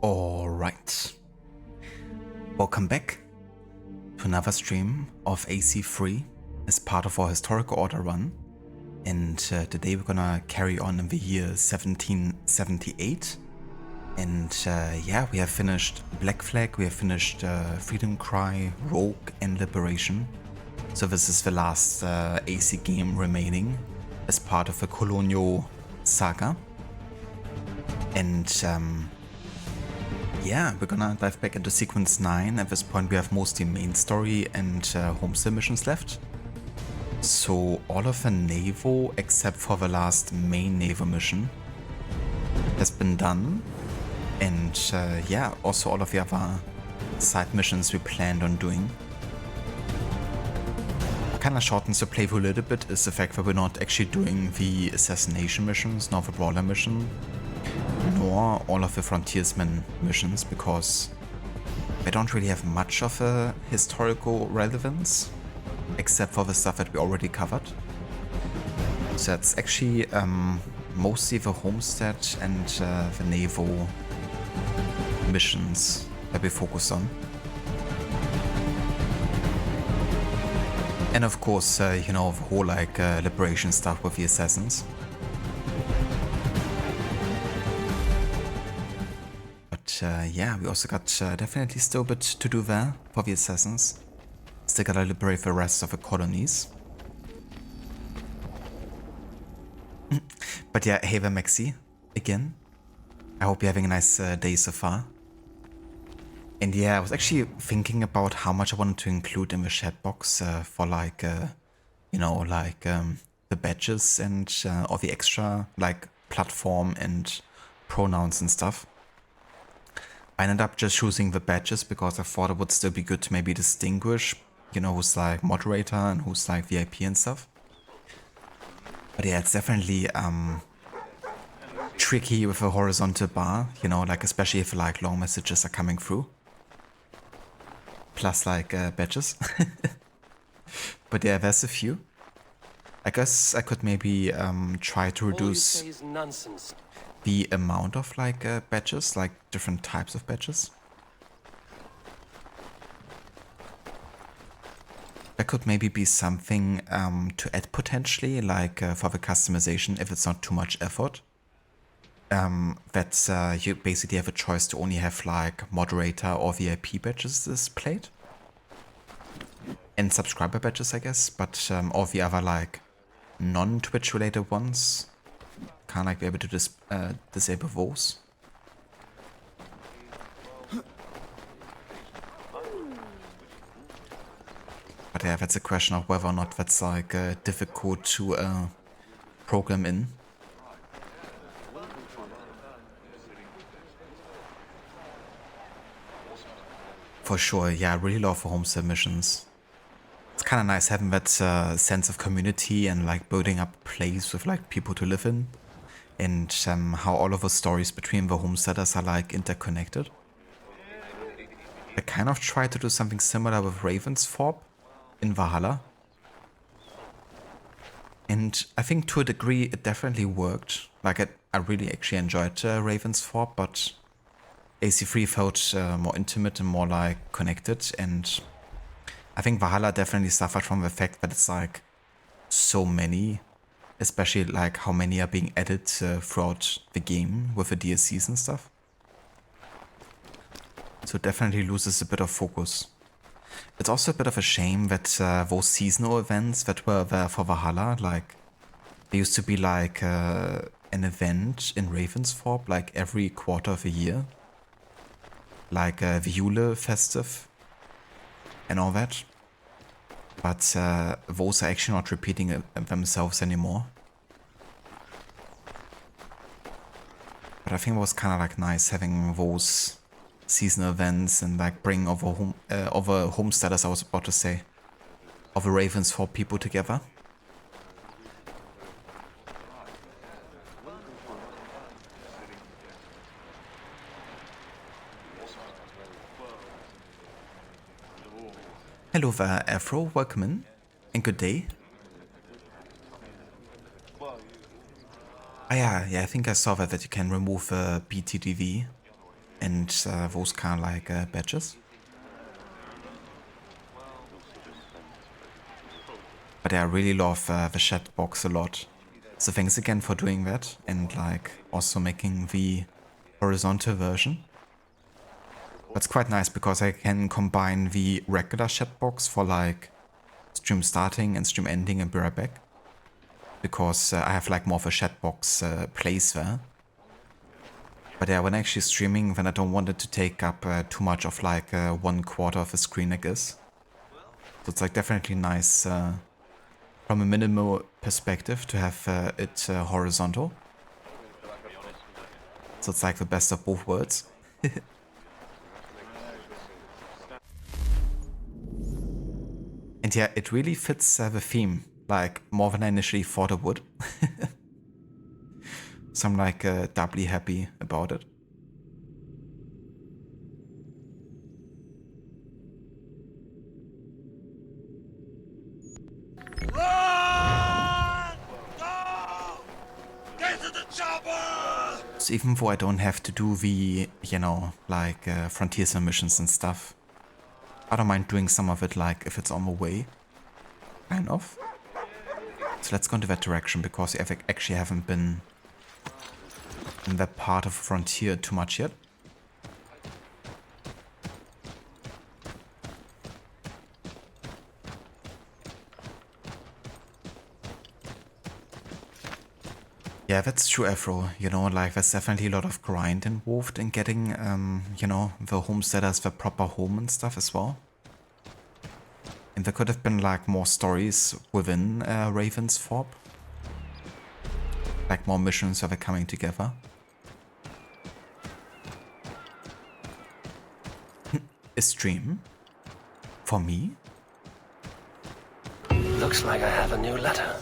Alright, welcome back to another stream of AC3 as part of our historical order run, and today we're gonna carry on in the year 1778, and yeah, we have finished Black Flag, we have finished Freedom Cry, Rogue and Liberation, so this is the last AC game remaining as part of the Colonial Saga, and yeah, we're gonna dive back into sequence 9. At this point we have mostly main story and homestead missions left. So all of the Naval, except for the last main Naval mission, has been done. And yeah, also all of the other side missions we planned on doing. What kind of shortens the playthrough a little bit is the fact that we're not actually doing the assassination missions, nor the brawler mission, nor all of the frontiersman missions, because they don't really have much of a historical relevance, except for the stuff that we already covered. So that's actually mostly the Homestead and the Naval missions that we focus on. And of course, you know, the whole like liberation stuff with the assassins. But yeah, we also got definitely still a bit to do there for the assassins. Still gotta liberate the rest of the colonies. But yeah, hey there Maxi, again. I hope you're having a nice day so far. And yeah, I was actually thinking about how much I wanted to include in the chat box for like, you know, like the badges and all the extra like platform and pronouns and stuff. I ended up just choosing the badges because I thought it would still be good to maybe distinguish, you know, who's like moderator and who's like VIP and stuff. But yeah, it's definitely tricky with a horizontal bar, you know, like especially if like long messages are coming through. Plus like badges. But yeah, there's a few. I guess I could maybe try to reduce the amount of like badges, like different types of badges. That could maybe be something to add potentially, like for the customization, if it's not too much effort. That you basically have a choice to only have like moderator or VIP badges displayed. And subscriber badges, I guess, but all the other like non-Twitch related ones can't like be able to disable those. But yeah, that's a question of whether or not that's like difficult to program in. For sure, yeah, I really love the homestead missions. It's kind of nice having that sense of community and like building up a place with like people to live in, and how all of the stories between the homesteaders are like interconnected. I kind of tried to do something similar with Ravensthorpe in Valhalla, and I think to a degree it definitely worked. Like I really actually enjoyed Ravensthorpe, but AC3 felt more intimate and more like connected, and I think Valhalla definitely suffered from the fact that it's like so many, especially like how many are being added throughout the game with the DLCs and stuff. So it definitely loses a bit of focus. It's also a bit of a shame that those seasonal events that were there for Valhalla, like there used to be like an event in Ravensthorpe like every quarter of a year. Like the Yule festive and all that. But those are actually not repeating themselves anymore. But I think it was kind of like nice having those seasonal events and like bring over homesteaders, I was about to say, over Ravensthorpe people together. Hello there, Afro, welcome in, and good day. Ah yeah, I think I saw that you can remove BTDV and those kind of like badges. But yeah, I really love the chat box a lot. So thanks again for doing that and like also making the horizontal version. That's quite nice because I can combine the regular chat box for like stream starting and stream ending and be right back. Because I have like more of a chat box place there. But yeah, when actually streaming, then I don't want it to take up too much of like 1/4 of a screen, I guess. So it's like definitely nice from a minimal perspective to have it horizontal. So it's like the best of both worlds. And yeah, it really fits the theme, like more than I initially thought it would. So I'm like doubly happy about it. Run! Go! Get to the chopper! So even though I don't have to do the, you know, like frontiers and missions and stuff, I don't mind doing some of it like if it's on the way. Kind of. So let's go into that direction because I actually haven't been in that part of Frontier too much yet. Yeah, that's true, Afro. You know, like there's definitely a lot of grind involved in getting, you know, the homesteaders the proper home and stuff as well. And there could have been like more stories within Ravensthorpe. Like more missions that are coming together. A stream? For me? Looks like I have a new letter.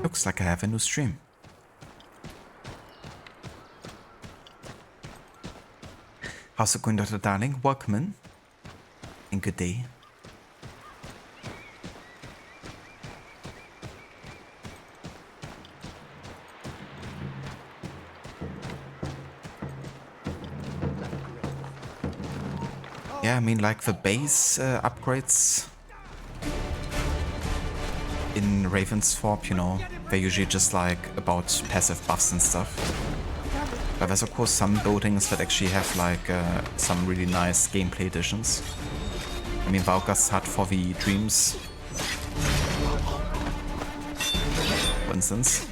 Looks like I have a new stream. How's it going, Dr. Darling? Welcome in. And good day. Yeah, I mean, like the base upgrades in Ravensthorpe, you know, they're usually just like about passive buffs and stuff. But there's of course some buildings that actually have like some really nice gameplay additions. I mean, Valka's Hut for the Dreams, for instance.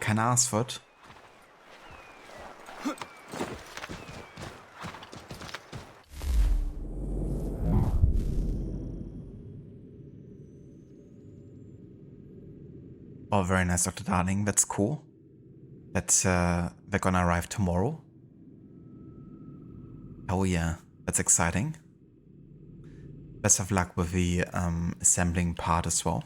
Keine asked for it. Oh, very nice, Dr. Darling. That's cool. That's they're gonna arrive tomorrow. Oh yeah, that's exciting. Best of luck with the assembling part as well.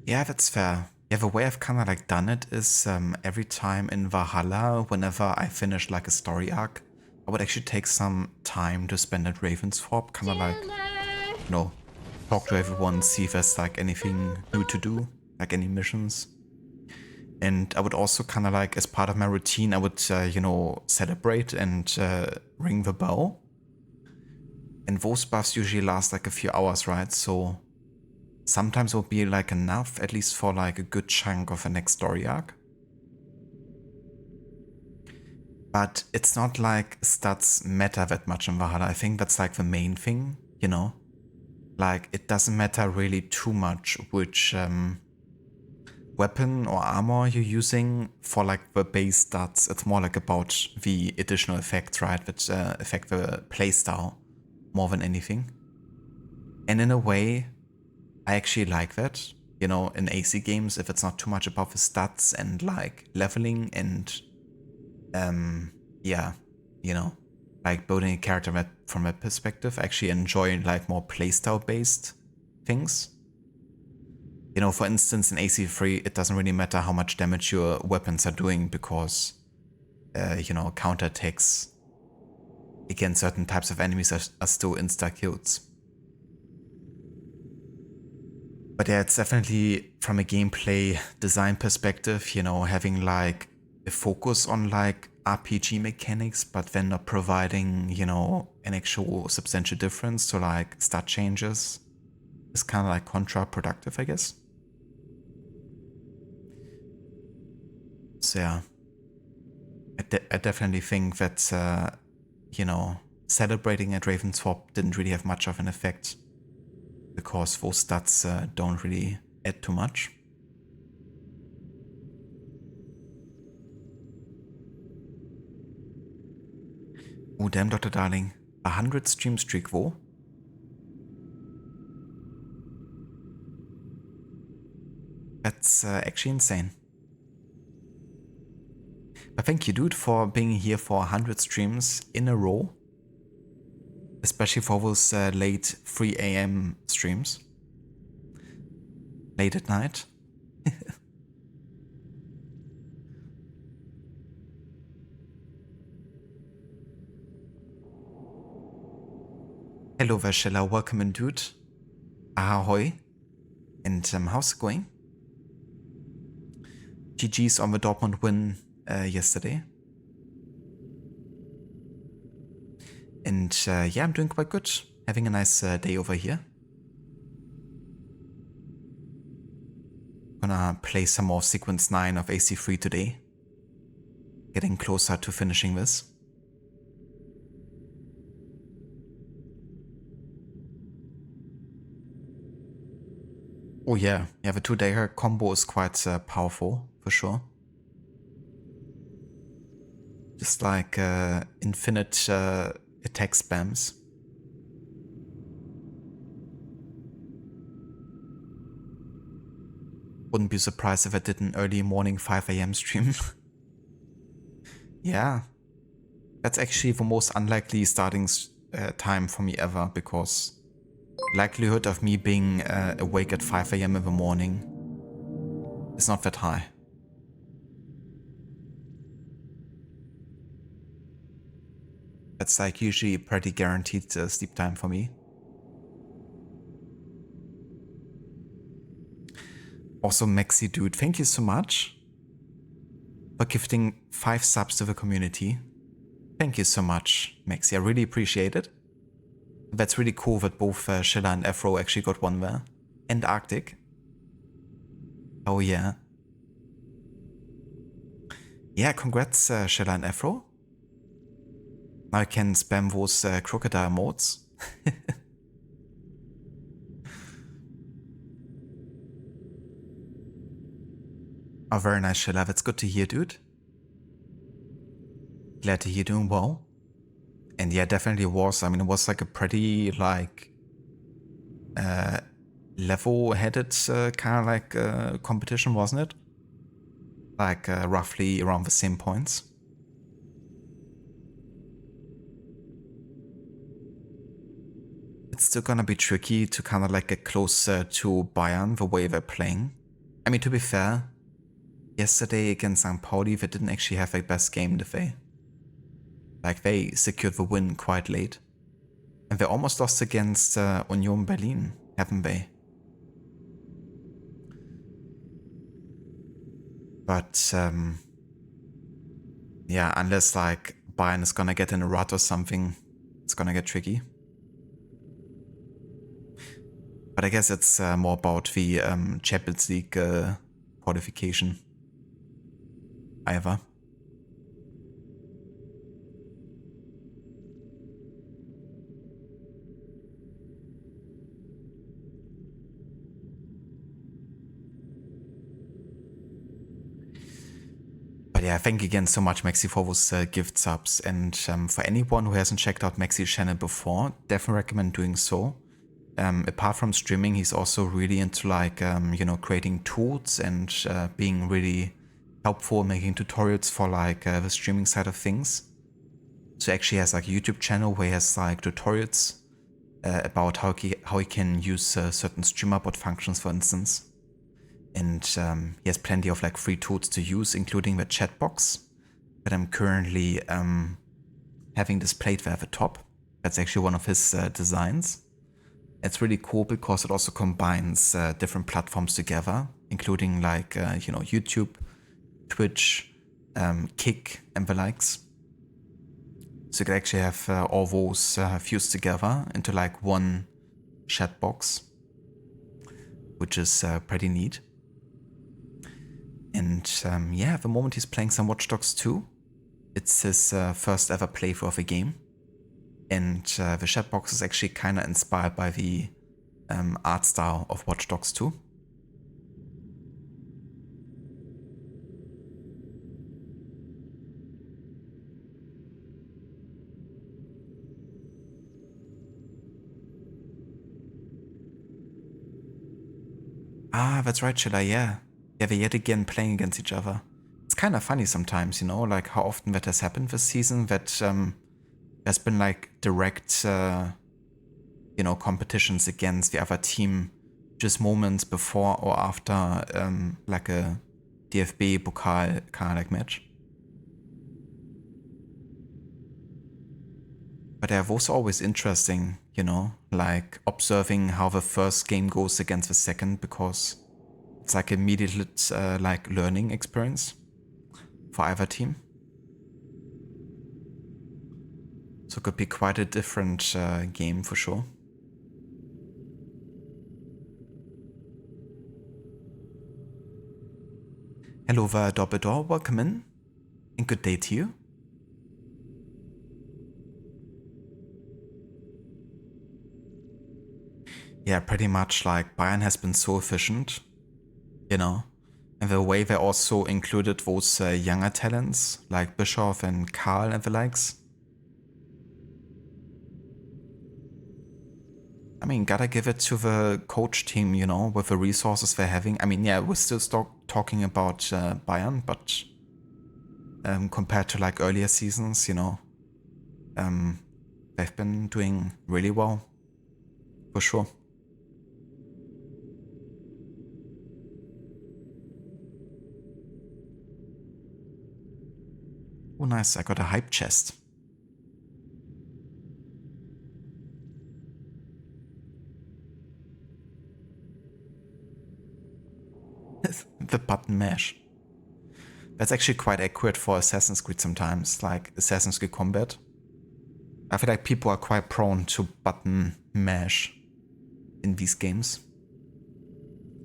Yeah, that's fair. Yeah, the way I've kind of like done it is every time in Valhalla, whenever I finish like a story arc, I would actually take some time to spend at Ravensthorpe, kind of like, you know, talk to everyone, see if there's like anything new to do, like any missions. And I would also kind of like, as part of my routine, I would, you know, celebrate and ring the bell. And those buffs usually last like a few hours, right? So sometimes it will be like enough, at least for like a good chunk of the next story arc. But it's not like stats matter that much in Valhalla. I think that's like the main thing, you know? Like, it doesn't matter really too much which weapon or armor you're using for like the base stats. It's more like about the additional effects, right? That affect the playstyle more than anything. And in a way, I actually like that, you know, in AC games, if it's not too much about the stats and like leveling and yeah, you know, like building a character from a perspective. I actually enjoy like more playstyle based things. You know, for instance, in AC3, it doesn't really matter how much damage your weapons are doing because, you know, counterattacks against certain types of enemies are still insta-kills. But yeah, it's definitely from a gameplay design perspective, you know, having like a focus on like RPG mechanics, but then not providing, you know, an actual substantial difference to like stat changes is kind of like counterproductive, I guess. So yeah, I definitely think that, you know, celebrating at Ravensthorpe didn't really have much of an effect because those stats don't really add too much. Oh damn, Dr. Darling, 100 stream streak wo? That's actually insane. But thank you, dude, for being here for 100 streams in a row. Especially for those late 3 AM streams. Late at night. Hello, Vashella. Welcome in, dude. Ahoy. And how's it going? GG's on the Dortmund win yesterday. And yeah, I'm doing quite good. Having a nice day over here. Gonna play some more Sequence 9 of AC3 today. Getting closer to finishing this. Oh yeah, the 2-dagger combo is quite powerful, for sure. Just like infinite attack spams. Wouldn't be surprised if I did an early morning 5 AM stream. Yeah, that's actually the most unlikely starting time for me ever, because likelihood of me being awake at 5 AM in the morning is not that high. That's like usually pretty guaranteed sleep time for me. Also, Maxi dude, thank you so much for gifting 5 subs to the community. Thank you so much, Maxi. I really appreciate it. That's really cool that both Shilla and Afro actually got one there. And Arctic. Oh yeah. Yeah, congrats Shilla and Afro. Now I can spam those crocodile modes. Oh, very nice, Shilla. That's good to hear, dude. Glad to hear you're doing well. And yeah, definitely was. I mean, it was like a pretty, like, level-headed kind of like competition, wasn't it? Like, roughly around the same points. It's still gonna be tricky to kind of like get closer to Bayern the way they're playing. I mean, to be fair, yesterday against St. Pauli, they didn't actually have their best game, did they? Like, they secured the win quite late. And they almost lost against Union Berlin, haven't they? But, yeah, unless like Bayern is gonna get in a rut or something, it's gonna get tricky. But I guess it's more about the Champions League qualification. Either. But yeah, thank you again so much, Maxi, for those gift subs. And for anyone who hasn't checked out Maxi's channel before, definitely recommend doing so. Apart from streaming, he's also really into like, you know, creating tools and being really helpful, making tutorials for like the streaming side of things. So he actually has like a YouTube channel where he has like tutorials about how how he can use certain streamer bot functions, for instance. And he has plenty of like free tools to use, including the chat box that I'm currently having displayed there at the top. That's actually one of his designs. It's really cool because it also combines different platforms together, including like, YouTube, Twitch, Kick, and the likes. So you can actually have all those fused together into like one chat box, which is pretty neat. And at the moment he's playing some Watch Dogs 2. It's his first ever playthrough of a game. And the chat box is actually kind of inspired by the art style of Watch Dogs 2. Ah, that's right, Chilla, yeah. Yeah, they're yet again playing against each other. It's kind of funny sometimes, like how often that has happened this season, that there's been like direct, competitions against the other team just moments before or after like a DFB Pokal kind of like match. But they're also always interesting, like observing how the first game goes against the second, because it's like immediate like learning experience for either team. So it could be quite a different game for sure. Hello there, Doppedor, welcome in, and good day to you. Yeah, pretty much like Bayern has been so efficient, and the way they also included those younger talents like Bischoff and Karl and the likes. I mean, gotta give it to the coach team, with the resources they're having. I mean, yeah, we're still talking about Bayern, but compared to like earlier seasons, they've been doing really well, for sure. Oh, nice, I got a hype chest. The button mash. That's actually quite accurate for Assassin's Creed sometimes, like Assassin's Creed Combat. I feel like people are quite prone to button mash in these games,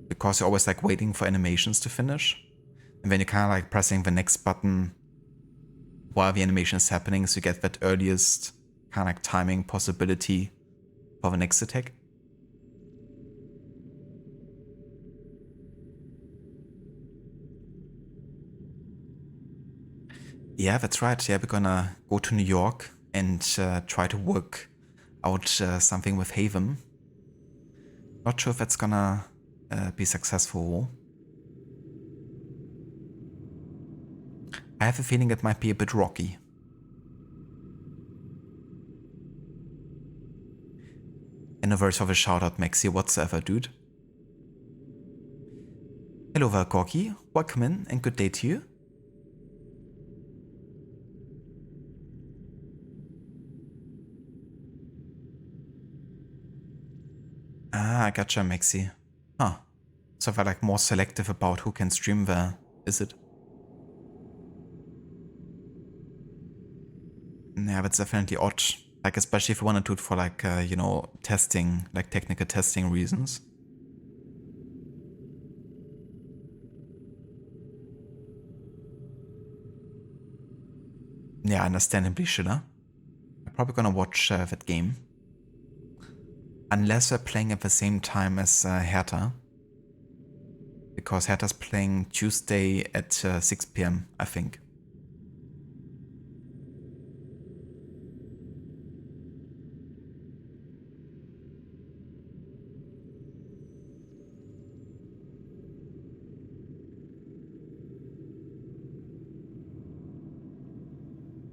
because you're always like waiting for animations to finish, and then you're kind of like pressing the next button while the animation is happening, so you get that earliest kind of like timing possibility for the next attack. Yeah, that's right. Yeah, we're gonna go to New York and try to work out something with Haven. Not sure if that's gonna be successful. I have a feeling it might be a bit rocky. And no worries for the shout out, Maxi, whatsoever, dude. Hello there, Gorky. Welcome in and good day to you. Ah, I gotcha, Maxi. Huh. So they're like more selective about who can stream there, is it? Yeah, that's definitely odd. Like, especially if you want to do it for like, testing, like technical testing reasons. Yeah, understandably, Schiller. I'm probably gonna watch that game. Unless we're playing at the same time as Hertha. Because Hertha's playing Tuesday at 6 PM, I think.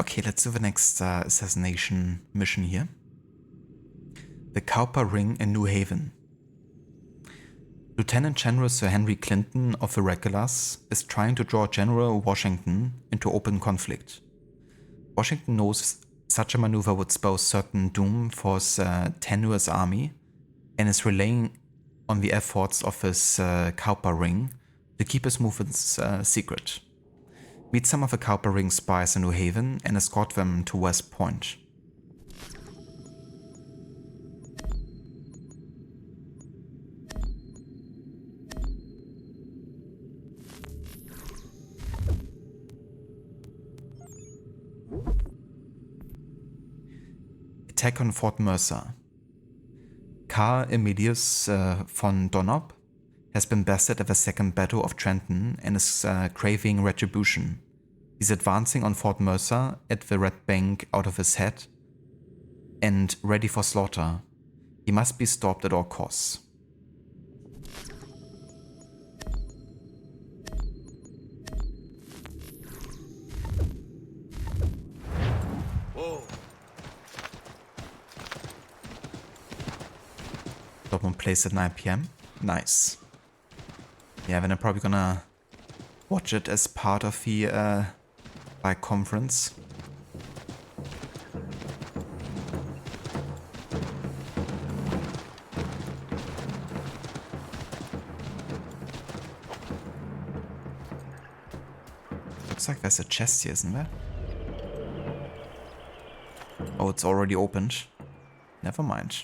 Okay, let's do the next assassination mission here. the Cowper Ring in New Haven. Lieutenant General Sir Henry Clinton of the Regulars is trying to draw General Washington into open conflict. Washington knows such a maneuver would spell certain doom for his tenuous army and is relying on the efforts of his Cowper Ring to keep his movements secret. Meet some of the Cowper Ring spies in New Haven and escort them to West Point. Attack on Fort Mercer. Carl Emilius von Donop has been bested at the Second Battle of Trenton and is craving retribution. He's advancing on Fort Mercer at the Red Bank out of his head and ready for slaughter. He must be stopped at all costs. Whoa. Dortmund plays at 9 PM. Nice. Yeah, then I'm probably gonna watch it as part of the like conference. Looks like there's a chest here, isn't there? Oh, it's already opened. Never mind.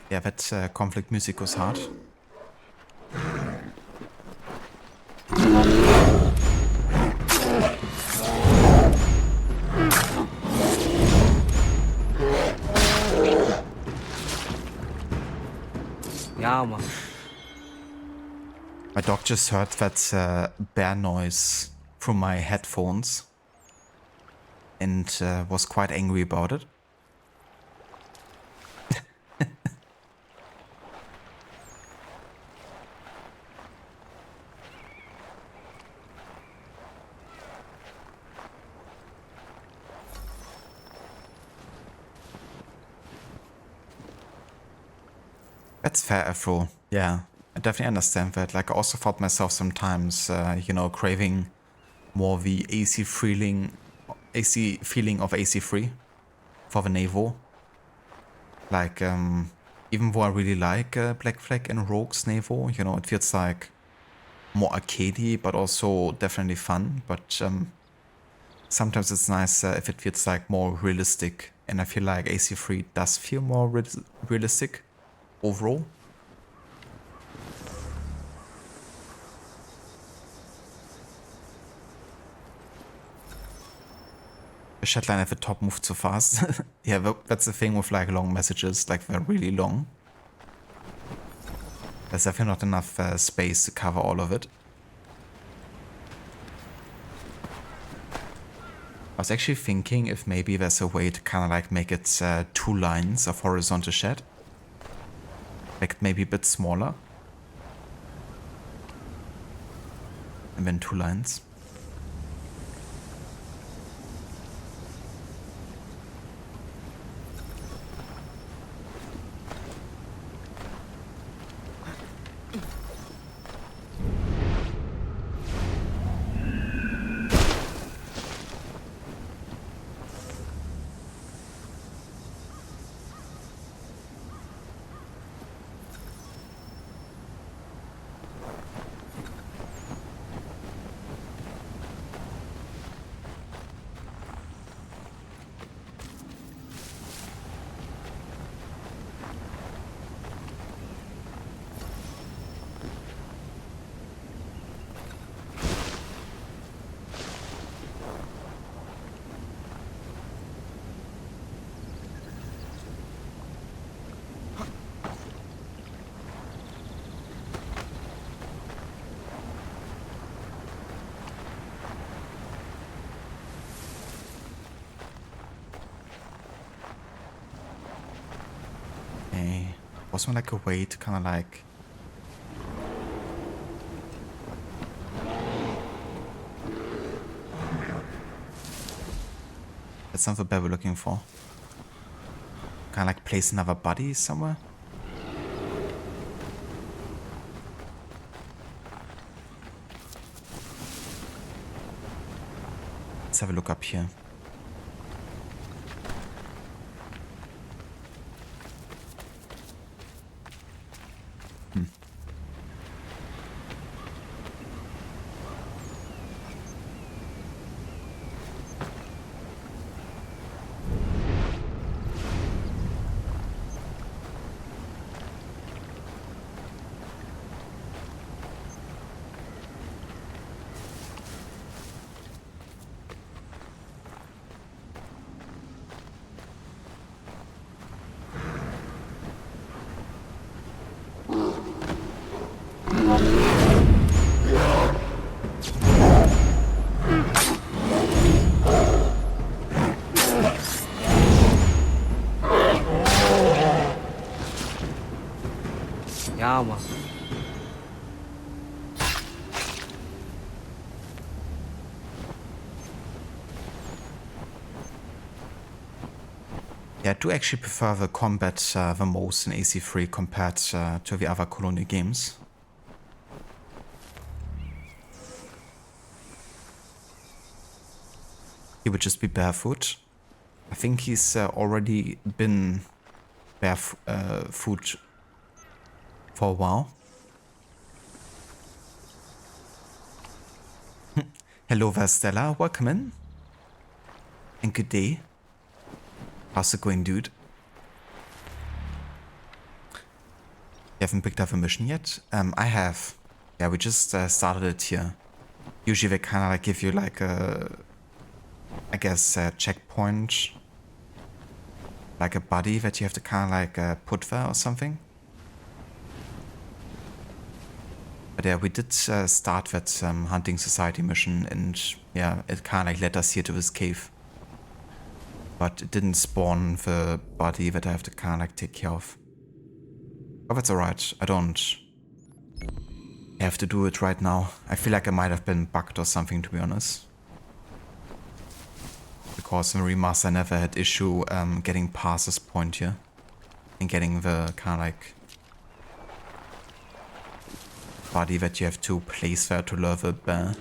Yeah, that conflict music was hard. Ja, man. My dog just heard that bear noise through my headphones and was quite angry about it. That's fair, Afro. Yeah, I definitely understand that. Like, I also thought myself sometimes, you know, craving more the AC feeling of AC3 for the Naval. Like, even though I really like Black Flag and Rogue's Naval, you know, it feels like more arcadey, but also definitely fun. But sometimes it's nice if it feels like more realistic, and I feel like AC3 does feel more realistic overall. The chatline at the top moved so fast. Yeah, that's the thing with like long messages, like they're really long. There's definitely not enough space to cover all of it. I was actually thinking if maybe there's a way to kind of like make it 2 lines of horizontal chat. Make it maybe a bit smaller. And then 2 lines. wasn't like a way to kind of like... That's not the bed we're looking for. Kind of like place another body somewhere. Let's have a look up here. Ja, Mann. Yeah, I do actually prefer the combat the most in AC3 compared to the other Colonial games. He would just be barefoot. I think he's already been barefoot for a while. Hello there, Stella. Welcome in. And good day. How's it going, dude? You haven't picked up a mission yet? I have. Yeah, we just started it here. Usually they kind of like give you like a, I guess, a checkpoint. Like a buddy that you have to kind of like put there or something. But yeah, we did start that Hunting Society mission, and yeah, it kind of like led us here to this cave. But it didn't spawn the body that I have to kind of like take care of. But that's alright, I don't have to do it right now. I feel like I might have been bugged or something, to be honest. Because in Remaster I never had issue getting past this point here. And getting the kind of like body that you have to place there to lure the bear.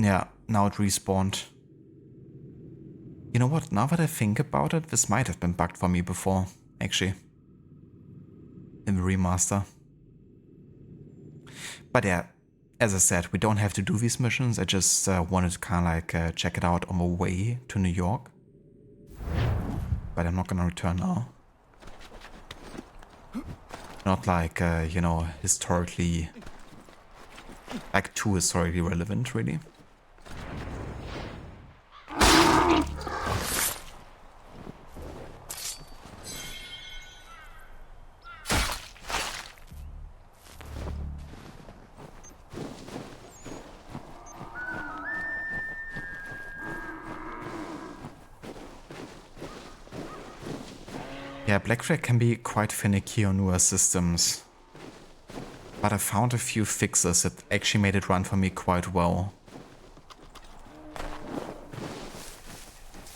Yeah, now it respawned. You know what, now that I think about it, this might have been bugged for me before, actually. In the remaster. But yeah, as I said, we don't have to do these missions. I just wanted to kind of like check it out on the way to New York. But I'm not gonna return now. Not like, you know, historically, like too historically relevant, really. Yeah, Black Flag can be quite finicky on newer systems. But I found a few fixes that actually made it run for me quite well.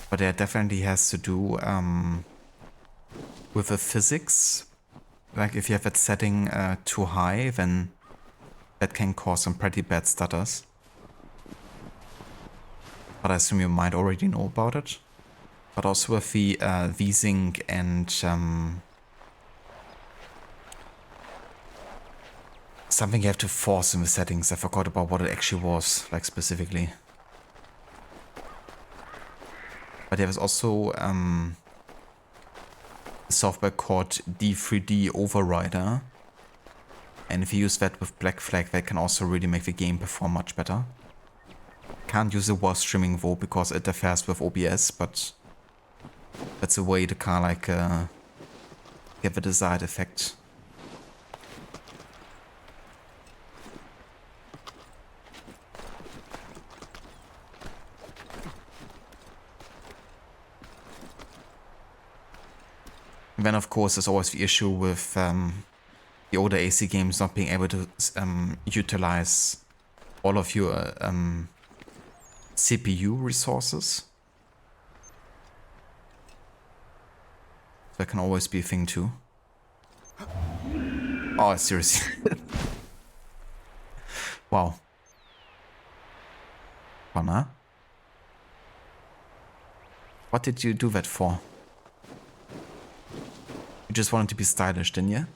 But it definitely has to do with the physics. Like if you have that setting too high, then that can cause some pretty bad stutters. But I assume you might already know about it. But also with the V-Sync and something you have to force in the settings. I forgot about what it actually was, like specifically. But there was also a software called D3D Overrider. And if you use that with Black Flag, that can also really make the game perform much better. Can't use it while streaming though, because it interferes with OBS, but that's a way to kind of like get the desired effect. And then of course there's always the issue with the older AC games not being able to utilize all of your CPU resources. That can always be a thing too. Oh, seriously. Wow. Connor? What did you do that for? You just wanted to be stylish, didn't you?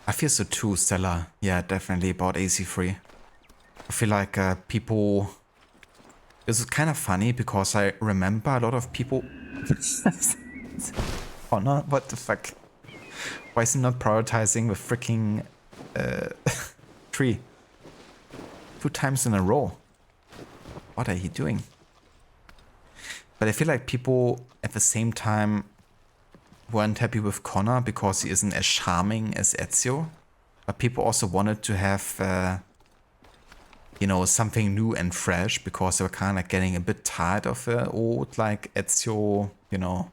I feel so too, Stella. Yeah, definitely about AC3. I feel like people... This is kind of funny because I remember a lot of people... Oh no, what the fuck? Why is he not prioritizing the freaking tree? 2 times in a row. What are you doing? But I feel like people at the same time weren't happy with Connor because he isn't as charming as Ezio. But people also wanted to have, you know, something new and fresh because they were kind of getting a bit tired of the old, like, Ezio, you know.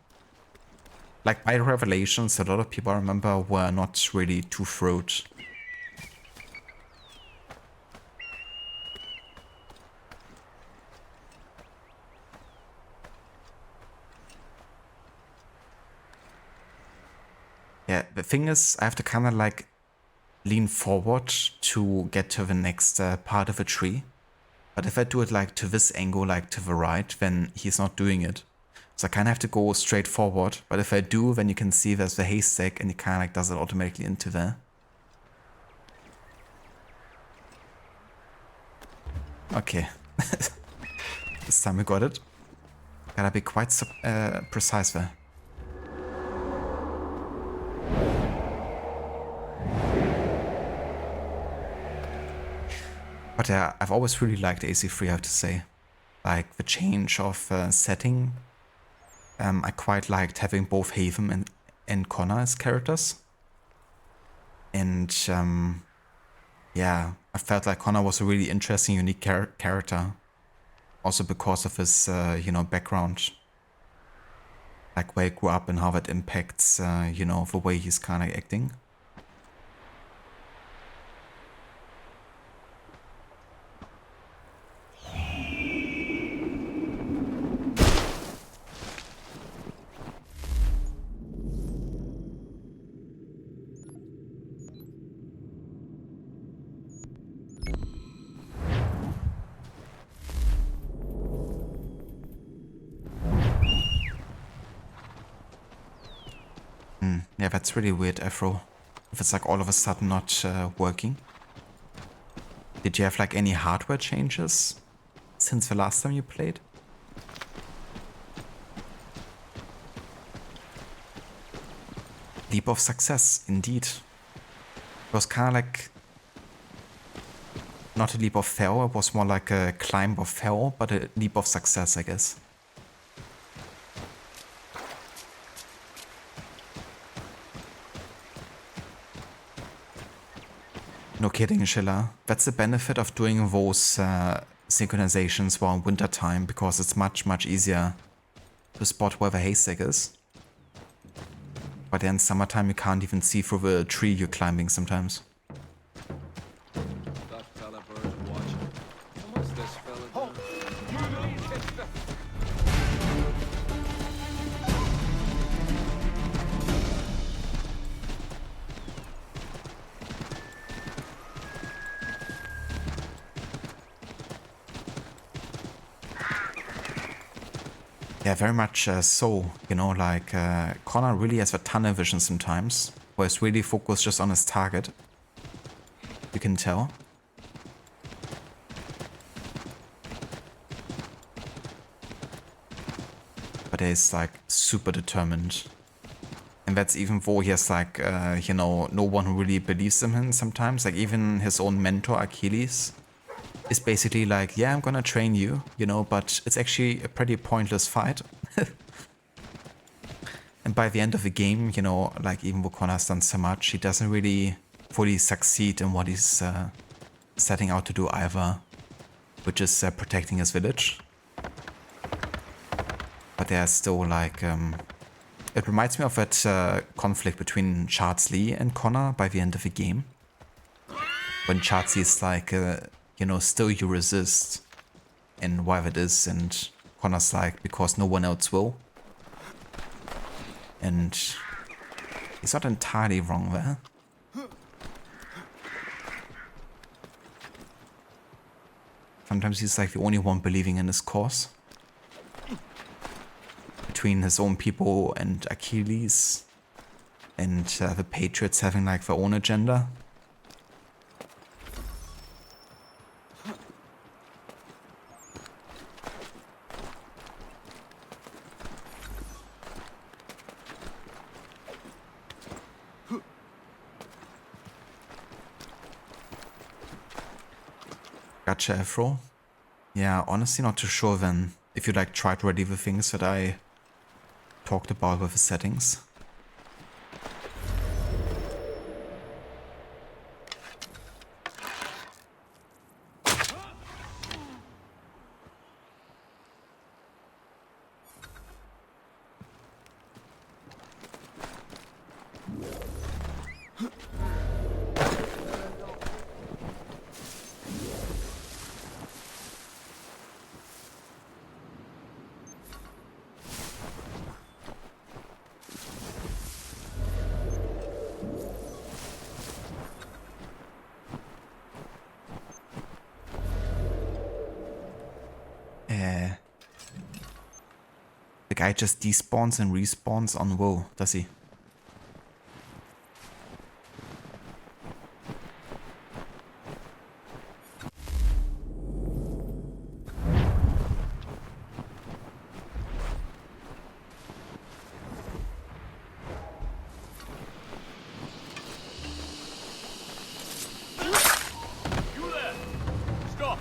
Like, by Revelations, a lot of people I remember were not really too thrilled. Yeah, the thing is, I have to kind of like lean forward to get to the next part of a tree. But if I do it like to this angle, like to the right, then he's not doing it. So I kind of have to go straight forward. But if I do, then you can see there's the haystack and it kind of like does it automatically into there. Okay. This time we got it. Gotta be quite precise there. But yeah, I've always really liked AC3, I have to say. Like the change of setting. I quite liked having both Haven and Connor as characters. And yeah, I felt like Connor was a really interesting, unique character. Also because of his, you know, background. Like where he grew up and how that impacts, you know, the way he's kind of acting. Yeah, that's really weird, Afro. If it's like all of a sudden not working. Did you have like any hardware changes since the last time you played? Leap of success, indeed. It was kind of like not a leap of fail, it was more like a climb of fail, but a leap of success, I guess. No kidding, Schiller. That's the benefit of doing those synchronizations while winter time because it's much easier to spot where the haystack is. But then summertime you can't even see through the tree you're climbing sometimes. That fella bird's watching. What's this fella doing? Yeah, very much so, you know, like Connor really has a tunnel vision sometimes, where he's really focused just on his target. You can tell. But he's like super determined. And that's even though he has like, you know, no one who really believes in him sometimes. Like even his own mentor, Achilles, is basically like, yeah, I'm gonna train you, you know, but it's actually a pretty pointless fight. And by the end of the game, you know, like even though Connor's done so much, he doesn't really fully succeed in what he's setting out to do either, which is protecting his village. But there's still like, it reminds me of that conflict between Charles Lee and Connor by the end of the game. When Charles is like, you know, still you resist, and why that is, and Connor's like, because no one else will. And he's not entirely wrong there. Sometimes he's like the only one believing in his cause. Between his own people and Achilles, and the Patriots having like their own agenda. Gotcha, Afro. Yeah, honestly not too sure then if you like tried already the things that I talked about with the settings. The guy just despawns and respawns on WoW, does he? You there! Stop!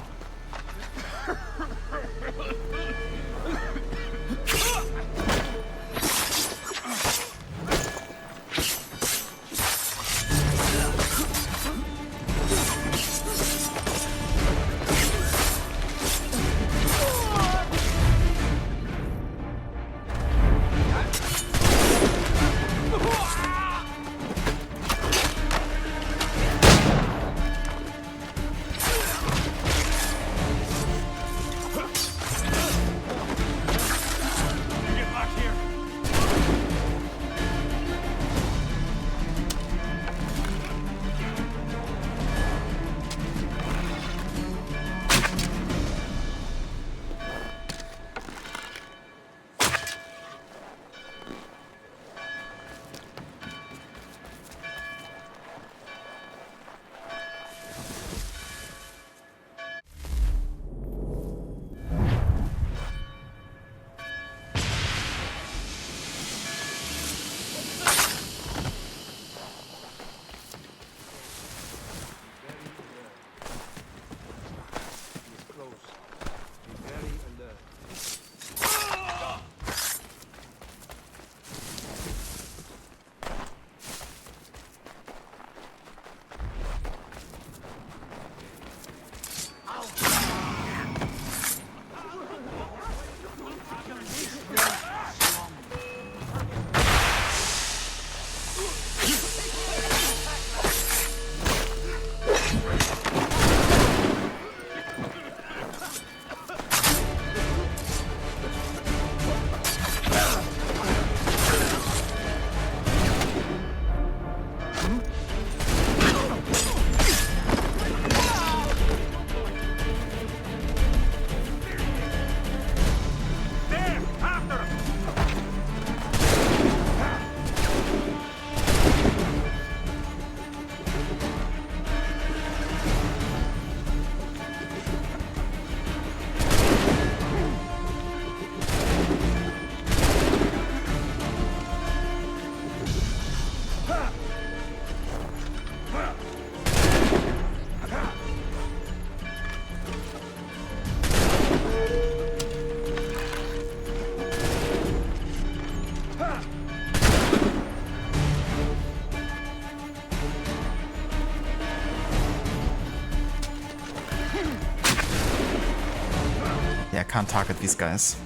Yeah, I can't target these guys.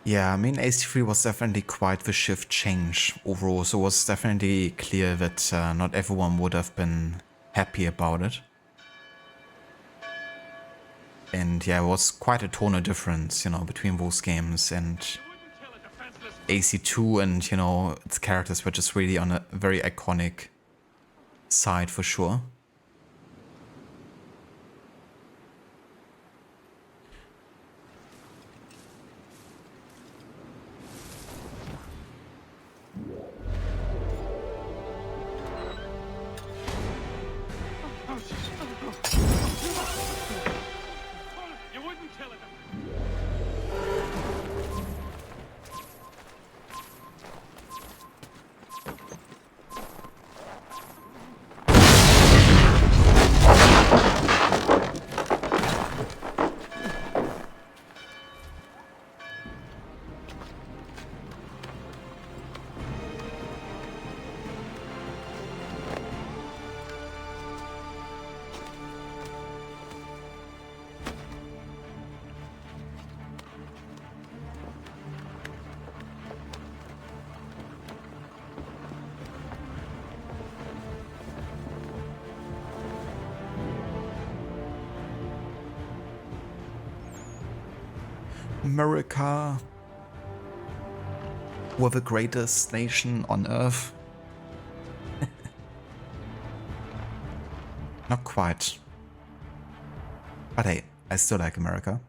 Yeah, I mean, AC3 was definitely quite the shift change overall, so it was definitely clear that not everyone would have been happy about it. And yeah, it was quite a tonal difference, you know, between those games, and AC2 and, you know, its characters were just really on a very iconic side for sure. America, we're the greatest nation on earth. Not quite. But hey, I still like America.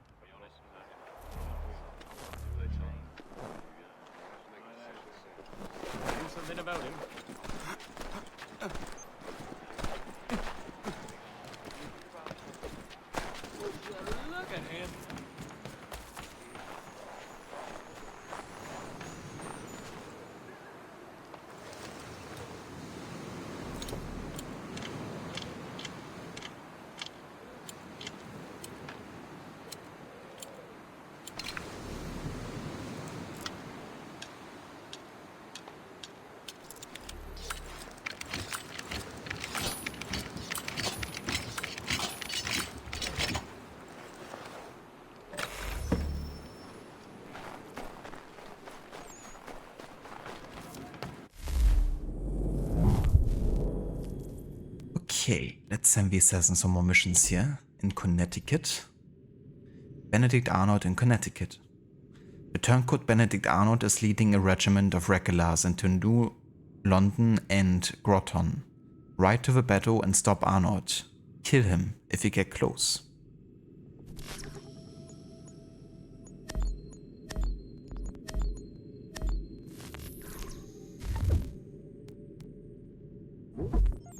Something about him. Look at him. Okay, let's send these guys on some more missions here in Connecticut. Benedict Arnold in Connecticut. The turncoat Benedict Arnold is leading a regiment of regulars into New London and Groton. Ride to the battle and stop Arnold. Kill him if you get close.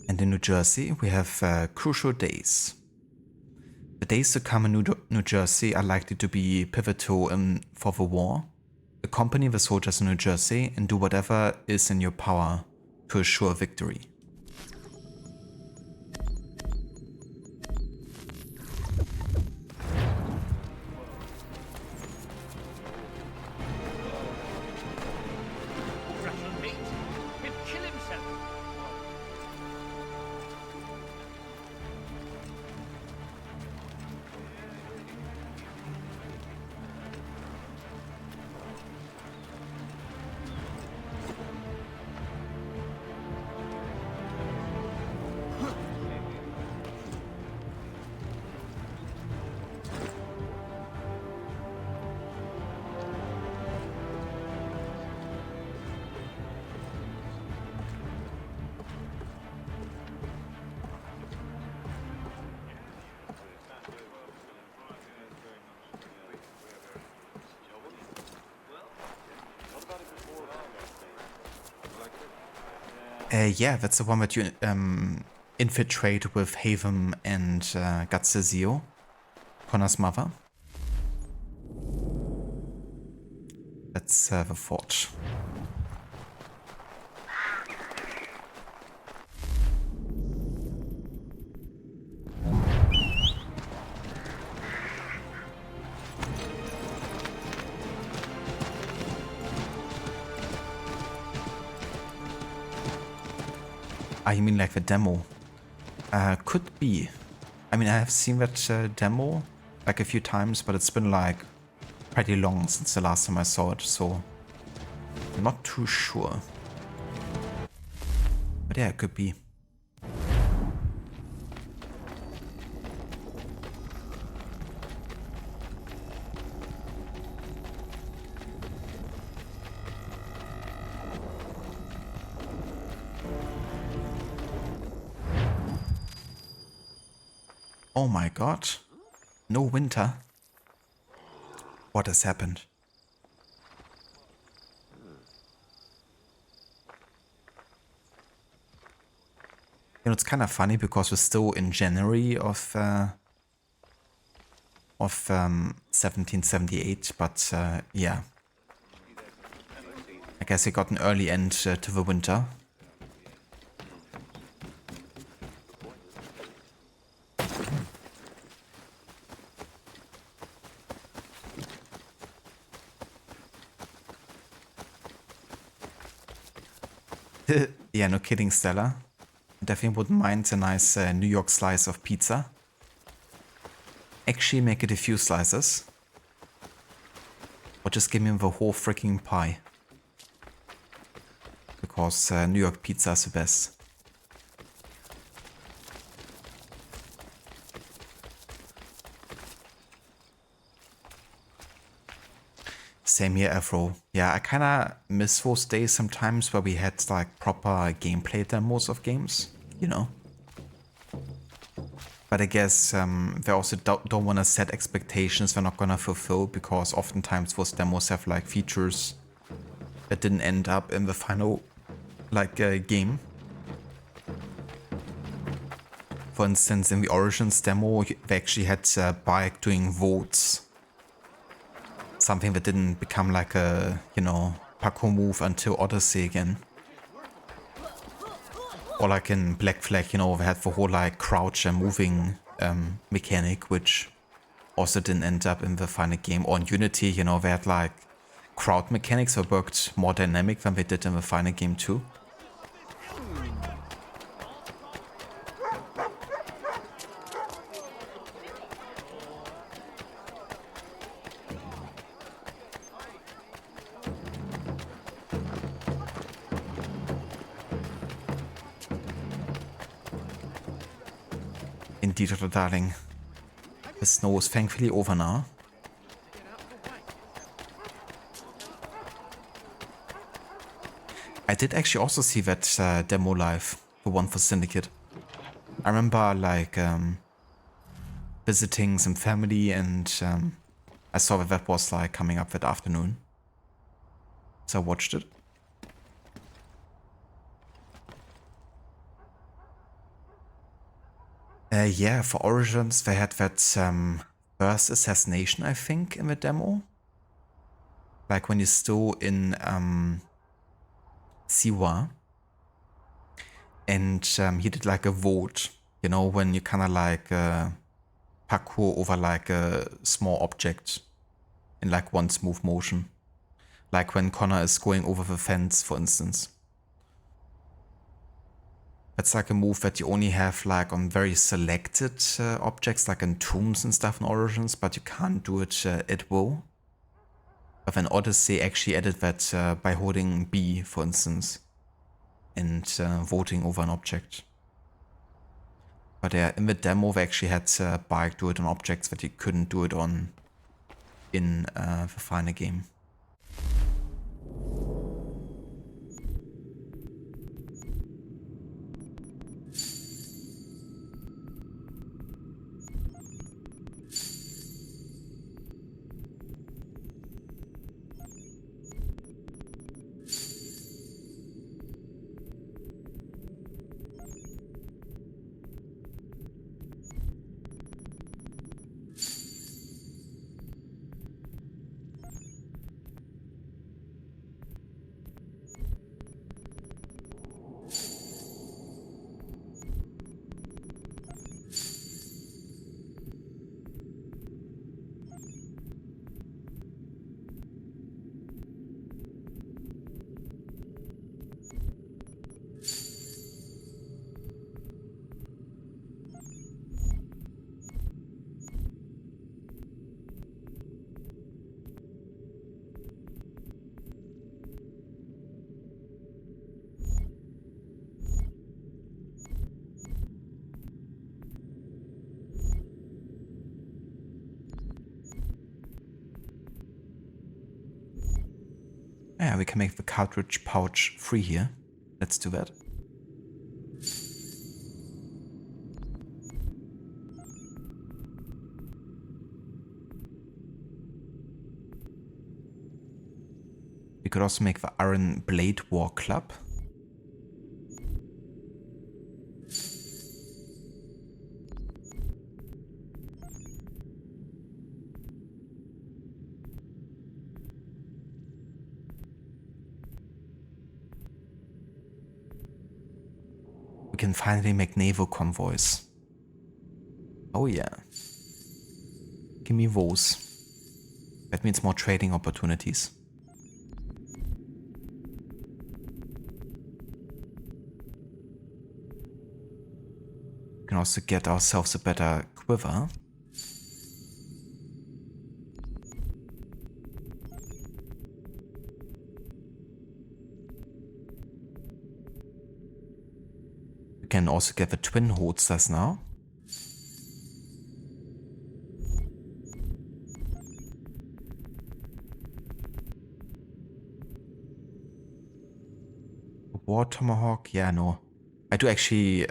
And in New Jersey, we have crucial days. The days to come in New Jersey are likely to be pivotal for the war. Accompany the soldiers in New Jersey and do whatever is in your power to assure victory. Yeah, that's the one that you infiltrate with Haven and Gatsezio, Connor's mother. That's the fort. Ah, you mean like the demo? Could be. I mean, I have seen that demo like a few times, but it's been like pretty long since the last time I saw it, so I'm not too sure. But yeah, it could be. Oh my god. No winter. What has happened? You know, it's kind of funny because we're still in January of 1778, but yeah. I guess it got an early end to the winter. Yeah, no kidding, Stella. I definitely wouldn't mind a nice New York slice of pizza. Actually, make it a few slices. Or just give me the whole freaking pie. Because New York pizza is the best. Same here, Afro. Yeah, I kind of miss those days sometimes where we had like proper gameplay demos of games, you know? But I guess they also don't want to set expectations they're not going to fulfill, because oftentimes those demos have like features that didn't end up in the final like game. For instance, in the Origins demo, they actually had Bike doing votes. Something that didn't become like a, you know, parkour move until Odyssey again. Or like in Black Flag, you know, they had the whole like crouch and moving mechanic, which also didn't end up in the final game. Or in Unity, you know, they had like crowd mechanics that worked more dynamic than they did in the final game too. Indeed, little darling. The snow is thankfully over now. I did actually also see that demo live, the one for Syndicate. I remember like visiting some family, and I saw that was like coming up that afternoon. So I watched it. Yeah, for Origins they had that first assassination, I think, in the demo. Like when you're still in Siwa. And he did like a vote, you know, when you kind of like parkour over like a small object in like one smooth motion. Like when Connor is going over the fence, for instance. That's like a move that you only have like on very selected objects, like in tombs and stuff in Origins, but you can't do it at will. But then Odyssey actually added that by holding B, for instance, and voting over an object. But yeah, in the demo they actually had Bike do it on objects that you couldn't do it on in the final game. Yeah, we can make the cartridge pouch free here. Let's do that. We could also make the Iron Blade War Club. We can finally make naval convoys. Oh yeah. Give me those. That means more trading opportunities. We can also get ourselves a better quiver. We can also get the twin holsters now. War Tomahawk? Yeah, no. I do actually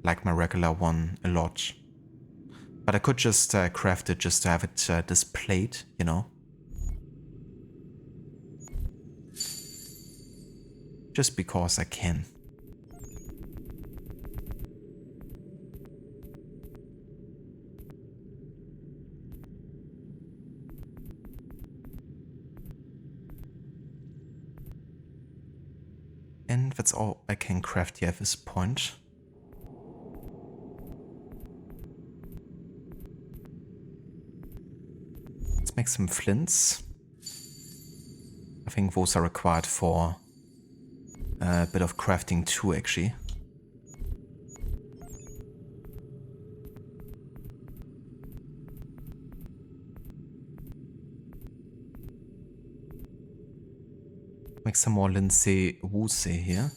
like my regular one a lot. But I could just craft it just to have it displayed, you know. Just because I can. And that's all I can craft here at this point. Let's make some flints. I think those are required for a bit of crafting too, actually. Make some more Lindsay Wuse here.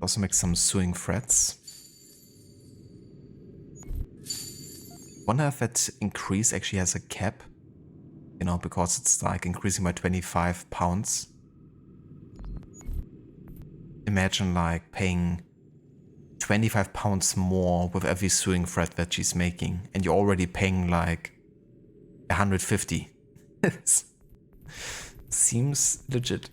Also make some sewing threads. Wonder if that increase actually has a cap. You know, because it's like increasing by 25 pounds. Imagine like paying 25 pounds more with every sewing thread that she's making, and you're already paying like 150. Seems legit.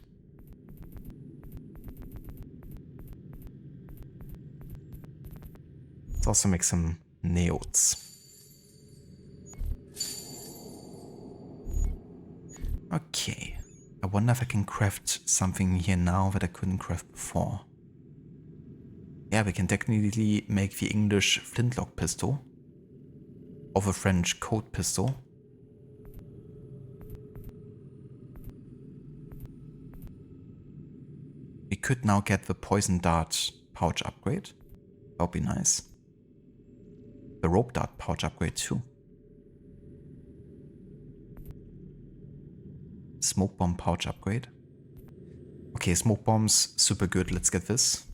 Let's also make some nails. Okay. I wonder if I can craft something here now that I couldn't craft before. Yeah, we can technically make the English flintlock pistol. Or the French coat pistol. We could now get the poison dart pouch upgrade. That would be nice. The rope dart pouch upgrade too. Smoke bomb pouch upgrade. Okay, smoke bombs, super good. Let's get this.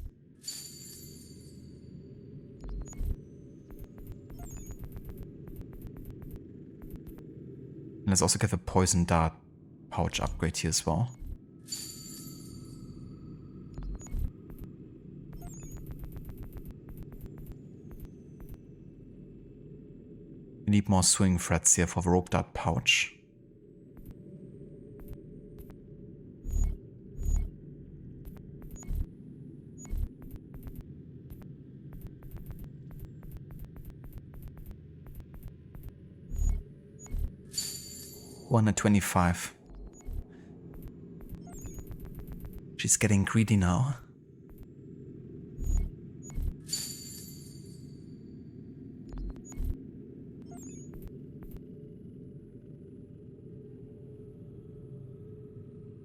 And let's also get the poison dart pouch upgrade here as well. We need more swing threads here for the rope dart pouch. $125. She's getting greedy now.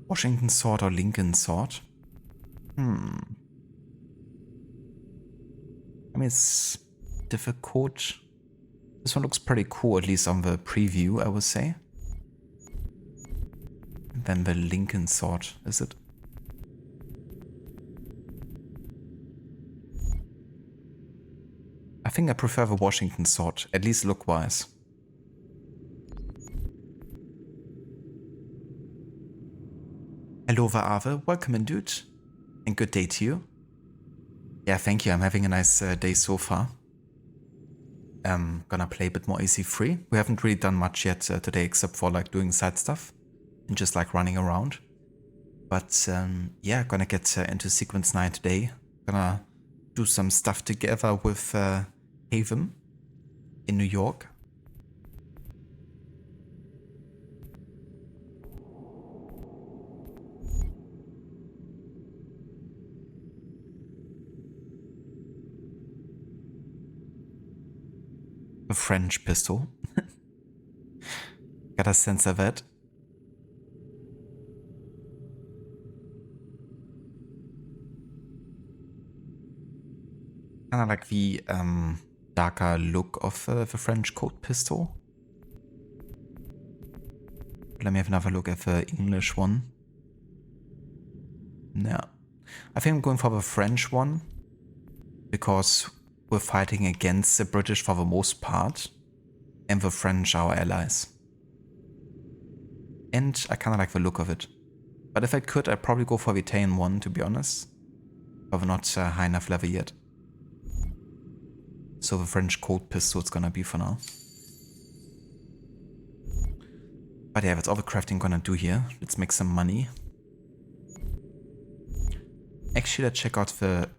Washington sword or Lincoln sword? I mean, it's difficult. This one looks pretty cool, at least on the preview, I would say. And then the Lincoln sword, is it? think I prefer the Washington sword, at least look-wise. Hello Vaave, welcome in dude, and good day to you. Yeah, thank you, I'm having a nice day so far. Gonna play a bit more AC3. We haven't really done much yet today except for like doing side stuff and just like running around. But yeah, gonna get into Sequence 9 today. Gonna do some stuff together with Haven in New York. A French pistol. Gotta censor that. Kind of like the darker look of the French coat pistol. Let me have another look at the English one. Yeah, I think I'm going for the French one because we're fighting against the British for the most part, and the French are our allies. And I kind of like the look of it. But if I could, I'd probably go for the Italian one, to be honest. But we're not high enough level yet. So the French coat pistol it's gonna be for now. But yeah, that's all the crafting gonna do here. Let's make some money. Actually, let's check out the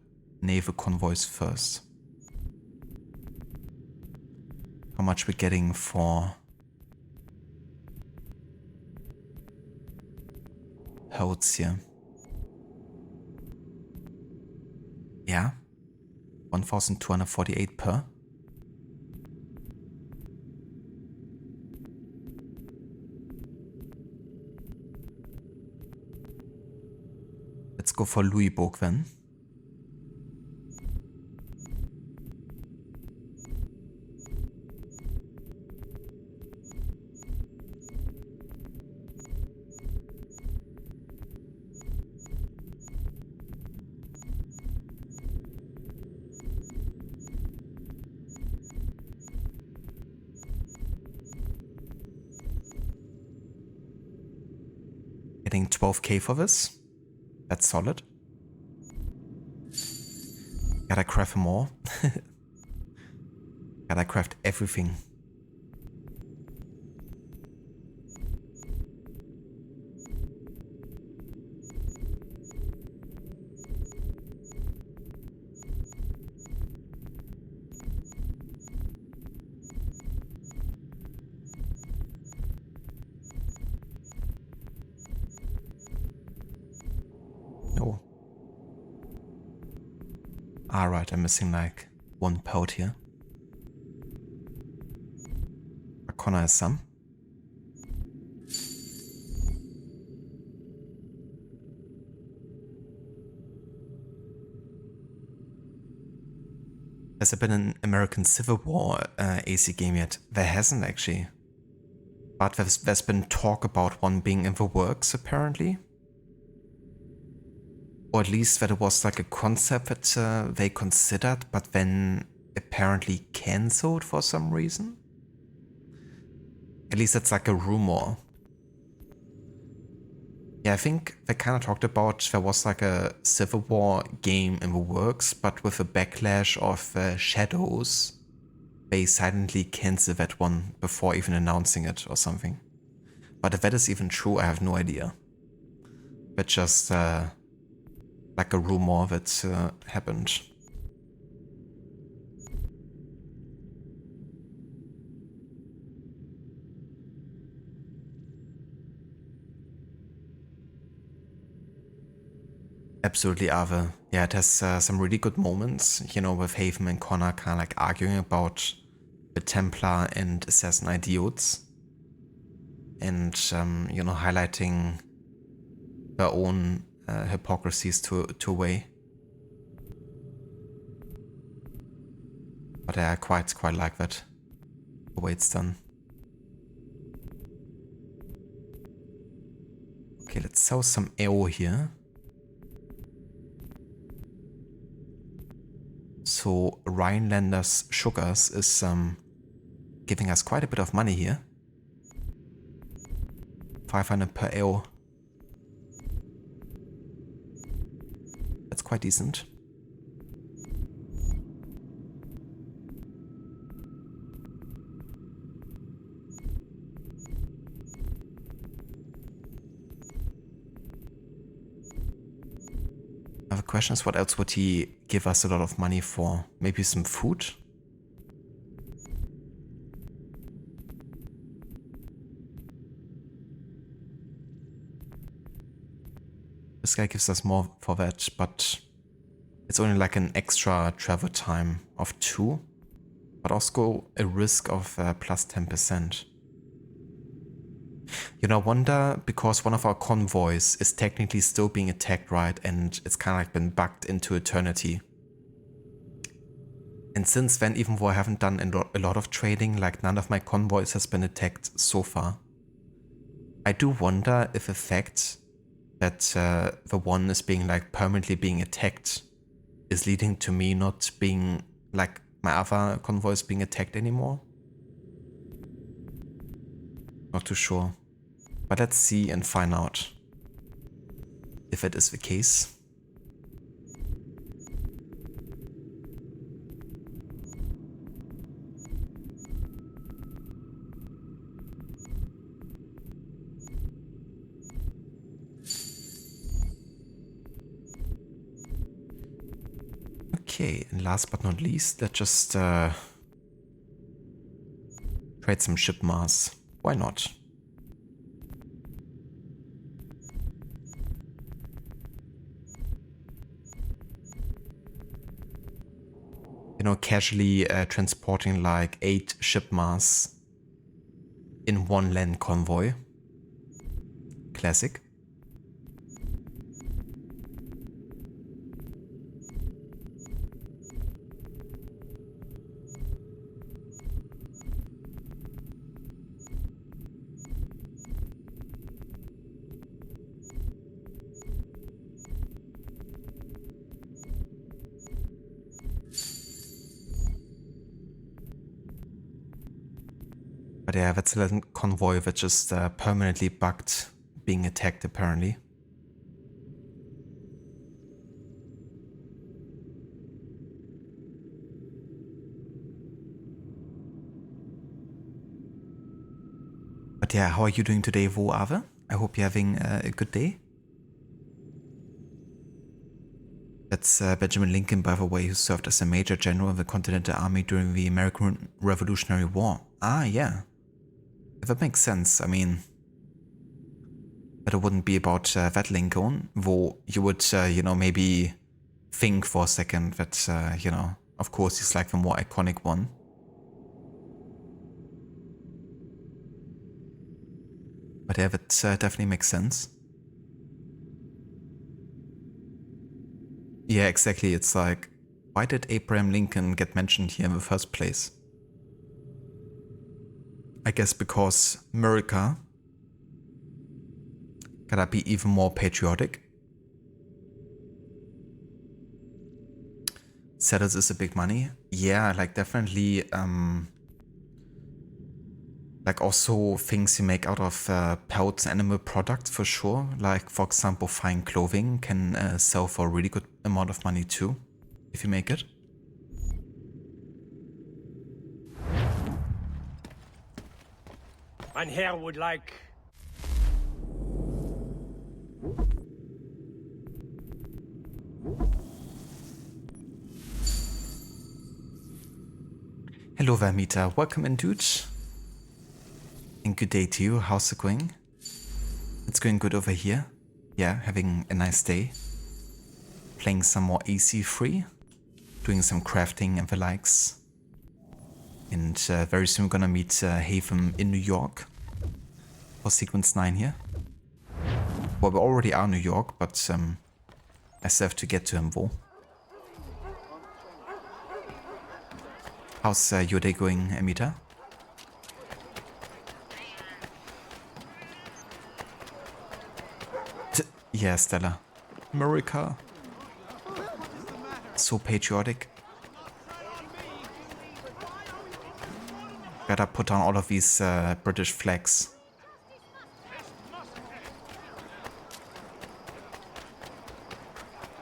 naval convoys first. How much we're getting for holds here. Yeah, 1,248 per. Let's go for Louisbourg then. Getting 12k for this. That's solid. Gotta craft more. Gotta craft everything. No. Alright, I'm missing like one pelt here. Connor has some. Has there been an American Civil War AC game yet? There hasn't actually. But there's been talk about one being in the works apparently. Or at least that it was like a concept that they considered, but then apparently cancelled for some reason. At least it's like a rumor. Yeah, I think they kind of talked about there was like a Civil War game in the works, but with a backlash of Shadows, they silently canceled that one before even announcing it or something. But if that is even true, I have no idea. But just like a rumor that happened. Absolutely, Ave. Yeah, it has some really good moments, you know, with Haven and Connor kind of like arguing about the Templar and Assassin idiots. And, you know, highlighting their own hypocrisies to a way. But I quite like that, the way it's done. Okay, let's sell some AO here. also Rhinelander's Sugars is giving us quite a bit of money here. 500 per AO. That's quite decent. Now the question is, what else would he give us a lot of money for? Maybe some food? This guy gives us more for that, but it's only like an extra travel time of 2, but also a risk of plus 10%. You know, I wonder, because one of our convoys is technically still being attacked, right? And it's kind of like been bugged into eternity. And since then, even though I haven't done a lot of trading, like none of my convoys has been attacked so far. I do wonder if the fact that the one is being like permanently being attacked is leading to me not being like my other convoys being attacked anymore. Not too sure. But let's see and find out if it is the case. Okay, and last but not least, let's just trade some ship mass. Why not? You know, casually transporting like 8 ship mass in one land convoy. Classic. But yeah, that's a convoy that just permanently bugged being attacked apparently. But yeah, how are you doing today, Wo Ave? I hope you're having a good day. That's Benjamin Lincoln, by the way, who served as a major general in the Continental Army during the American Revolutionary War. Ah, yeah. If that makes sense, I mean, but it wouldn't be about that Lincoln, though you would, you know, maybe think for a second that, you know, of course he's like the more iconic one. But yeah, that definitely makes sense. Yeah, exactly. It's like, why did Abraham Lincoln get mentioned here in the first place? I guess because America gotta be even more patriotic. Settlers is a big money. Yeah, like definitely, like also things you make out of pelts, animal products for sure. Like for example, fine clothing can sell for a really good amount of money too, if you make it. Mein Herr would like... Hello Vermita, welcome in dude. And good day to you, how's it going? It's going good over here. Yeah, having a nice day. Playing some more AC3. Doing some crafting and the likes. And very soon we're gonna meet Haven in New York. For Sequence 9 here. Well, we already are in New York, but I still have to get to him though. How's your day going, Amita? Yeah, Stella. America. So patriotic. Gotta put on all of these British flags.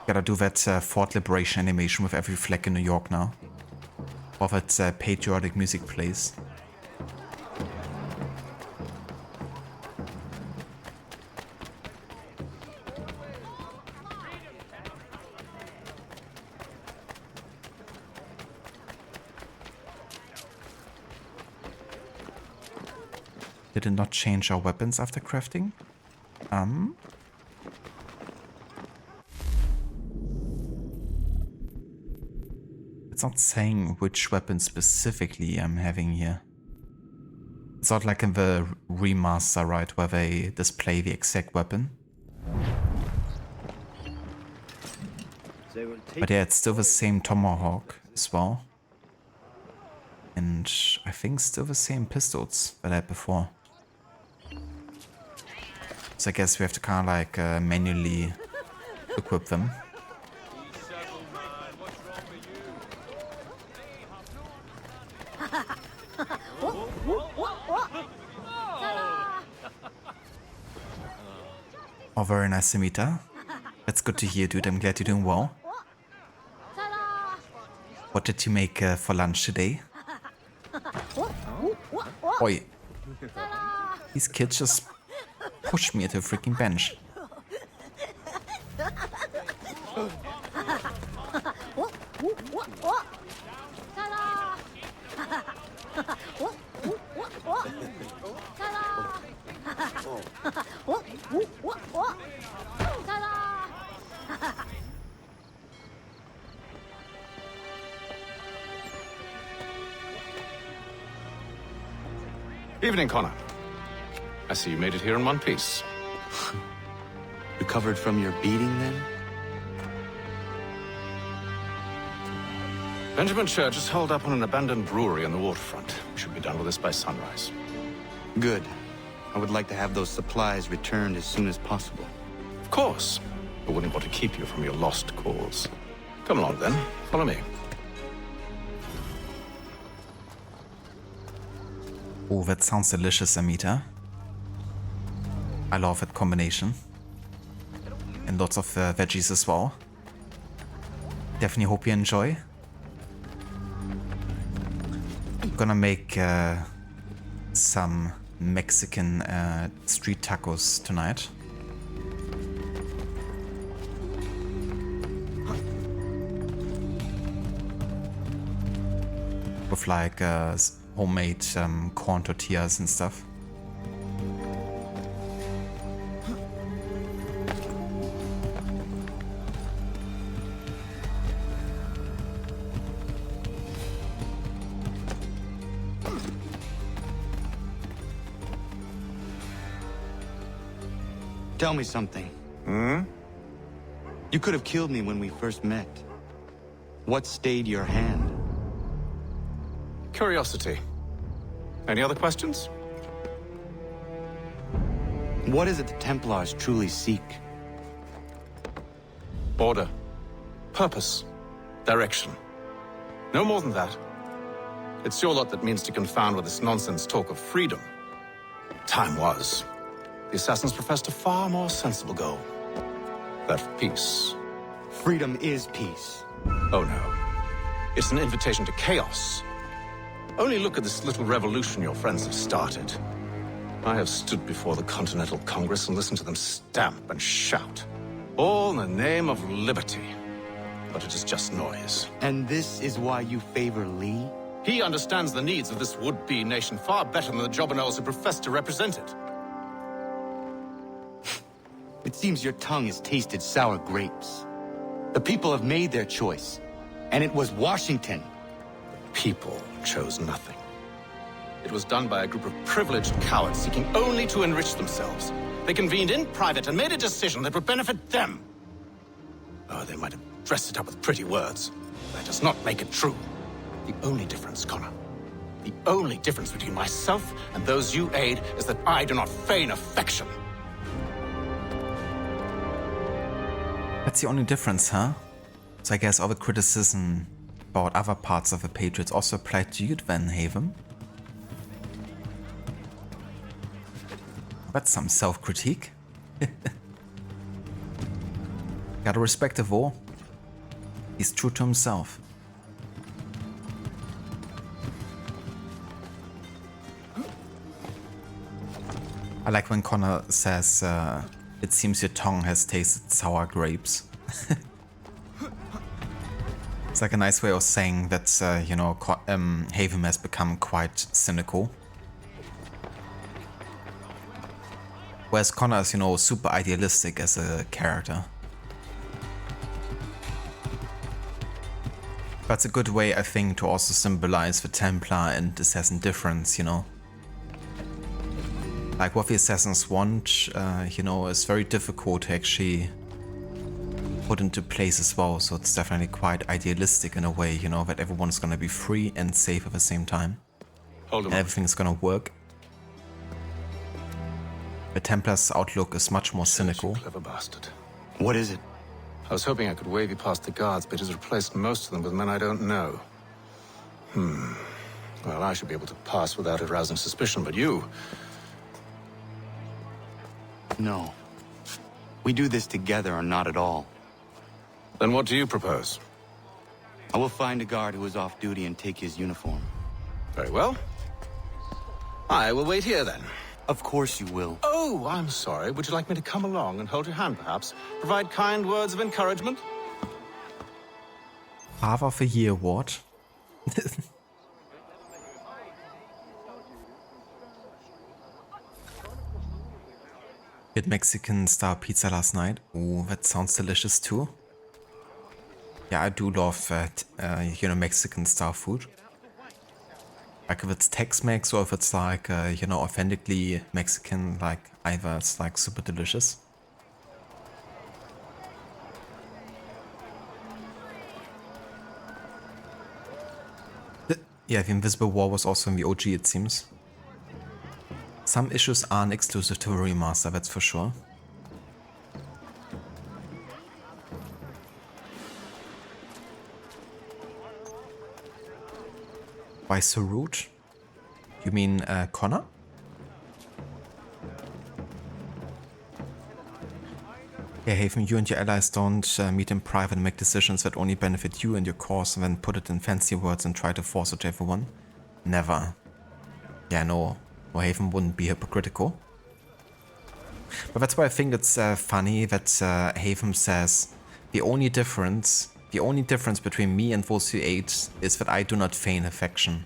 Gotta do that Fort Liberation animation with every flag in New York now. Or that patriotic music plays. Did it not change our weapons after crafting? It's not saying which weapon specifically I'm having here. It's not like in the remaster, right, where they display the exact weapon. But yeah, it's still the same tomahawk as well. And I think still the same pistols that I had before. So I guess we have to kind of like manually equip them. Oh, very nice, Amita. That's good to hear, dude. I'm glad you're doing well. What did you make for lunch today? Oi. These kids just pushed me at a freaking bench. Evening, Connor. I see you made it here in one piece. Recovered from your beating, then? Benjamin Church is holed up on an abandoned brewery on the waterfront. We should be done with this by sunrise. Good. I would like to have those supplies returned as soon as possible. Of course. I wouldn't want to keep you from your lost cause. Come along, then. Follow me. Oh, that sounds delicious, Amita. I love that combination. And lots of veggies as well. Definitely hope you enjoy. I'm gonna make some Mexican street tacos tonight. With like homemade corn tortillas and stuff. Tell me something. You could have killed me when we first met. What stayed your hand? Curiosity. Any other questions? What is it the Templars truly seek? Order. Purpose. Direction. No more than that. It's your lot that means to confound with this nonsense talk of freedom. Time was. The assassins professed a far more sensible goal. That of peace. Freedom is peace. Oh no. It's an invitation to chaos. Only look at this little revolution your friends have started. I have stood before the Continental Congress and listened to them stamp and shout. All in the name of liberty. But it is just noise. And this is why you favor Lee? He understands the needs of this would-be nation far better than the jobberknolls who profess to represent it. It seems your tongue has tasted sour grapes. The people have made their choice, and it was Washington. People chose nothing. It was done by a group of privileged cowards seeking only to enrich themselves. They convened in private and made a decision that would benefit them. Oh, they might have dressed it up with pretty words. That does not make it true. The only difference, Connor, the only difference between myself and those you aid is that I do not feign affection. That's the only difference, huh? So I guess all the criticism about other parts of the Patriots also applied to you then, Haven? That's some self-critique. Gotta respect the war. He's true to himself. I like when Connor says, it seems your tongue has tasted sour grapes. It's like a nice way of saying that, you know, Haven has become quite cynical. Whereas Connor is, you know, super idealistic as a character. That's a good way, I think, to also symbolize the Templar and Assassin difference, you know. Like what the Assassins want, you know, is very difficult to actually put into place as well. So it's definitely quite idealistic in a way, you know, that everyone's gonna be free and safe at the same time. And everything's gonna work. The Templar's outlook is much more cynical. Clever bastard. What is it? I was hoping I could wave you past the guards, but he's replaced most of them with men I don't know. Well, I should be able to pass without arousing suspicion, but you... No. We do this together or not at all. Then what do you propose? I will find a guard who is off duty and take his uniform. Very well. I will wait here then. Of course you will. Oh, I'm sorry. Would you like me to come along and hold your hand, perhaps? Provide kind words of encouragement? Half of a year, what? Had Mexican style pizza last night. Ooh, that sounds delicious too. Yeah, I do love that, you know, Mexican style food. Like if it's Tex-Mex or if it's like, you know, authentically Mexican, like either it's like super delicious. Yeah, the Invisible War was also in the OG, it seems. Some issues aren't exclusive to the remaster, that's for sure. Why so rude? You mean Connor? Yeah, Haven, you and your allies don't meet in private and make decisions that only benefit you and your cause and then put it in fancy words and try to force it to everyone? Never. Yeah, no. No, Haven wouldn't be hypocritical. But that's why I think it's funny that Haven says the only difference between me and those who ate is that I do not feign affection.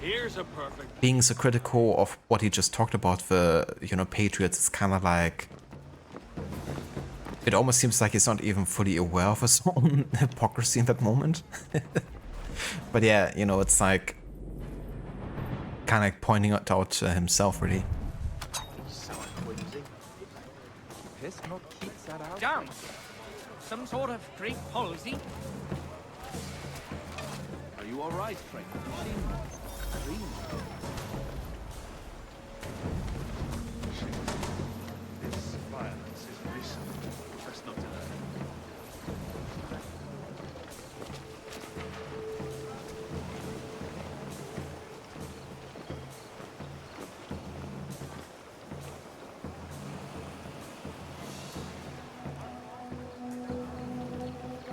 Here's a perfect. Being so critical of what he just talked about, the, you know, Patriots, is kind of like... It almost seems like he's not even fully aware of his own hypocrisy in that moment. But yeah, you know, it's like... kind of like pointing it out to himself, really. Damn! Some sort of great palsy? Are you all right, Frank? This violence is recent. Best not to learn.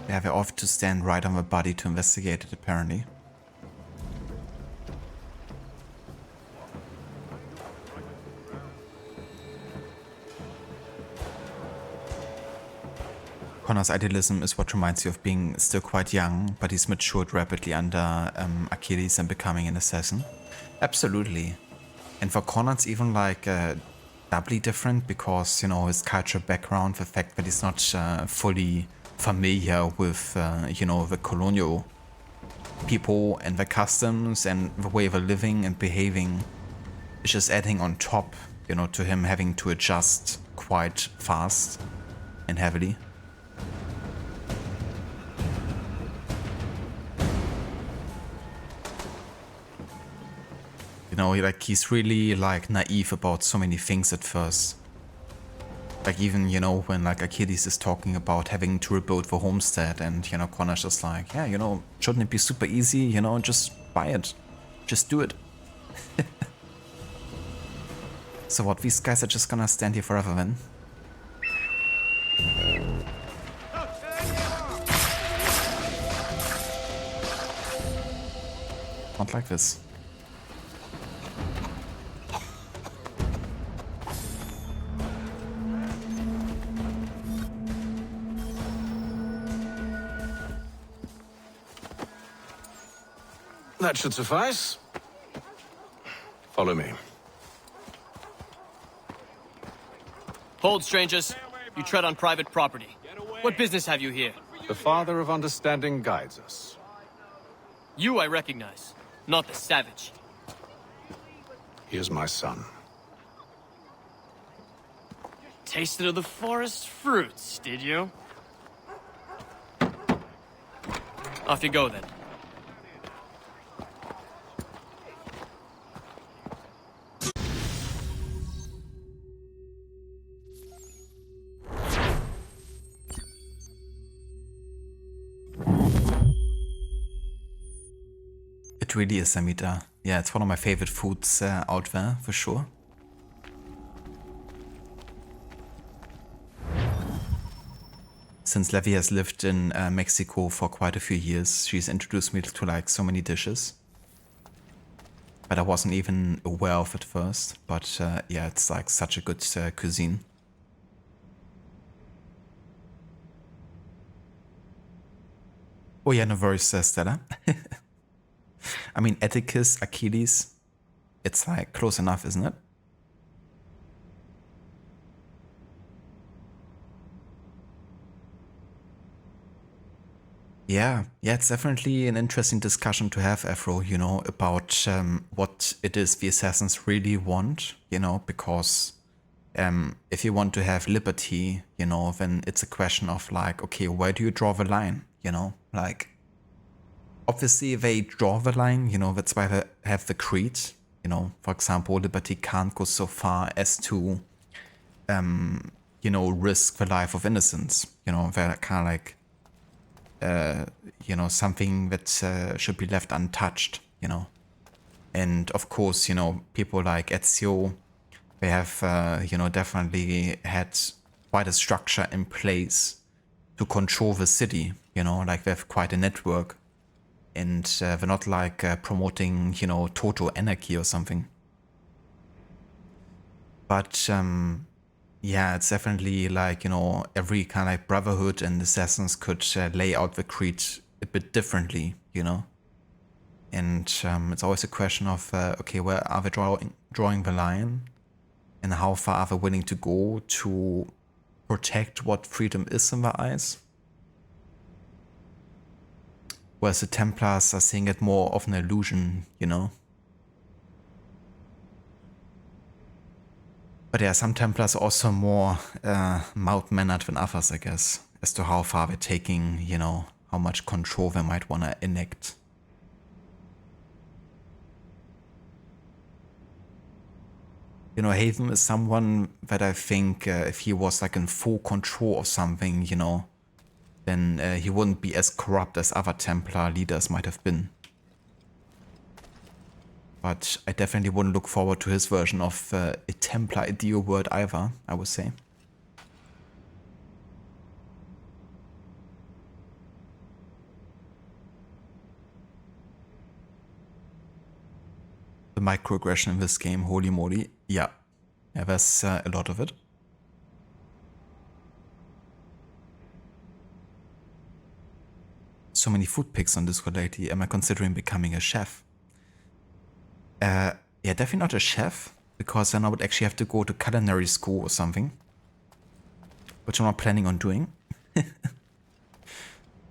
Yeah, they're off to stand right on the body to investigate it, apparently. Connor's idealism is what reminds you of being still quite young, but he's matured rapidly under Achilles and becoming an assassin. Absolutely. And for Connor it's even like doubly different because, you know, his cultural background, the fact that he's not fully familiar with, you know, the colonial people and their customs and the way they're living and behaving is just adding on top, you know, to him having to adjust quite fast and heavily. You know, like he's really like naive about so many things at first. Like even, you know, when like Achilles is talking about having to rebuild the homestead and, you know, Connor's just like, yeah, you know, shouldn't it be super easy, you know, just buy it. Just do it. So what, these guys are just gonna stand here forever then? Not like this. That should suffice. Follow me. Hold, strangers. You tread on private property. What business have you here? The Father of Understanding guides us. You I recognize, not the savage. He is my son. Tasted of the forest fruits, did you? Off you go then. It really is Samita. Yeah, it's one of my favorite foods out there, for sure. Since Levy has lived in Mexico for quite a few years, she's introduced me to like so many dishes. But I wasn't even aware of it first. But yeah, it's like such a good cuisine. Oh yeah, no worries, Stella. I mean, Atticus, Achilles, it's like close enough, isn't it? Yeah, it's definitely an interesting discussion to have, Afro, you know, about what it is the assassins really want, you know, because if you want to have liberty, you know, then it's a question of like, okay, where do you draw the line, you know, like, obviously they draw the line, you know, that's why they have the creed, you know, for example, liberty can't go so far as to, you know, risk the life of innocents, you know, they're kind of like, you know, something that should be left untouched, you know. And of course, you know, people like Ezio, they have, you know, definitely had quite a structure in place to control the city, you know, like they have quite a network. And they're not like promoting, you know, total anarchy or something. But yeah, it's definitely like, you know, every kind of like brotherhood and assassins could lay out the creed a bit differently, you know. And it's always a question of, okay, where are they drawing the line? And how far are they willing to go to protect what freedom is in their eyes? Whereas the Templars are seeing it more of an illusion, you know. But yeah, some Templars are also more mild-mannered than others, I guess, as to how far they're taking, you know, how much control they might want to enact. You know, Haven is someone that I think if he was like in full control of something, you know, then he wouldn't be as corrupt as other Templar leaders might have been. But I definitely wouldn't look forward to his version of a Templar ideal world either, I would say. The microaggression in this game, holy moly. Yeah, there's a lot of it. So many food pics on Discord lately. Am I considering becoming a chef? Yeah, definitely not a chef, because then I would actually have to go to culinary school or something, which I'm not planning on doing.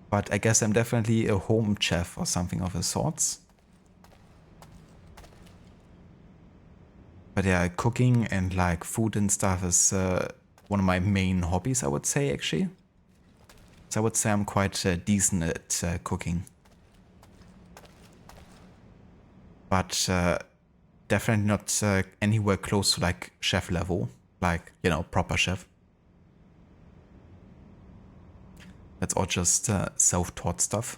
But I guess I'm definitely a home chef or something of the sorts. But yeah, cooking and like food and stuff is one of my main hobbies, I would say, actually. So I would say I'm quite decent at cooking. But definitely not anywhere close to like chef level, like, you know, proper chef. That's all just self-taught stuff.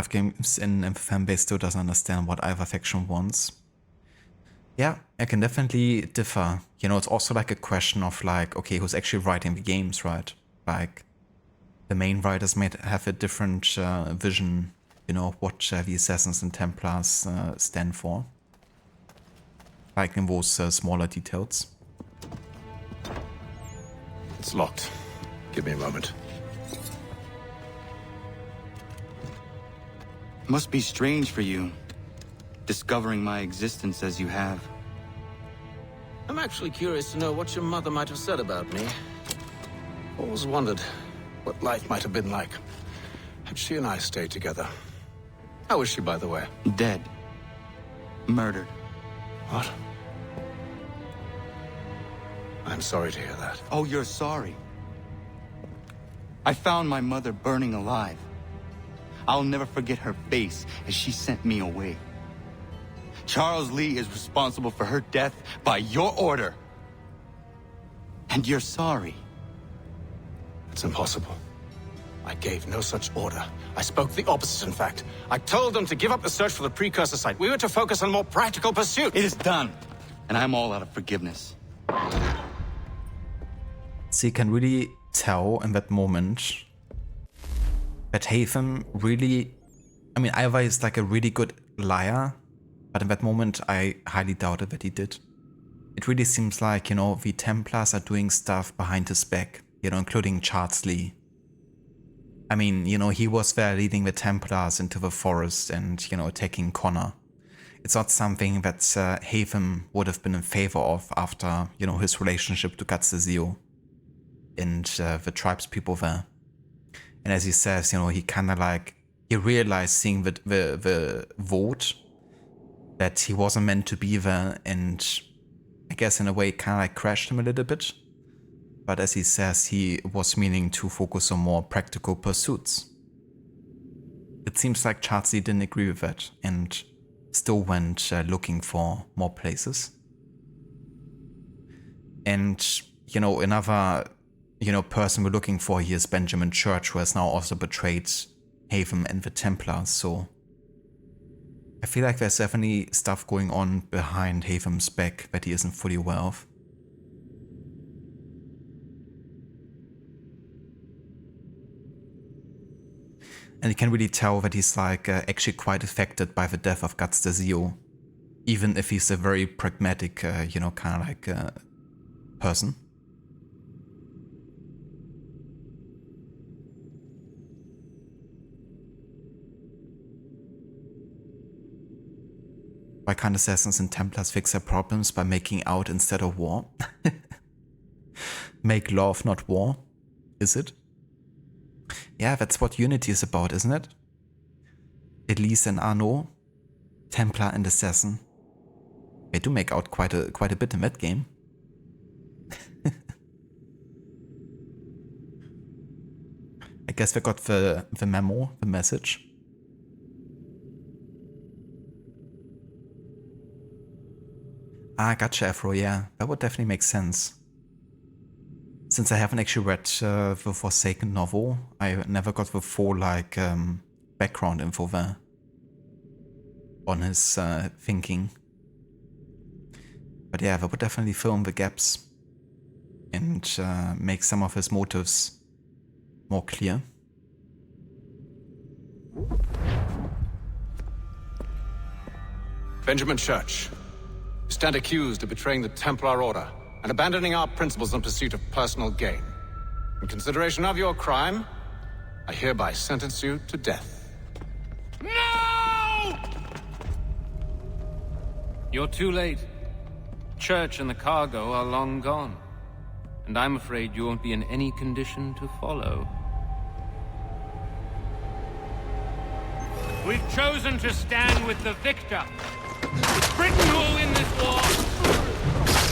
5 games in, and the fan base still doesn't understand what either faction wants. Yeah, I can definitely differ. You know, it's also like a question of like, okay, who's actually writing the games, right? Like, the main writers might have a different vision, you know, what the Assassins and Templars stand for. Like in those smaller details. It's locked. Give me a moment. Must be strange for you, discovering my existence as you have. I'm actually curious to know what your mother might have said about me. Always wondered what life might have been like had she and I stayed together. How is she, by the way? Dead. Murdered. What? I'm sorry to hear that. Oh, you're sorry. I found my mother burning alive. I'll never forget her face as she sent me away. Charles Lee is responsible for her death by your order. And you're sorry. It's impossible. I gave no such order. I spoke the opposite, in fact. I told them to give up the search for the precursor site. We were to focus on more practical pursuit. It is done. And I'm all out of forgiveness. So you can really tell in that moment that Hatham really, I mean, either is like a really good liar, but in that moment I highly doubted that he did. It really seems like, you know, the Templars are doing stuff behind his back, you know, including Charles Lee. I mean, you know, he was there leading the Templars into the forest and, you know, attacking Connor. It's not something that Hatham would have been in favor of after, you know, his relationship to Gatsazio and the tribes people there. And as he says, you know, he kind of like, he realized seeing the vote that he wasn't meant to be there, and I guess in a way kind of like crashed him a little bit. But as he says, he was meaning to focus on more practical pursuits. It seems like Charles Lee didn't agree with that and still went looking for more places. And, you know, another, you know, person we're looking for here is Benjamin Church, who has now also betrayed Hatham and the Templars. So I feel like there's definitely stuff going on behind Hatham's back that he isn't fully aware of. And you can really tell that he's like actually quite affected by the death of Gatsazio, even if he's a very pragmatic, you know, kind of like person. Why can't Assassins and Templars fix their problems by making out instead of war? Make love, not war, is it? Yeah, that's what Unity is about, isn't it? Elise and Arnaud, Templar and Assassin. They do make out quite a bit in that game. I guess they got the memo, the message. Ah, gotcha, Afro, yeah. That would definitely make sense. Since I haven't actually read the Forsaken novel, I never got the full, like, background info there on his thinking. But yeah, that would definitely fill in the gaps and make some of his motives more clear. Benjamin Church, you stand accused of betraying the Templar Order and abandoning our principles in pursuit of personal gain. In consideration of your crime, I hereby sentence you to death. No! You're too late. Church and the cargo are long gone. And I'm afraid you won't be in any condition to follow. We've chosen to stand with the victor. It's Britain who will win this war.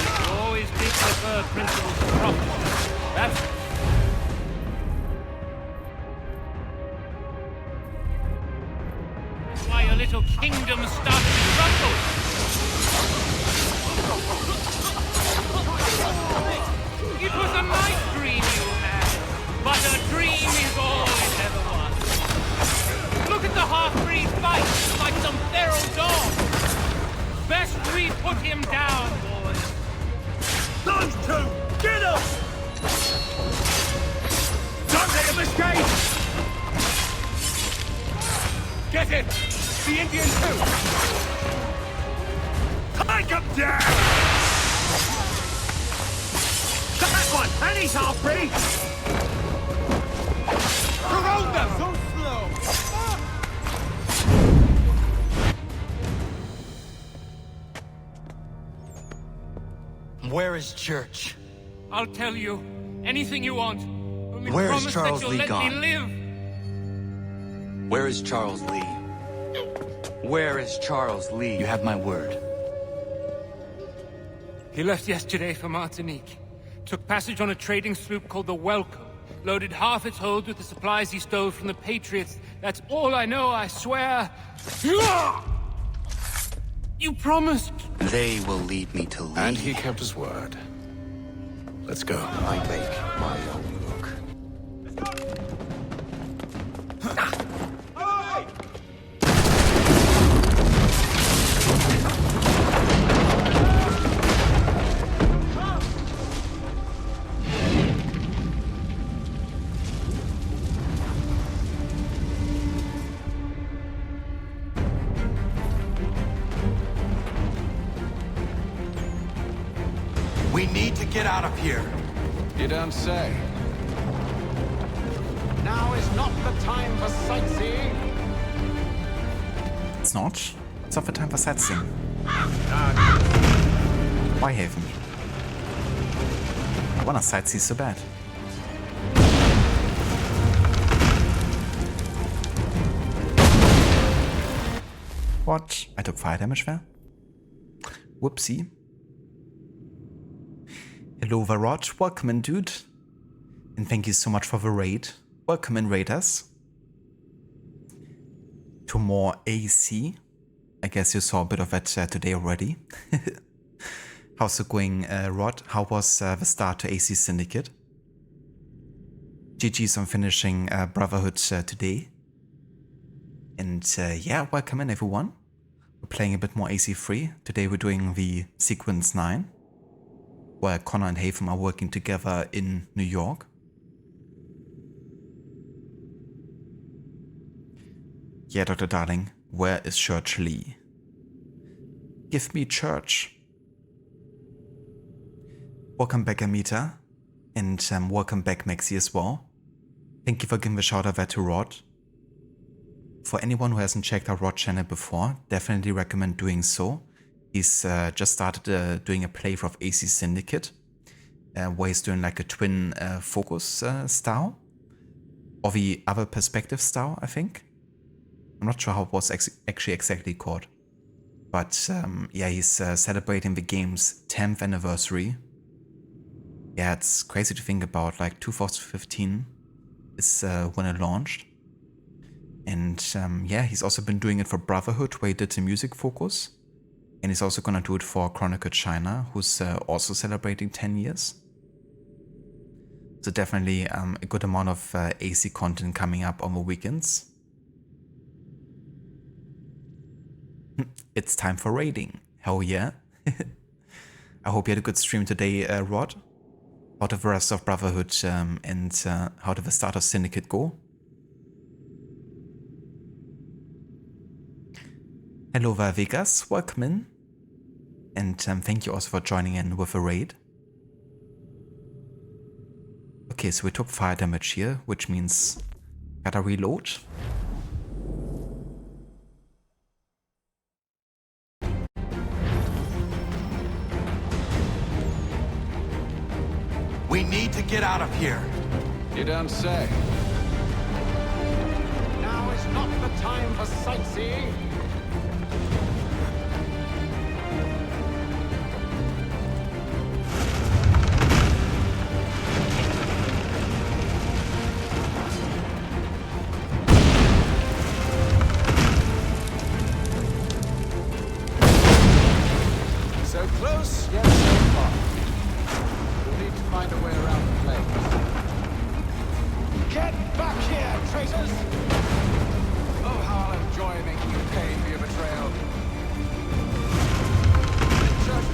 You always did prefer principles to profit. That's why your little kingdom started to crumble. It was a nice dream you had, but a dream is all it ever was. Look at the half them down, boys. Those two! Get up! Don't let him escape! Get it! The Indian too! Take him down! That one! And he's half free! Corrode them! So slow! Where is Church? I'll tell you anything you want. Only Where is promise Charles that you'll Lee let gone? me live. Where is Charles Lee? Where is Charles Lee? You have my word. He left yesterday for Martinique. Took passage on a trading sloop called the Welcome. Loaded half its hold with the supplies he stole from the Patriots. That's all I know, I swear. You promised. They will lead me to Lee. And he kept his word. Let's go. I make my own luck. We need to get out of here. You don't say. Now is not the time for sightseeing. It's not. It's not the time for sightseeing. Why haven? I wanna sightsee so bad. What? I took fire damage there? Whoopsie. Hello Varot, welcome in dude. And thank you so much for the raid. Welcome in raiders. To more AC. I guess you saw a bit of it today already. How's it going, Rod? How was the start to AC Syndicate? GG's on finishing Brotherhood today. And yeah, welcome in everyone. We're playing a bit more AC3. Today we're doing the Sequence 9. Where Connor and Haven are working together in New York. Yeah, Dr. Darling, where is Church Lee? Give me Church. Welcome back, Amita. And welcome back, Maxi, as well. Thank you for giving the shout out there to Rod. For anyone who hasn't checked out Rod's channel before, definitely recommend doing so. He's just started doing a playthrough of AC Syndicate, where he's doing like a twin focus style, or the other perspective style, I think. I'm not sure how it was actually exactly called. But yeah, he's celebrating the game's 10th anniversary. Yeah, it's crazy to think about, like 2015 is when it launched. And yeah, he's also been doing it for Brotherhood, where he did the music focus. And he's also gonna do it for Chronicle China, who's also celebrating 10 years. So definitely a good amount of AC content coming up on the weekends. It's time for raiding. Hell yeah. I hope you had a good stream today, Rod. How did the rest of Brotherhood and how did the start of Syndicate go? Hello there, Vegas. Welcome in. And thank you also for joining in with a raid. Okay, so we took fire damage here, which means gotta reload. We need to get out of here. You don't say. Now is not the time for sightseeing. So close, yet so far. We'll need to find a way around the flames. Get back here, traitors! Oh, how I'll enjoy making you pay for your betrayal. Church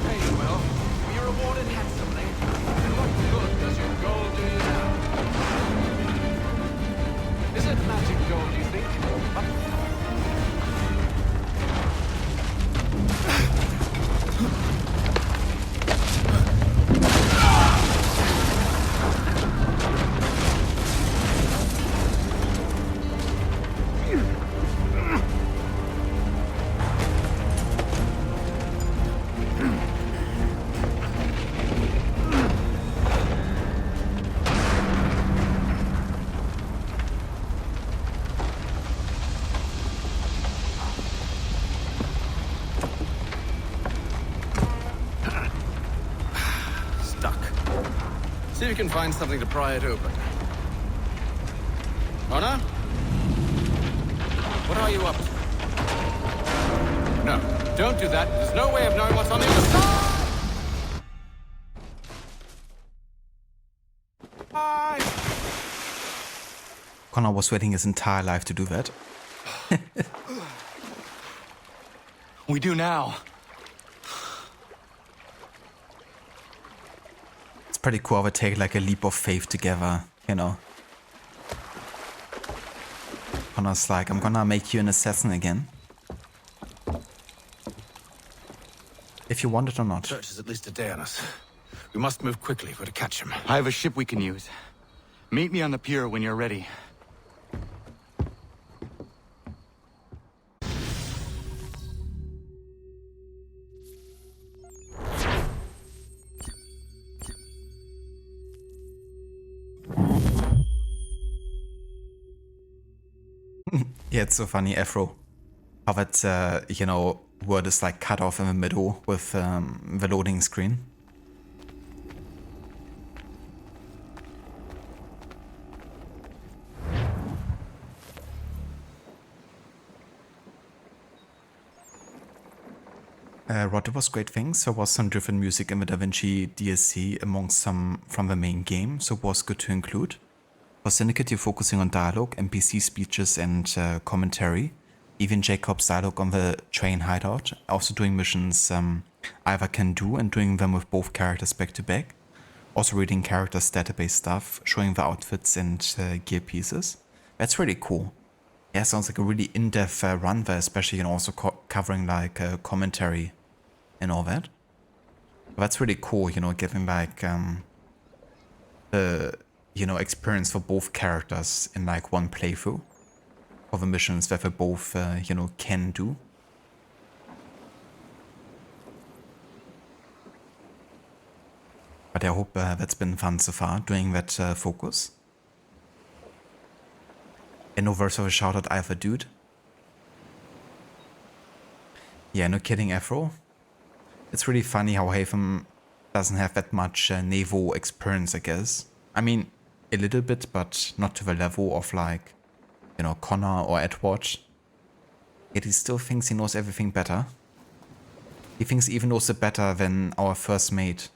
See if you can find something to pry it open. Honor? What are you up to? No, don't do that. There's no way of knowing what's on the other side! Connor was waiting his entire life to do that. We do now. It's pretty cool how we take like a leap of faith together, you know. Connor's like, I'm gonna make you an assassin again. If you want it or not. Search is at least a day on us. We must move quickly if we're to catch him. I have a ship we can use. Meet me on the pier when you're ready. Yeah, it's so funny, Afro. How that, you know, word is like cut off in the middle with the loading screen. Rodder was great things. There was some different music in the Da Vinci DLC amongst some from the main game, so it was good to include. For Syndicate, you're focusing on dialogue, NPC speeches and commentary. Even Jacob's dialogue on the train hideout. Also doing missions either can do and doing them with both characters back to back. Also reading characters' database stuff, showing the outfits and gear pieces. That's really cool. Yeah, sounds like a really in-depth run there, especially, you know, also covering like commentary and all that. But that's really cool, you know, getting like the, you know, experience for both characters in like one playthrough. For the missions that they both, you know, can do. But I hope that's been fun so far, doing that focus. And no verse of a shout out either, dude. Yeah, no kidding, Afro. It's really funny how Hatham doesn't have that much Naval experience, I guess. I mean, a little bit, but not to the level of like, you know, Connor or Edward. Yet he still thinks he knows everything better. He thinks he even knows it better than our first mate.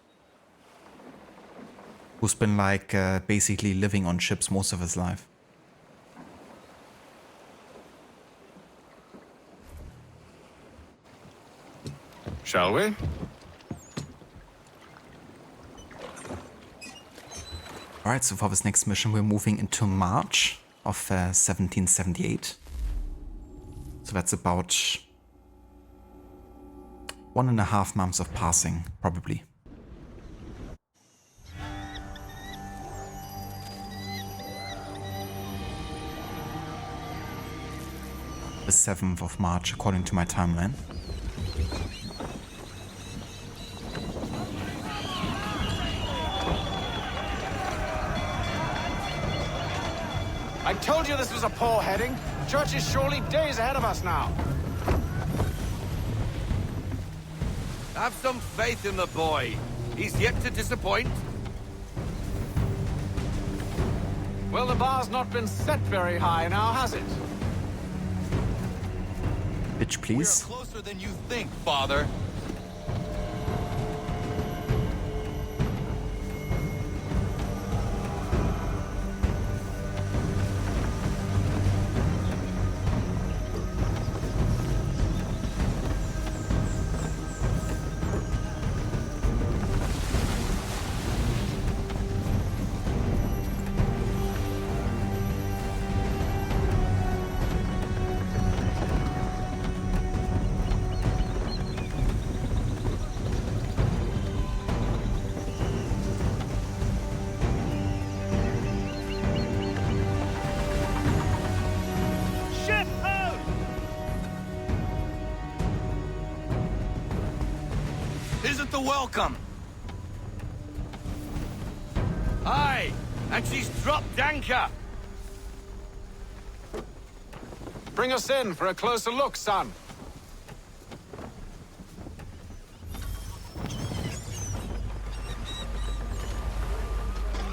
Who's been like basically living on ships most of his life. Shall we? Alright, so for this next mission we're moving into March of 1778. So that's about 1.5 months of passing, probably. The 7th of March, according to my timeline. I told you this was a poor heading. Church is surely days ahead of us now. Have some faith in the boy. He's yet to disappoint. Well, the bar's not been set very high now, has it? Bitch, please. We're closer than you think, Father. Isn't the welcome? Aye, and she's dropped anchor. Bring us in for a closer look, son.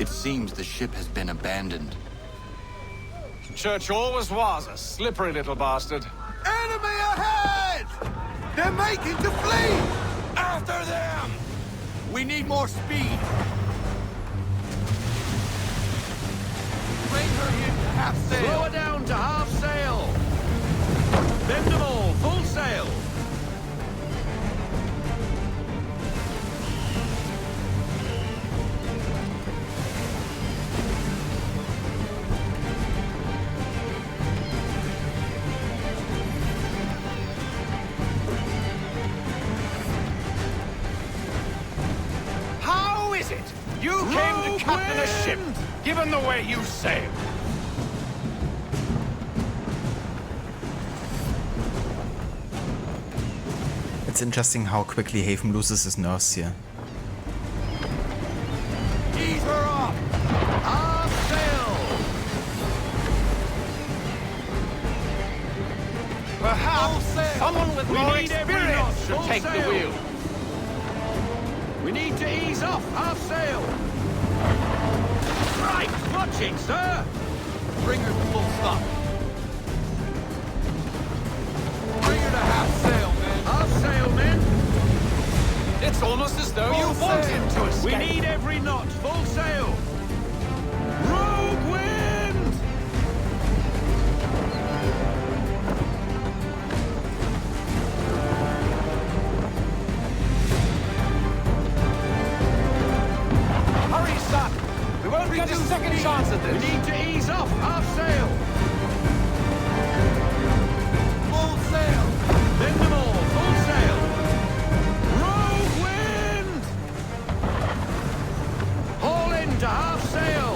It seems the ship has been abandoned. Church always was a slippery little bastard. Enemy ahead! They're making to flee! After them! We need more speed. Bring her into half sail. Slow her down to half sail. Bend them all, full sail. How is it you came to captain a ship, given the way you sail? It's interesting how quickly Haven loses his nerves here. Ease her up! Half sail! Perhaps someone with more need every experience knot, should full take the sail. wheel. We need to ease off half sail. Right, clutching, sir. Bring her to full stop. Bring her to half sail, men. Half sail, men. It's almost as though you Full want sail. him to escape. We need every knot, full sail. Rogue wind! Hurry, son. We won't get a second chance at We this. need to ease off half sail. Full sail. Bend them all, full sail. Rogue wind! Haul in to half sail.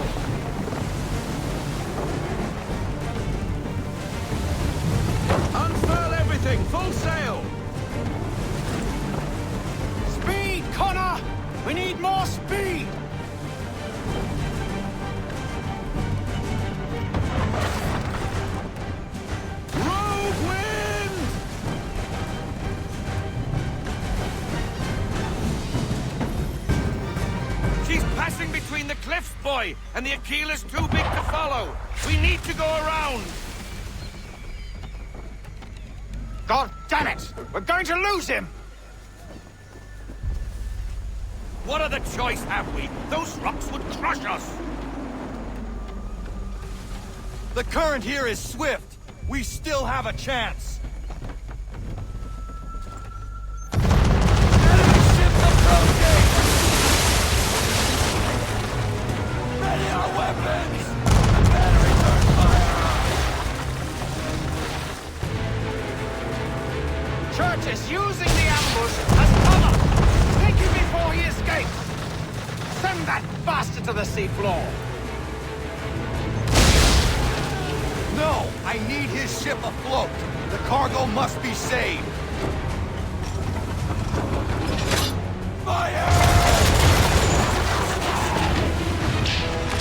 Unfurl everything, full sail. Speed, Connor! We need more speed! Rogue wind! She's passing between the cliffs, boy, and the Aquil's too big to follow. We need to go around. God damn it! We're going to lose him! What other choice have we? Those rocks would crush us. The current here is swift. We still have a chance. Enemy ship approaching! Ready our weapons! Prepare to return fire! Church is using the ambush as cover! Take him before he escapes! Send that bastard to the seafloor! No! I need his ship afloat! The cargo must be saved! Fire!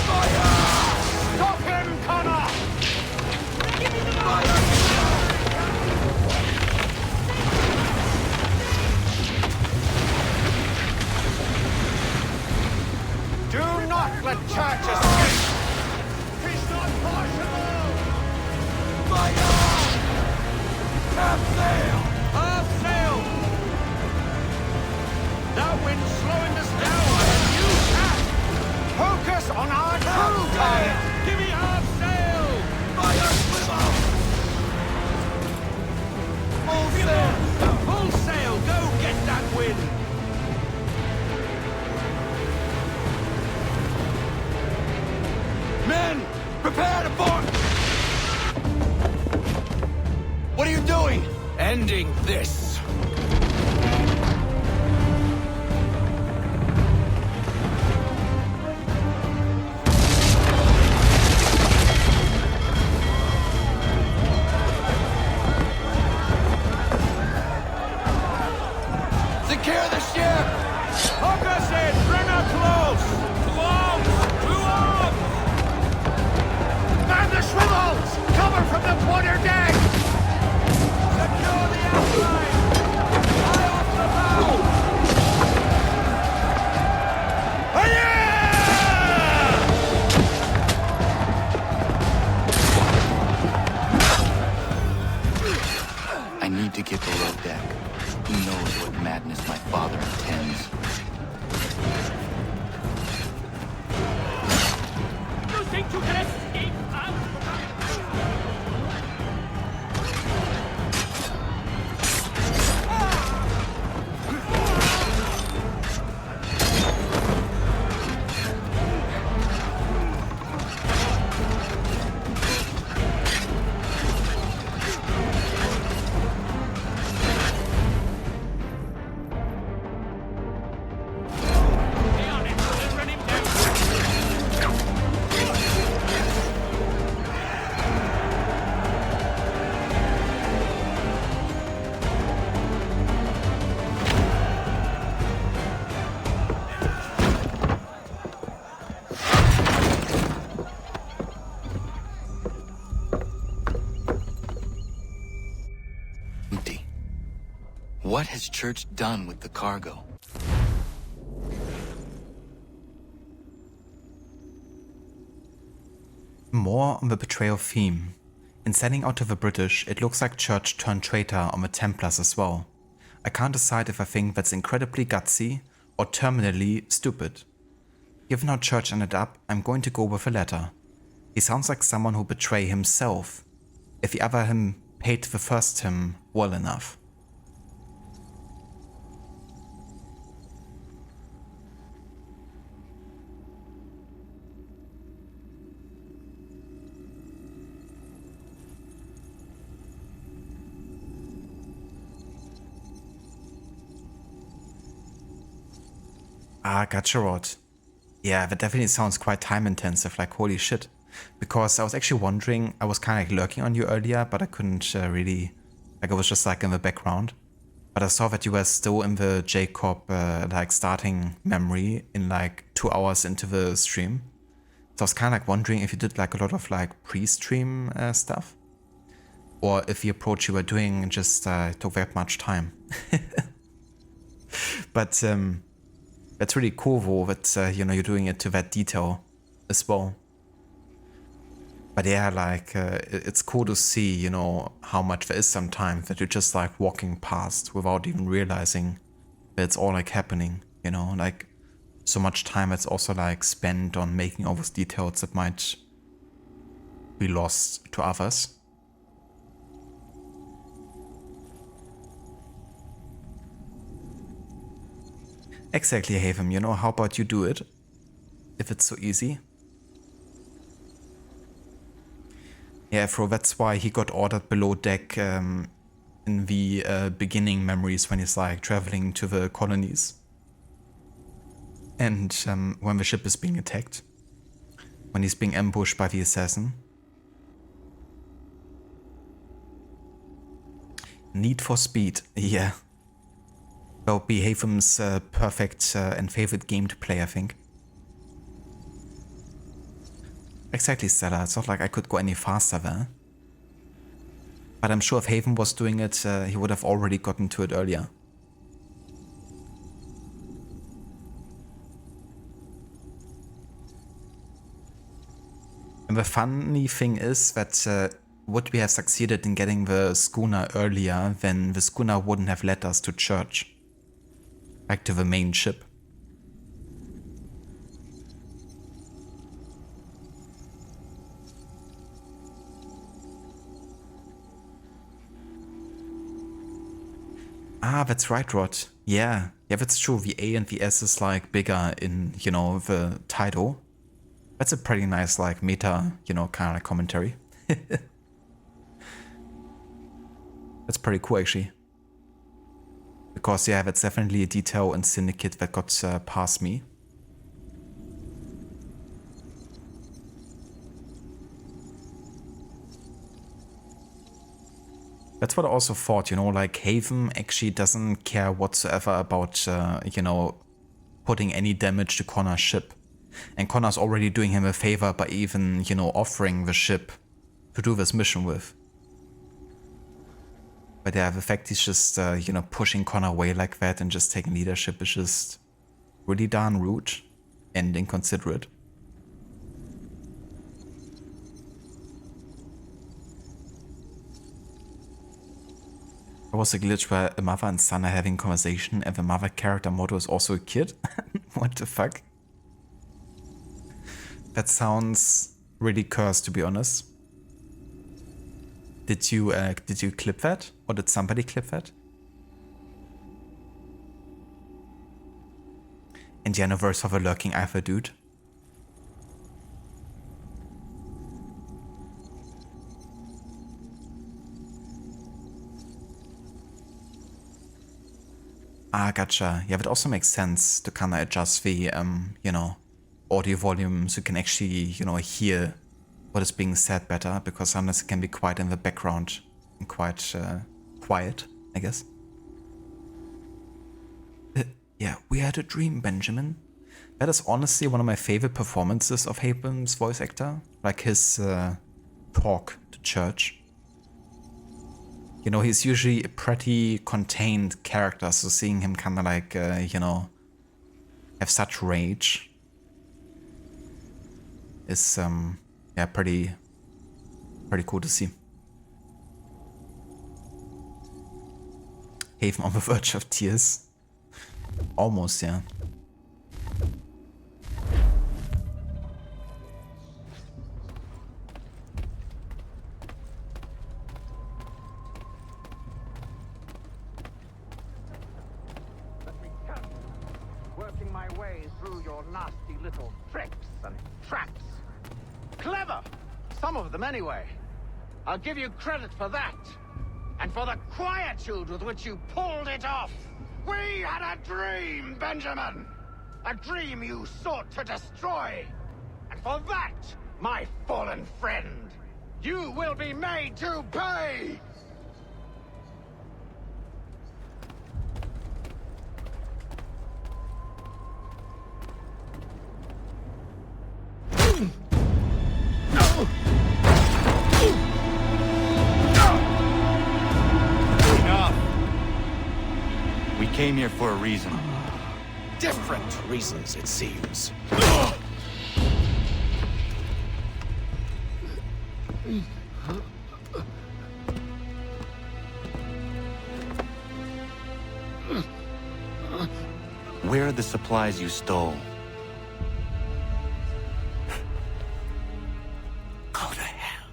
Fire! Stop him, Connor! Give me the Fire! Do not let Church escape! It's not possible! Fire! Half sail! Half sail! That wind's slowing us down! You can't! Focus on our crew, Connor! Give me half sail! Fire swivel! Full sail! Full sail! Go get that wind! Men! Prepare to board! What are you doing? Ending this! Secure the ship! Hook us in! Bring her close! To arms! To arms! Man the swivels! Cover from the quarter deck! Secure the outline! Eye off the bow! Hiya! madness my father intends. You think you can escape out? Empty. What has Church done with the cargo? More on the betrayal theme. In selling out to the British, it looks like Church turned traitor on the Templars as well. I can't decide if I think that's incredibly gutsy or terminally stupid. Given how Church ended up, I'm going to go with the latter. He sounds like someone who betray himself, if the other him paid the first him well enough. Ah, gotcha, Rod. Yeah, that definitely sounds quite time intensive, like holy shit. Because I was actually wondering, I was kind of like lurking on you earlier, but I couldn't really, like I was just like in the background. But I saw that you were still in the Jacob like starting memory in like 2 hours into the stream. So I was kind of like wondering if you did like a lot of like pre-stream stuff. Or if the approach you were doing just took that much time. But that's really cool though that, you know, you're doing it to that detail as well. But yeah, like, it's cool to see, you know, how much there is sometimes that you're just like walking past without even realizing that it's all like happening, you know, like so much time that's also like spent on making all those details that might be lost to others. Exactly, Haven, you know, how about you do it? If it's so easy. Yeah, Fro, that's why he got ordered below deck in the beginning memories when he's like traveling to the colonies. And when the ship is being attacked. When he's being ambushed by the assassin. Need for speed, yeah. That would be Haven's perfect and favorite game to play, I think. Exactly, Stella. It's not like I could go any faster there. But I'm sure if Haven was doing it, he would have already gotten to it earlier. And the funny thing is that would we have succeeded in getting the schooner earlier, then the schooner wouldn't have led us to Church. Back to the main ship. Ah, that's right, Rod. Yeah, that's true. The A and the S is like bigger in, you know, the title. That's a pretty nice like meta, you know, kind of like commentary. That's pretty cool actually. Because yeah, that's definitely a detail in Syndicate that got past me. That's what I also thought, you know, like Haven actually doesn't care whatsoever about, you know, putting any damage to Connor's ship. And Connor's already doing him a favor by even, you know, offering the ship to do this mission with. But yeah, the fact he's just, you know, pushing Connor away like that and just taking leadership is just really darn rude and inconsiderate. I There was a glitch where a mother and son are having a conversation and the mother character model is also a kid. What the fuck? That sounds really cursed, to be honest. Did you clip that? Or did somebody clip that? Indiana verse of a lurking alpha dude. Ah, gotcha. Yeah, that also makes sense to kind of adjust the, you know, audio volume so you can actually, you know, hear what is being said better, because sometimes it can be quite in the background and quite quiet, I guess. Yeah, we had a dream, Benjamin. That is honestly one of my favorite performances of Hapen's voice actor, like his talk to church. You know, he's usually a pretty contained character, so seeing him kind of like, you know, have such rage is, yeah, pretty cool to see. Haven on the verge of tears. Almost, yeah. Working my way through your nasty little tricks and traps. Clever! Some of them anyway. I'll give you credit for that. And for the quietude with which you pulled it off. We had a dream, Benjamin! A dream you sought to destroy. And for that, my fallen friend, you will be made to pay! We came here for a reason. Different reasons, it seems. Where are the supplies you stole? Go to hell.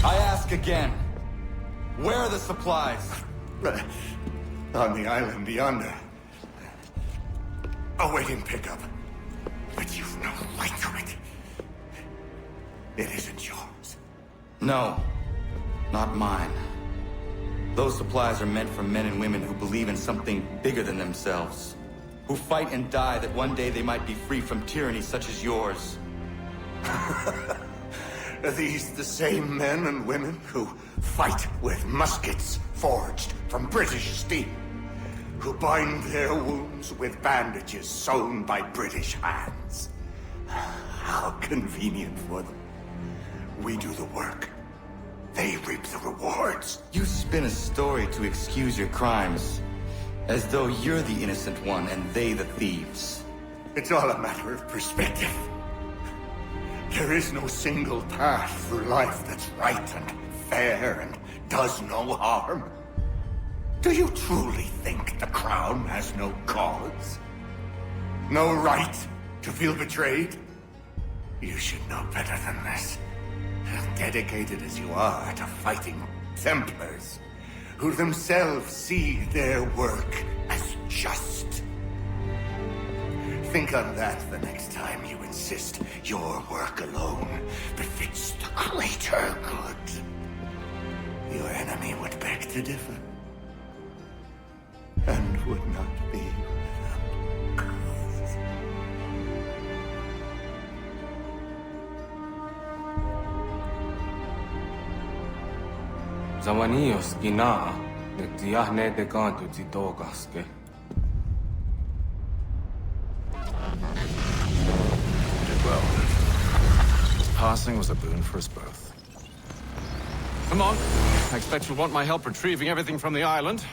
I ask again. Where are the supplies? On the island yonder. Awaiting pickup. But you've no right to it. It isn't yours. No, not mine. Those supplies are meant for men and women who believe in something bigger than themselves. Who fight and die that one day they might be free from tyranny such as yours. Are these the same men and women who fight with muskets forged from British steel? Who bind their wounds with bandages sewn by British hands? How convenient for them. We do the work. They reap the rewards. You spin a story to excuse your crimes, as though you're the innocent one and they the thieves. It's all a matter of perspective. There is no single path through life that's right and fair and does no harm. Do you truly think the Crown has no cause? No right to feel betrayed? You should know better than this. As dedicated as you are to fighting Templars, who themselves see their work as just. Think on that the next time you insist your work alone befits the greater good. Your enemy would beg to differ, and would not be without cause. Zawanios gina, netiahne de canto zitogaske. Did well. His passing was a boon for us both. Come on. I expect you'll want my help retrieving everything from the island.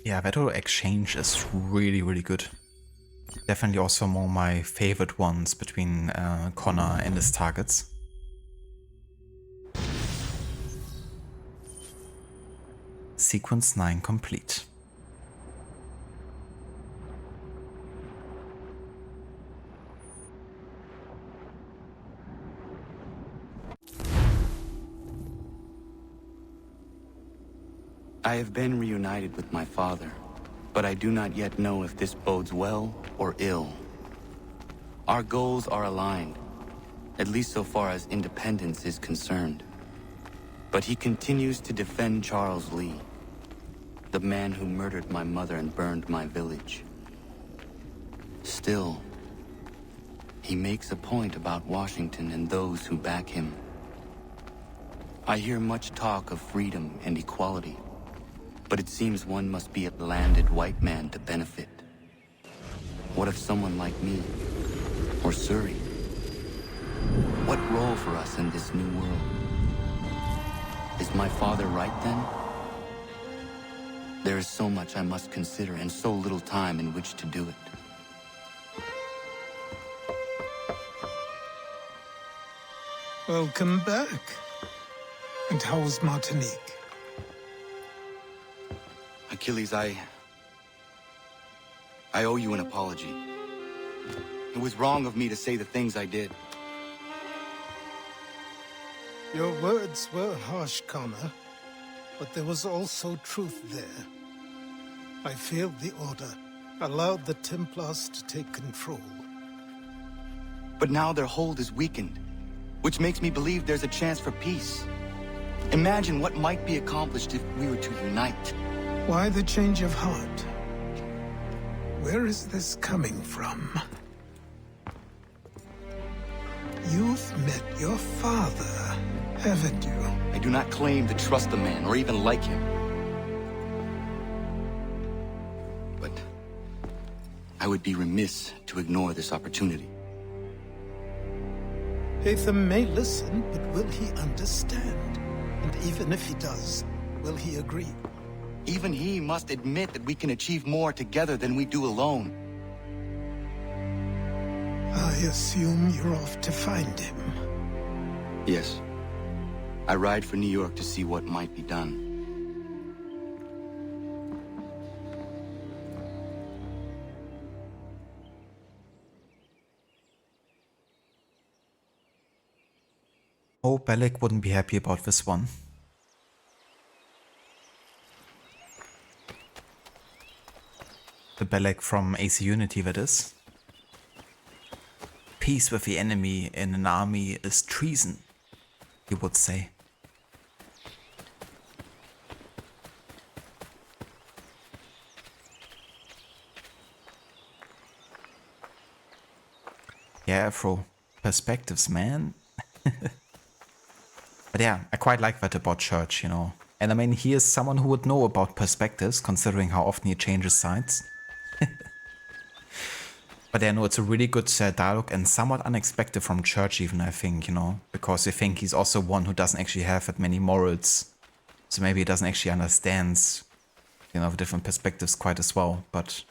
Yeah, that whole exchange is really, really good. Definitely also among my favorite ones between Connor and his targets. Sequence 9 complete. I have been reunited with my father, but I do not yet know if this bodes well or ill. Our goals are aligned, at least so far as independence is concerned. But he continues to defend Charles Lee, the man who murdered my mother and burned my village. Still, he makes a point about Washington and those who back him. I hear much talk of freedom and equality, but it seems one must be a landed white man to benefit. What if someone like me, or Surrey? What role for us in this new world? Is my father right then? There is so much I must consider and so little time in which to do it. Welcome back. And how's Martinique? Achilles, I owe you an apology. It was wrong of me to say the things I did. Your words were harsh, Connor, but there was also truth there. I failed the Order, allowed the Templars to take control. But now their hold is weakened, which makes me believe there's a chance for peace. Imagine what might be accomplished if we were to unite. Why the change of heart? Where is this coming from? You've met your father, haven't you? I do not claim to trust the man or even like him. But I would be remiss to ignore this opportunity. Hatham may listen, but will he understand? And even if he does, will he agree? Even he must admit that we can achieve more together than we do alone. I assume you're off to find him. Yes. I ride for New York to see what might be done. Oh, Bellic wouldn't be happy about this one. The Bellic from AC Unity, that is. Peace with the enemy in an army is treason, he would say. Yeah, Afro. Perspectives, man. But yeah, I quite like that about Church, you know. And I mean, he is someone who would know about perspectives, considering how often he changes sides. But yeah, no, it's a really good dialogue and somewhat unexpected from Church even, I think, you know. Because you think he's also one who doesn't actually have that many morals. So maybe he doesn't actually understand, you know, the different perspectives quite as well. But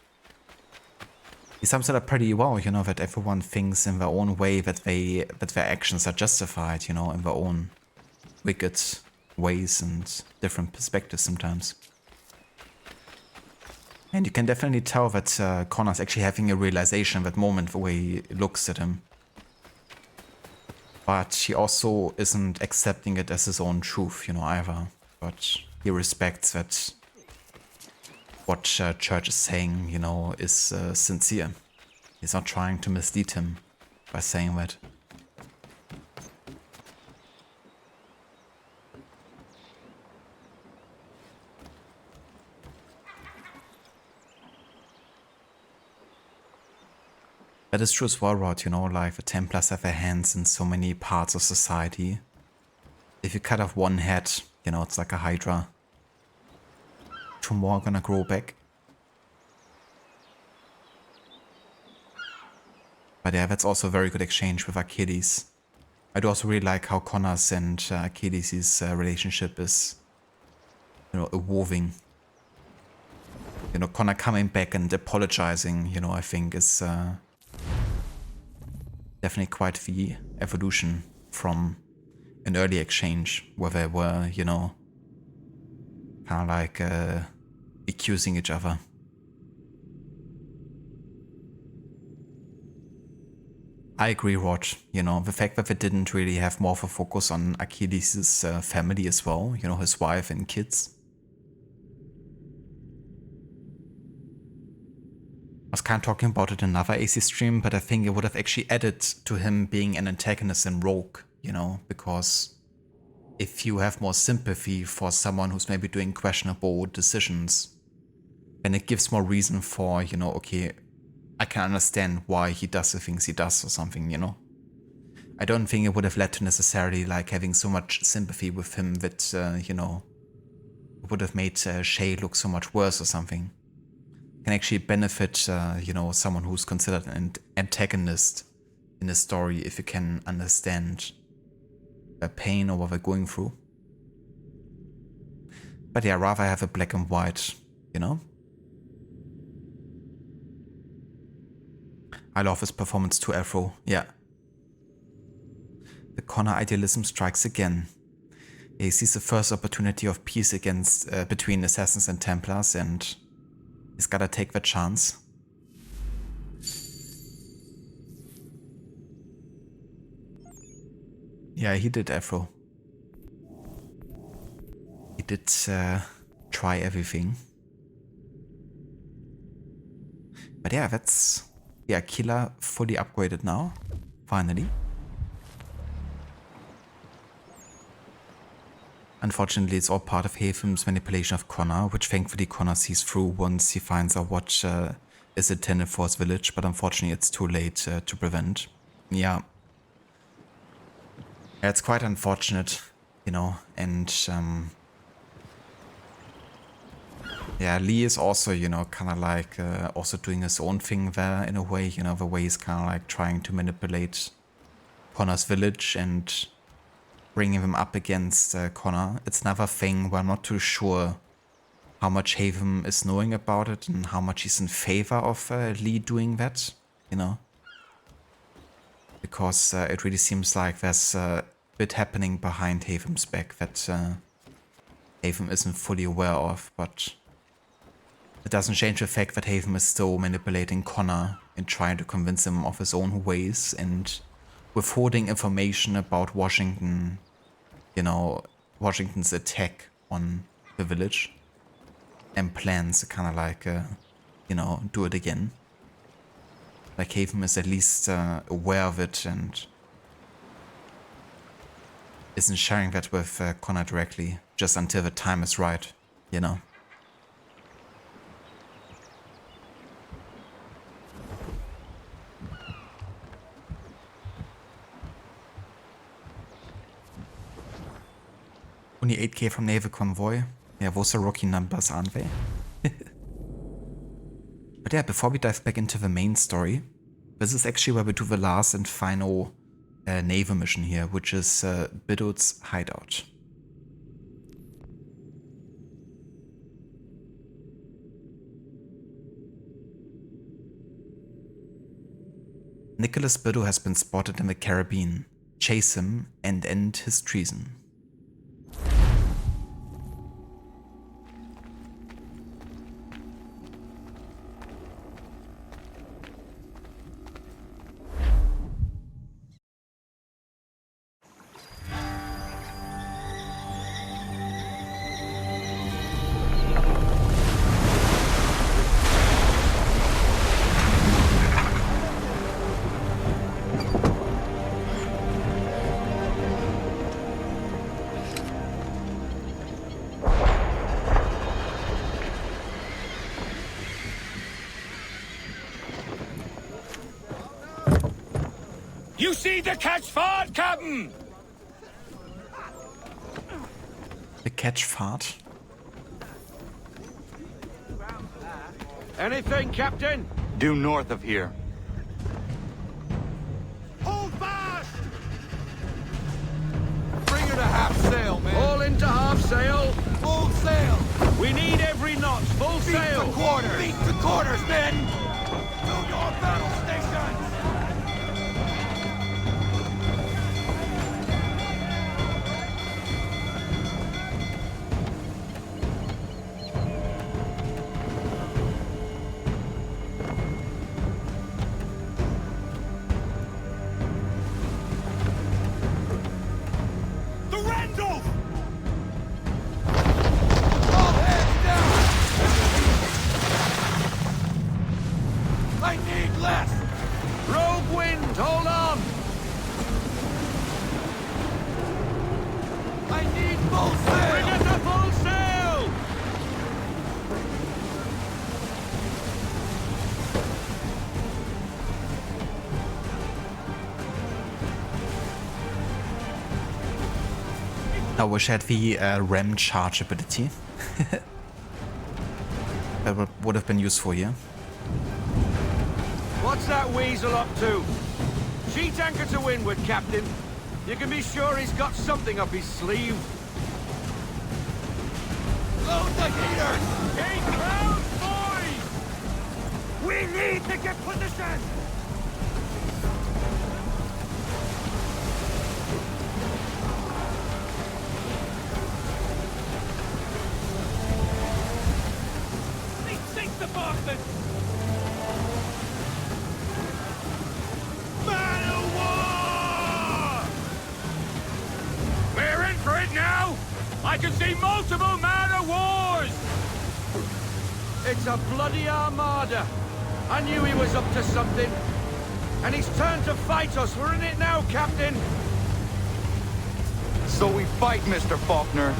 he sums it up pretty well, you know, that everyone thinks in their own way that their actions are justified, you know, in their own wicked ways and different perspectives sometimes. And you can definitely tell that Connor's actually having a realization at that moment the way he looks at him. But he also isn't accepting it as his own truth, you know, either. But he respects that what Church is saying, you know, is sincere. He's not trying to mislead him by saying that. That is true as well, Rod, you know, like the Templars have their hands in so many parts of society. If you cut off one head, you know, it's like a hydra. Two more are gonna grow back. But yeah, that's also a very good exchange with Achilles. I do also really like how Connor's and Achilles' relationship is, you know, evolving. You know, Connor coming back and apologizing, you know, I think is definitely quite the evolution from an early exchange where they were, you know, kind of like accusing each other. I agree, Rod. You know, the fact that they didn't really have more of a focus on Achilles' family as well, you know, his wife and kids. I was kind of talking about it in another AC stream, but I think it would have actually added to him being an antagonist in Rogue, you know, because if you have more sympathy for someone who's maybe doing questionable decisions, then it gives more reason for, you know, okay, I can understand why he does the things he does or something, you know. I don't think it would have led to necessarily like having so much sympathy with him that, you know, it would have made Shay look so much worse or something. It can actually benefit, you know, someone who's considered an antagonist in a story if you can understand their pain or what they're going through. But yeah, rather have a black and white, you know. I love his performance too, Afro. Yeah. The Connor idealism strikes again. He sees the first opportunity of peace against between assassins and Templars, and he's gotta take the chance. Yeah, he did, Afro. He did try everything. But yeah, that's... Yeah, Killer fully upgraded now, finally. Unfortunately, it's all part of Hathem's manipulation of Connor, which thankfully Connor sees through once he finds out what is intended for his village, but unfortunately it's too late to prevent. Yeah. It's quite unfortunate, you know, and yeah, Lee is also, you know, kind of like also doing his own thing there in a way, you know, the way he's kind of like trying to manipulate Connor's village and bringing them up against Connor. It's another thing where I'm not too sure how much Hathem is knowing about it and how much he's in favor of Lee doing that, you know. Because it really seems like there's a bit happening behind Hathem's back that Hathem isn't fully aware of, but it doesn't change the fact that Hathem is still manipulating Connor and trying to convince him of his own ways and withholding information about Washington, you know, Washington's attack on the village and plans to kind of like, you know, do it again. Like Hathem is at least aware of it and isn't sharing that with Connor directly, just until the time is right, you know. Only 8k from Naval Convoy. Yeah, those are rookie numbers, aren't they? But yeah, before we dive back into the main story, this is actually where we do the last and final naval mission here, which is Biddle's Hideout. Nicholas Biddle has been spotted in the Caribbean. Chase him and end his treason. You see the catch fart, Captain? The catch fart? Anything, Captain? Due north of here. Hold fast! Bring her to half sail, man. All into half sail. Full sail. We need every knot, full sail! Beat the quarters! Beat the quarters, men! To your battle stations! The Randolph! All hands down! I need less! Rogue wind, hold on! I need full sail! Bring us a full sail! I wish I had the ram charge ability. That would have been useful here. What's that weasel up to? Sheet anchor to windward, Captain. You can be sure he's got something up his sleeve. Load the heaters! Keep round, boys! We need to get position! Sink the bastard! Man of war! We're in for it now! I can see multiple man-of-wars! It's a bloody armada. I knew he was up to something. And he's turned to fight us. We're in it now, Captain. So we fight, Mr. Faulkner.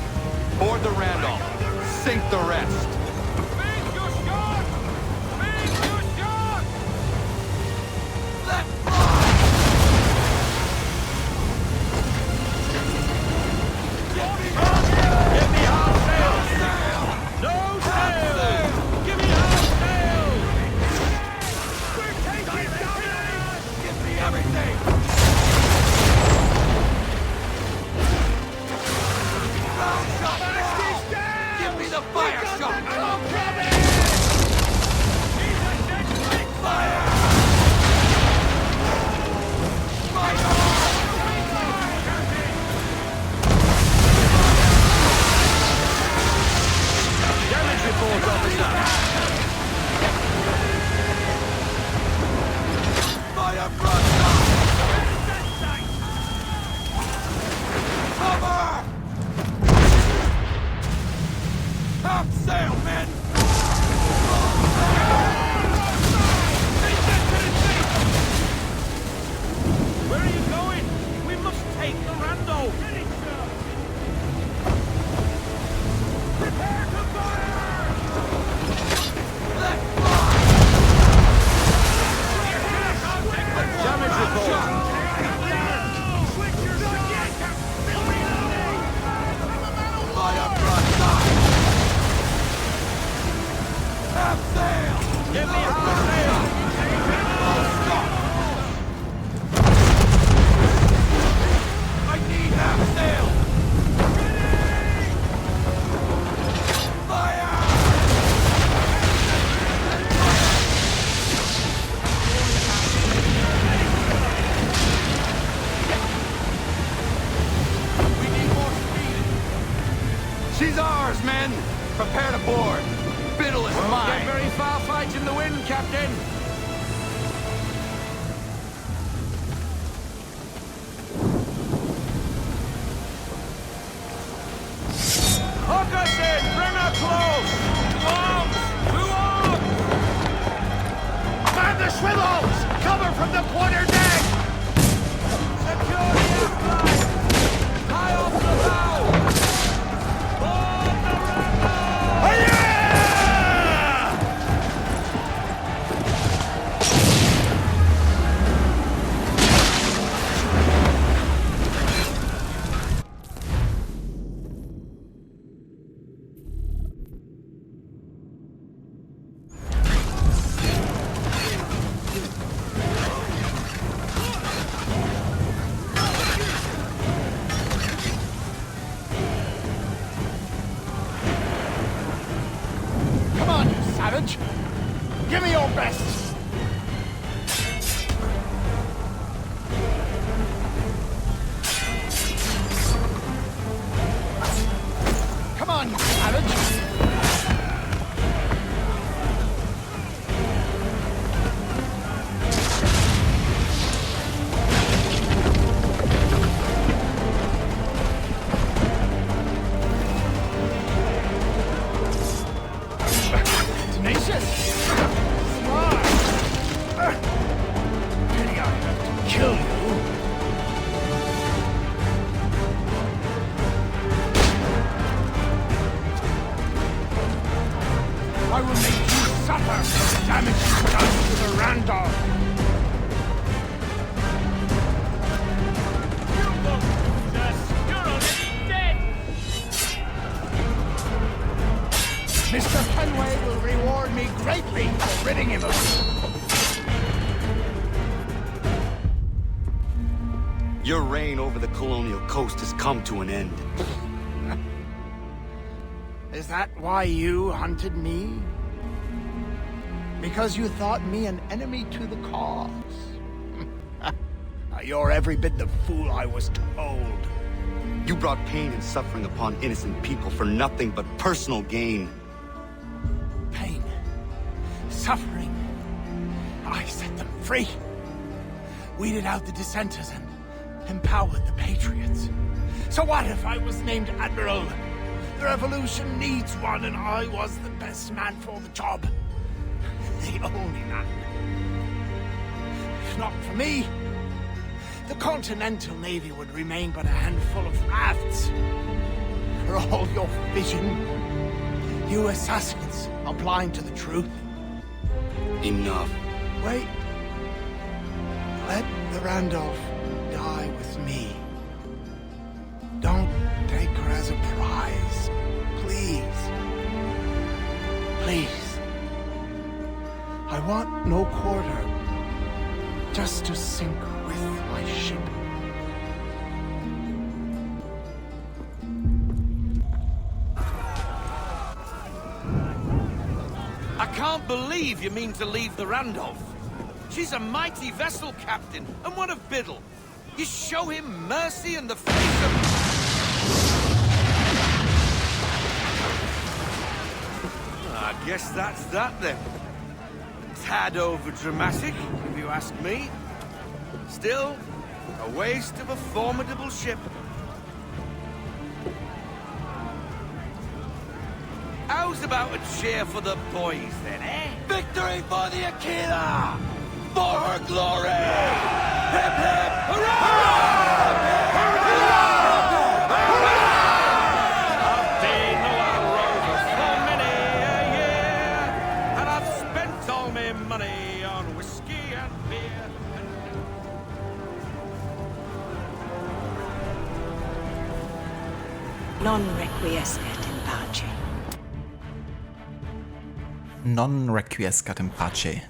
Board the Randolph. Sink the rest. Make your shot! Make your shot! Let fly! Give me half sail! No sail! Give me half sail! We're taking down! Give me everything! Ground shot! Give me the fire shot! Fire! Damage report, officer! Fire front shot! Cover! Half sail, men! Where are you going? We must take the Randolph! Prepare to fire! Let fly! Damage report! Fire front shot! Half sail! Give me half sail! Full stop! I need half sail! Fire! We need more speed! She's ours, men! Prepare to board! Biddle is Get mine! very far fighting the wind, Captain! Hook us in! Bring her close! To arms! To arms! Man the swivels! Cover from the quarter deck! Secure the airline! High off the bow! Board the Randolph! Hi-ya! Your reign over the colonial coast has come to an end. Is that why you hunted me? Because you thought me an enemy to the cause? You're every bit the fool I was told. You brought pain and suffering upon innocent people for nothing but personal gain. Pain. Suffering. I set them free. Weeded out the dissenters and empowered the patriots. So what if I was named Admiral? The revolution needs one, and I was the best man for the job. The only man. If not for me, the Continental Navy would remain but a handful of rafts. For all your vision, you assassins are blind to the truth. Enough. Wait. Let the Randolph die with me. Don't take her as a prize. Please. Please. I want no quarter. Just to sink with my ship. I can't believe you mean to leave the Randolph. She's a mighty vessel, Captain, and one of Biddle. You show him mercy in the face of... I guess that's that, then. Tad over-dramatic, if you ask me. Still, a waste of a formidable ship. How's about a cheer for the boys, then, eh? Victory for the Aquila! For her glory! Hip, hip, hurrah! I've been a wild rover for many a year, and I've spent all my money on whiskey and beer. Non requiescat in pace. Non requiescat in pace.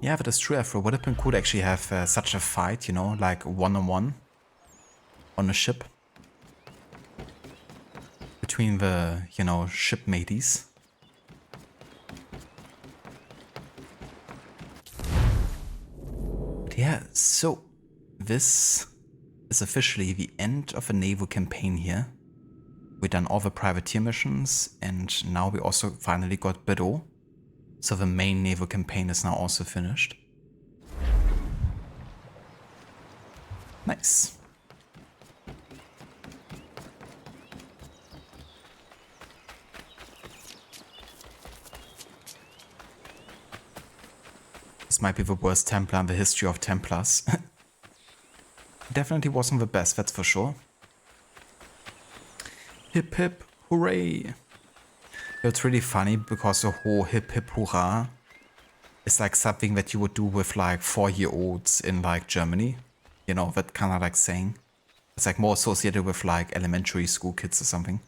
Yeah, but it's true, Afro. Would have been cool to actually have such a fight, you know, like one-on-one on a ship between the, you know, ship mateys. But yeah, so this is officially the end of a naval campaign here. We've done all the privateer missions, and now we also finally got Biddle. So the main naval campaign is now also finished. Nice. This might be the worst Templar in the history of Templars. Definitely wasn't the best, that's for sure. Hip hip hooray! It's really funny because the whole hip hip hurrah is like something that you would do with like 4-year-olds in like Germany. You know, that kind of like saying. It's like more associated with like elementary school kids or something.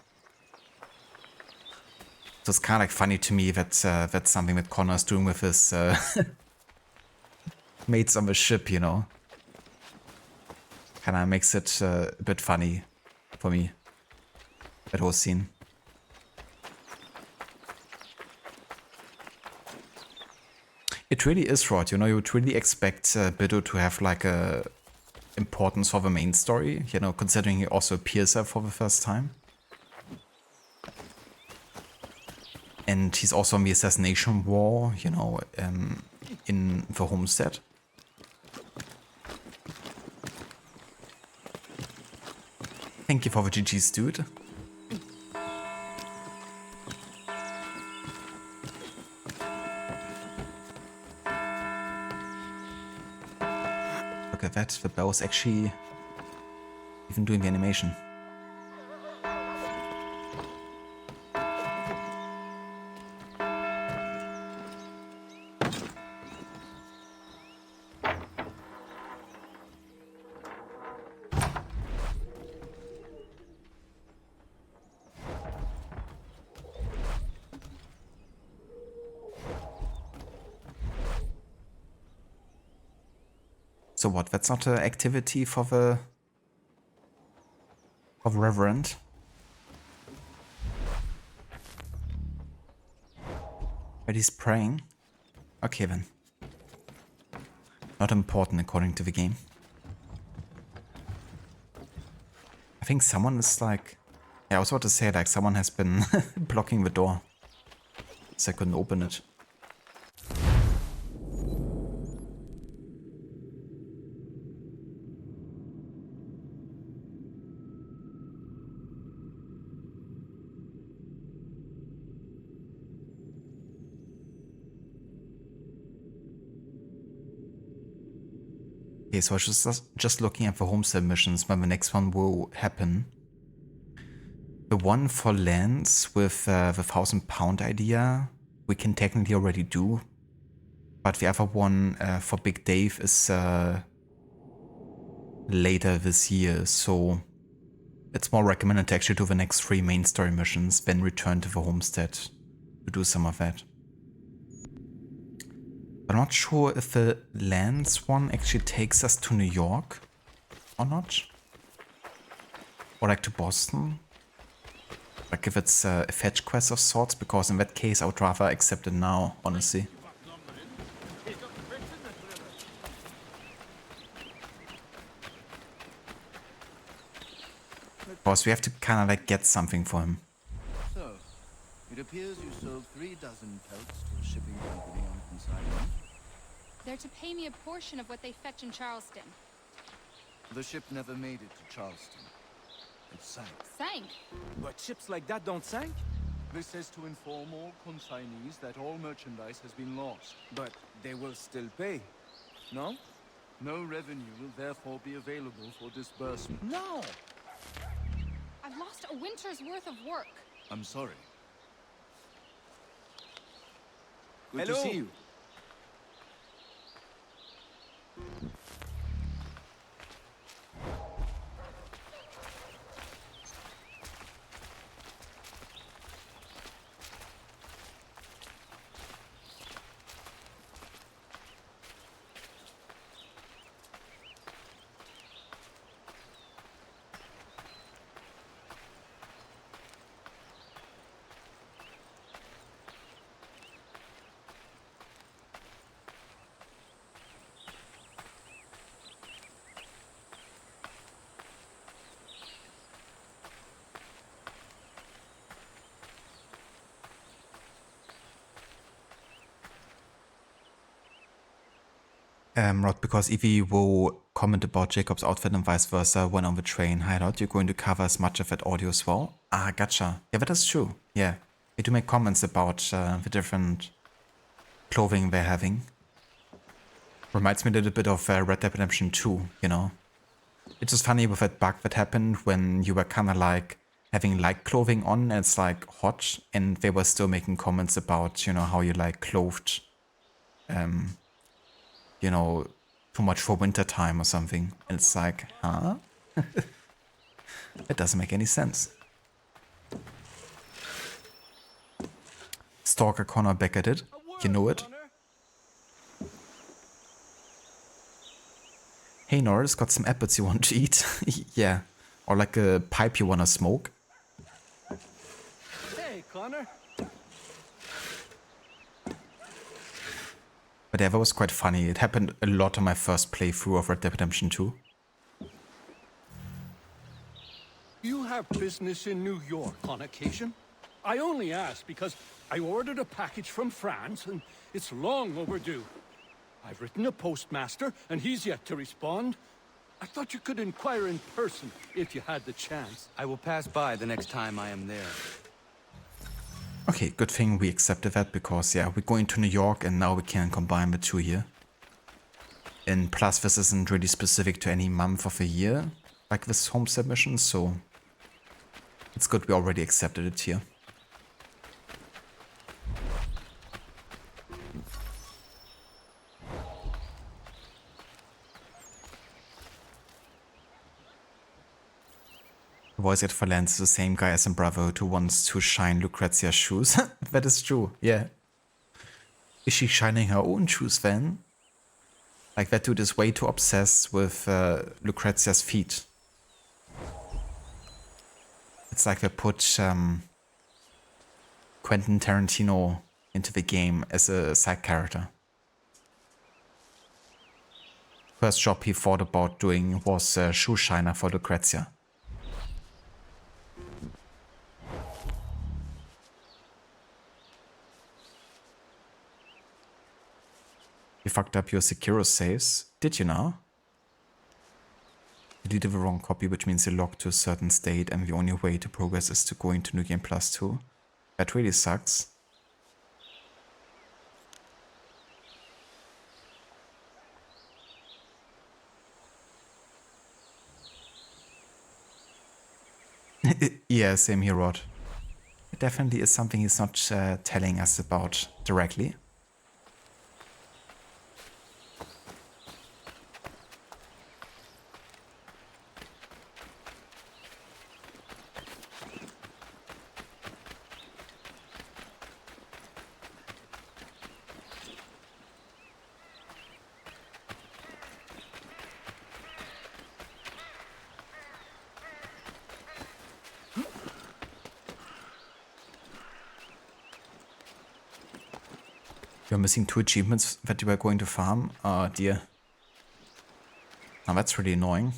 So it's kind of like funny to me that that's something that Connor's doing with his mates on the ship, you know. Kind of makes it a bit funny for me, that whole scene. It really is, Rod, you know, you would really expect Biddle to have like a importance for the main story, you know, considering he also appears there for the first time. And he's also on the assassination war, you know, in the Homestead. Thank you for the GG's, dude. Look at that, the bow is actually even doing the animation. So what? That's not an activity for the Reverend. But he's praying. Okay then. Not important according to the game. I think someone is like... Yeah, I was about to say like someone has been blocking the door. So I couldn't open it. Okay, so I was just looking at the Homestead missions when the next one will happen. The one for Lance with the 1,000-pound idea, we can technically already do. But the other one for Big Dave is later this year, so it's more recommended to actually do the next 3 main story missions, then return to the Homestead to do some of that. I'm not sure if the Lance one actually takes us to New York or not. Or like to Boston. Like if it's a fetch quest of sorts, because in that case I would rather accept it now, honestly. Because we have to kind of like get something for him. So, it appears you sold 3 dozen pelts to a shipping company on consignment. They're to pay me a portion of what they fetch in Charleston. The ship never made it to Charleston. It sank. Sank? But ships like that don't sink? This is to inform all consignees that all merchandise has been lost. But they will still pay, no? No revenue will therefore be available for disbursement. No! I've lost a winter's worth of work. I'm sorry. Good Hello. to see you. Rod, because Evie will comment about Jacob's outfit and vice versa when on the train. Hideout, you're going to cover as much of that audio as well? Ah, gotcha. Yeah, that is true. Yeah. We do make comments about the different clothing they're having. Reminds me a little bit of Red Dead Redemption 2, you know? It's just funny with that bug that happened when you were kind of like having light clothing on and it's like hot, and they were still making comments about, you know, how you like clothed, you know, too much for winter time or something. And it's like, huh? It doesn't make any sense. Stalker Connor back at it. You know it. Hey Norris, got some apples you want to eat? Yeah. Or like a pipe you want to smoke? Hey, Connor. But yeah, that was quite funny. It happened a lot on my first playthrough of Red Dead Redemption 2. You have business in New York on occasion? I only ask because I ordered a package from France and it's long overdue. I've written a postmaster and he's yet to respond. I thought you could inquire in person if you had the chance. I will pass by the next time I am there. Okay, good thing we accepted that because, yeah, we're going to New York and now we can combine the two here. And plus, this isn't really specific to any month of the year, like this Homestead mission, so it's good we already accepted it here. The voice at Valence is the same guy as in Brotherhood who wants to shine Lucrezia's shoes. That is true, yeah. Is she shining her own shoes then? Like, that dude is way too obsessed with Lucrezia's feet. It's like they put Quentin Tarantino into the game as a side character. First job he thought about doing was shoe shiner for Lucrezia. You fucked up your Sekiro saves. Did you now? You deleted the wrong copy, which means you're locked to a certain state and the only way to progress is to go into New Game Plus 2. That really sucks. Yeah, same here, Rod. It definitely is something he's not telling us about directly. You're missing 2 achievements that you were going to farm? Oh dear. Now that's really annoying.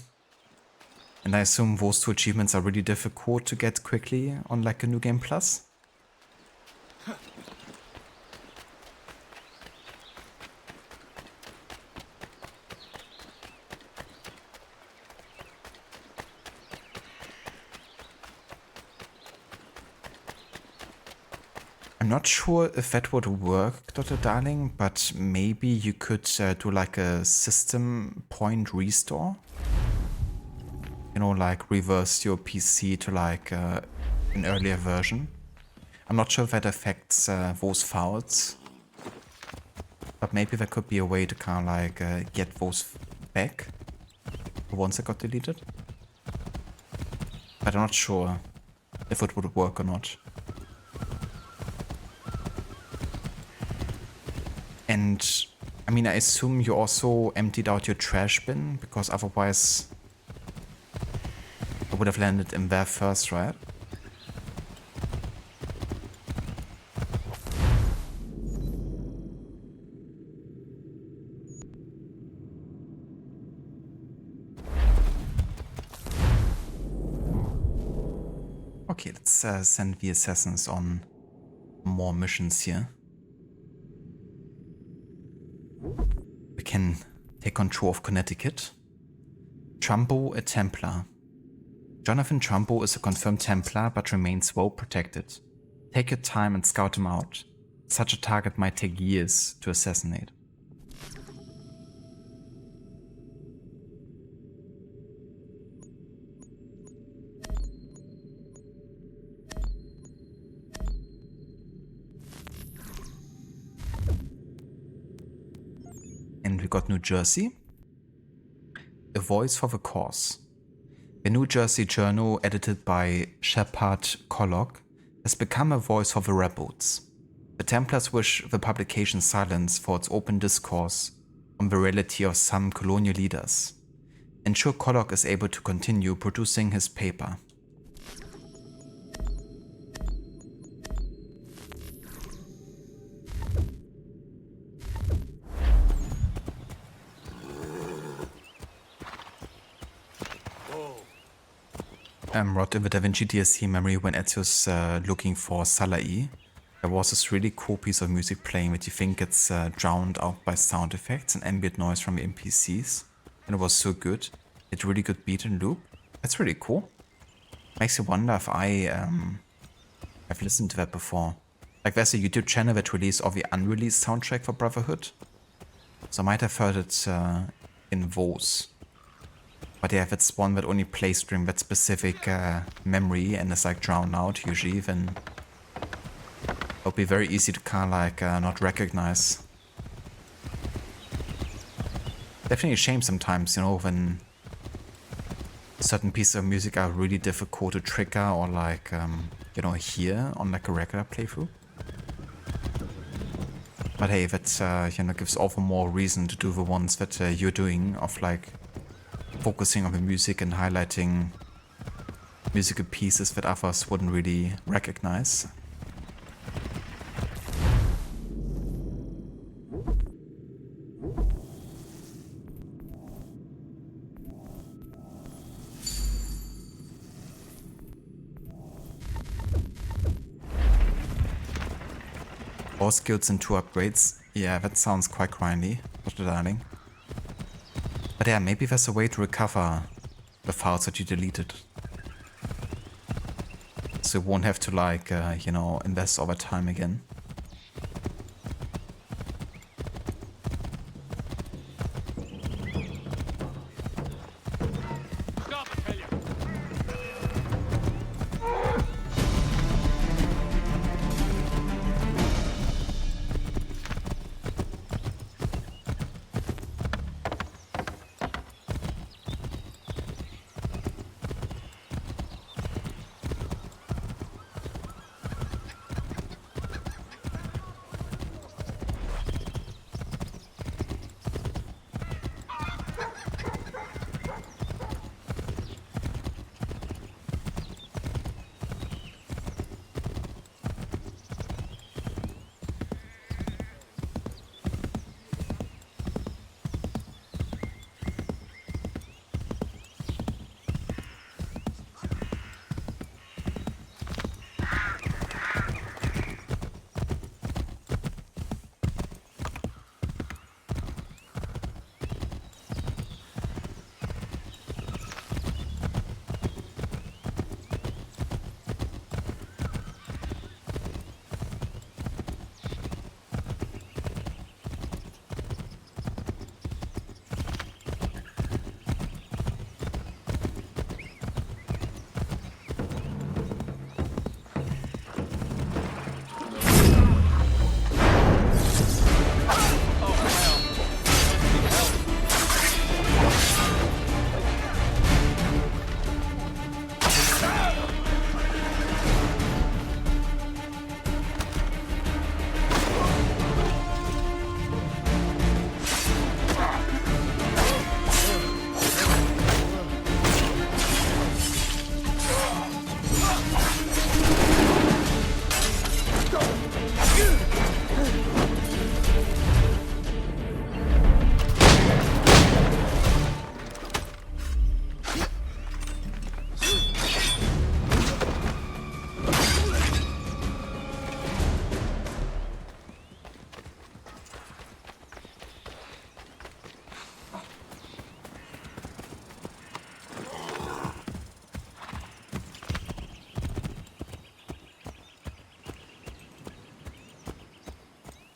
And I assume those 2 achievements are really difficult to get quickly on like a New Game Plus? I'm not sure if that would work, Dr. Darling, but maybe you could do like a system point restore. You know, like reverse your PC to like an earlier version. I'm not sure if that affects those files, but maybe there could be a way to kind of like get those back once they got deleted. But I'm not sure if it would work or not. And I mean, I assume you also emptied out your trash bin, because otherwise I would have landed in there first, right? Okay, let's send the assassins on more missions here. We can take control of Connecticut. Trumbo, a Templar. Jonathan Trumbo is a confirmed Templar but remains well protected. Take your time and scout him out. Such a target might take years to assassinate. And we got New Jersey. A voice for the cause. The New Jersey Journal, edited by Shepard Collock, has become a voice for the rebels. The Templars wish the publication silence for its open discourse on the reality of some colonial leaders. Ensure Collock is able to continue producing his paper. Rod, in the Da Vinci DSC memory, when Ezio's looking for Salai, there was this really cool piece of music playing that you think gets drowned out by sound effects and ambient noise from the NPCs. And it was so good. It really good beat and loop. That's really cool. Makes you wonder if I've listened to that before. Like, there's a YouTube channel that released all the unreleased soundtrack for Brotherhood. So I might have heard it in those. But yeah, if it's one that only plays during that specific memory and is like drowned out usually, then it'll be very easy to kind of like not recognize. Definitely a shame sometimes, you know, when certain pieces of music are really difficult to trigger or like, you know, hear on like a regular playthrough. But hey, that, you know, gives over more reason to do the ones that you're doing, of like focusing on the music and highlighting musical pieces that others wouldn't really recognize. Four skills and 2 upgrades. Yeah, that sounds quite grindy, Dr. Darling. But yeah, maybe there's a way to recover the files that you deleted. So you won't have to like, you know, invest over time again.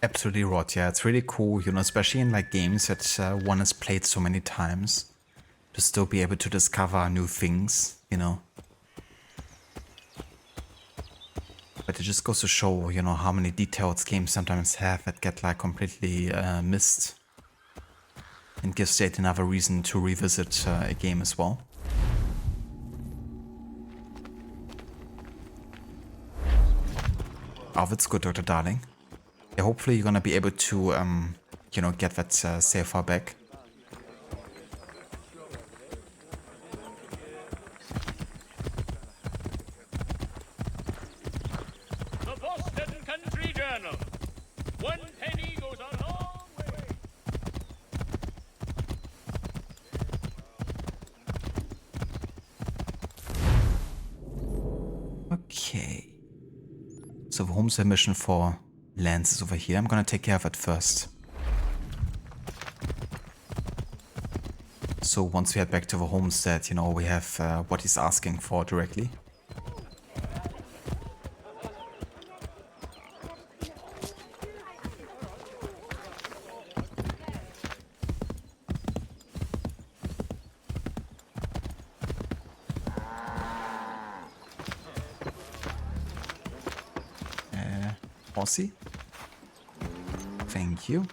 Absolutely rot, yeah, it's really cool, you know, especially in like games that one has played so many times, to still be able to discover new things, you know. But it just goes to show, you know, how many details games sometimes have that get like completely missed, and gives yet another reason to revisit a game as well. Oh, that's good, Dr. Darling. Yeah, hopefully you're gonna be able to, you know, get that save file back. The Boston Country Journal. 1 penny goes a long way. Okay. So the Homestead mission for Lance is over here. I'm gonna take care of it first. So once we head back to the Homestead, you know, we have what he's asking for directly. Aussie. Thank you.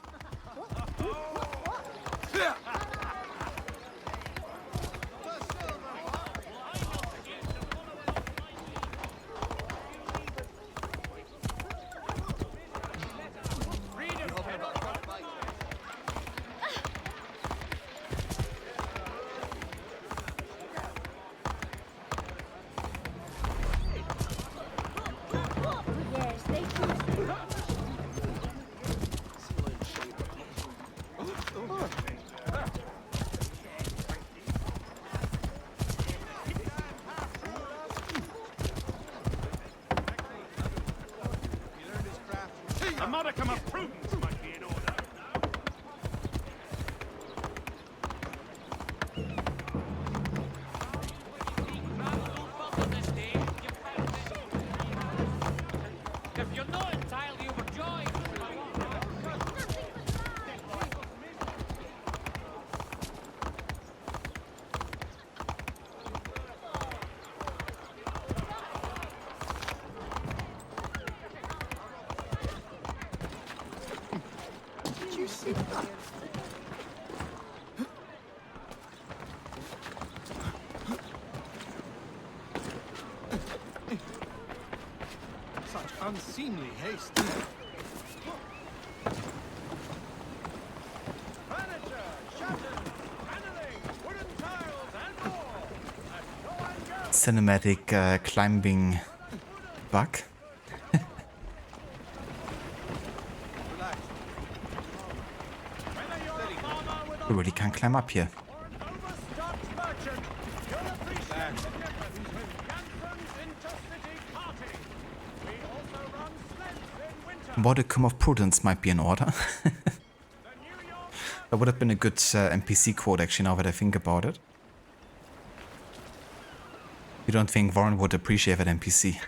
Such unseemly haste. Furniture, shutters, paneling, wooden tiles, and more. And go and go. Cinematic climbing bug. You really can't climb up here. Overstocked merchant. You'll appreciate the difference with Janssen's intercity carting. We also run sleds in winter. Modicum of prudence might be in order. That would have been a good NPC quote, actually, now that I think about it. You don't think Warren would appreciate that NPC?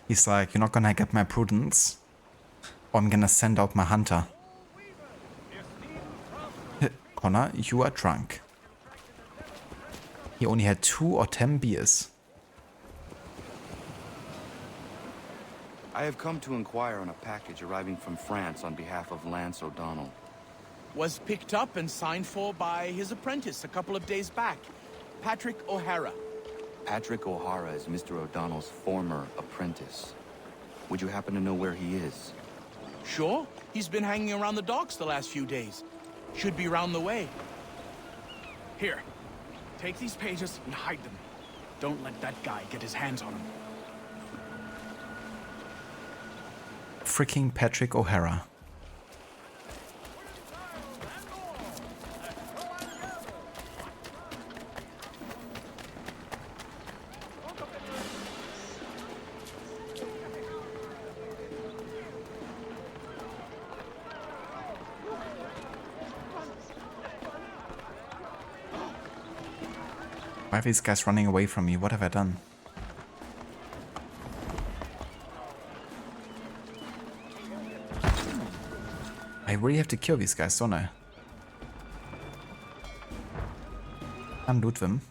He's like, you're not gonna get my prudence, or I'm gonna send out my hunter. Connor, you are drunk. He only had 2 or 10 beers. I have come to inquire on a package arriving from France on behalf of Lance O'Donnell. Was picked up and signed for by his apprentice a couple of days back, Patrick O'Hara. Patrick O'Hara is Mr. O'Donnell's former apprentice. Would you happen to know where he is? Sure, he's been hanging around the docks the last few days. Should be round the way. Here, take these pages and hide them. Don't let that guy get his hands on them. Freaking Patrick O'Hara. Why are these guys running away from me? What have I done? I really have to kill these guys, don't I? And loot them.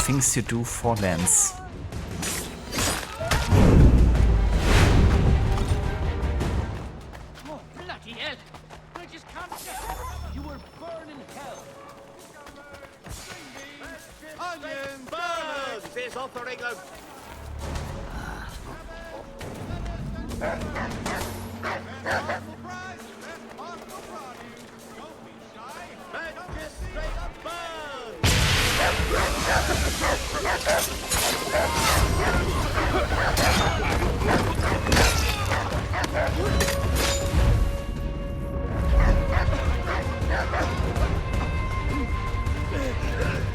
Things you do for Lance. Oh, bloody hell! I just can't get. You will burn in hell. Onion burns is offering a.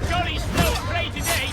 Johnny's still free today.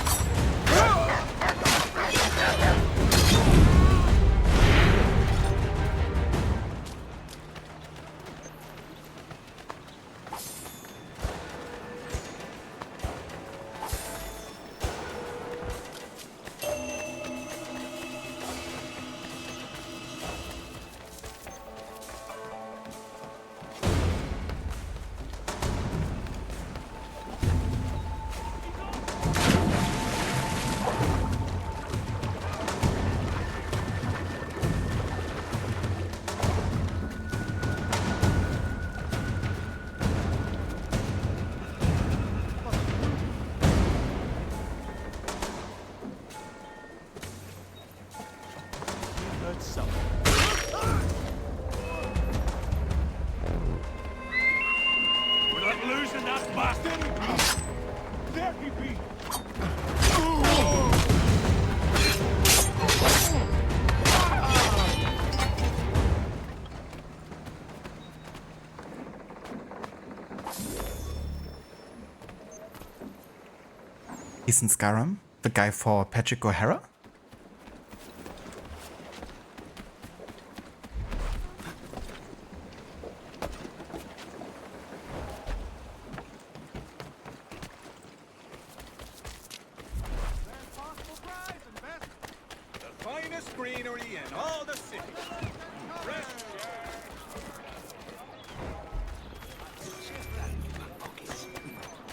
He's in Skyrim, the guy for Patrick O'Hara. finest greenery in all the city.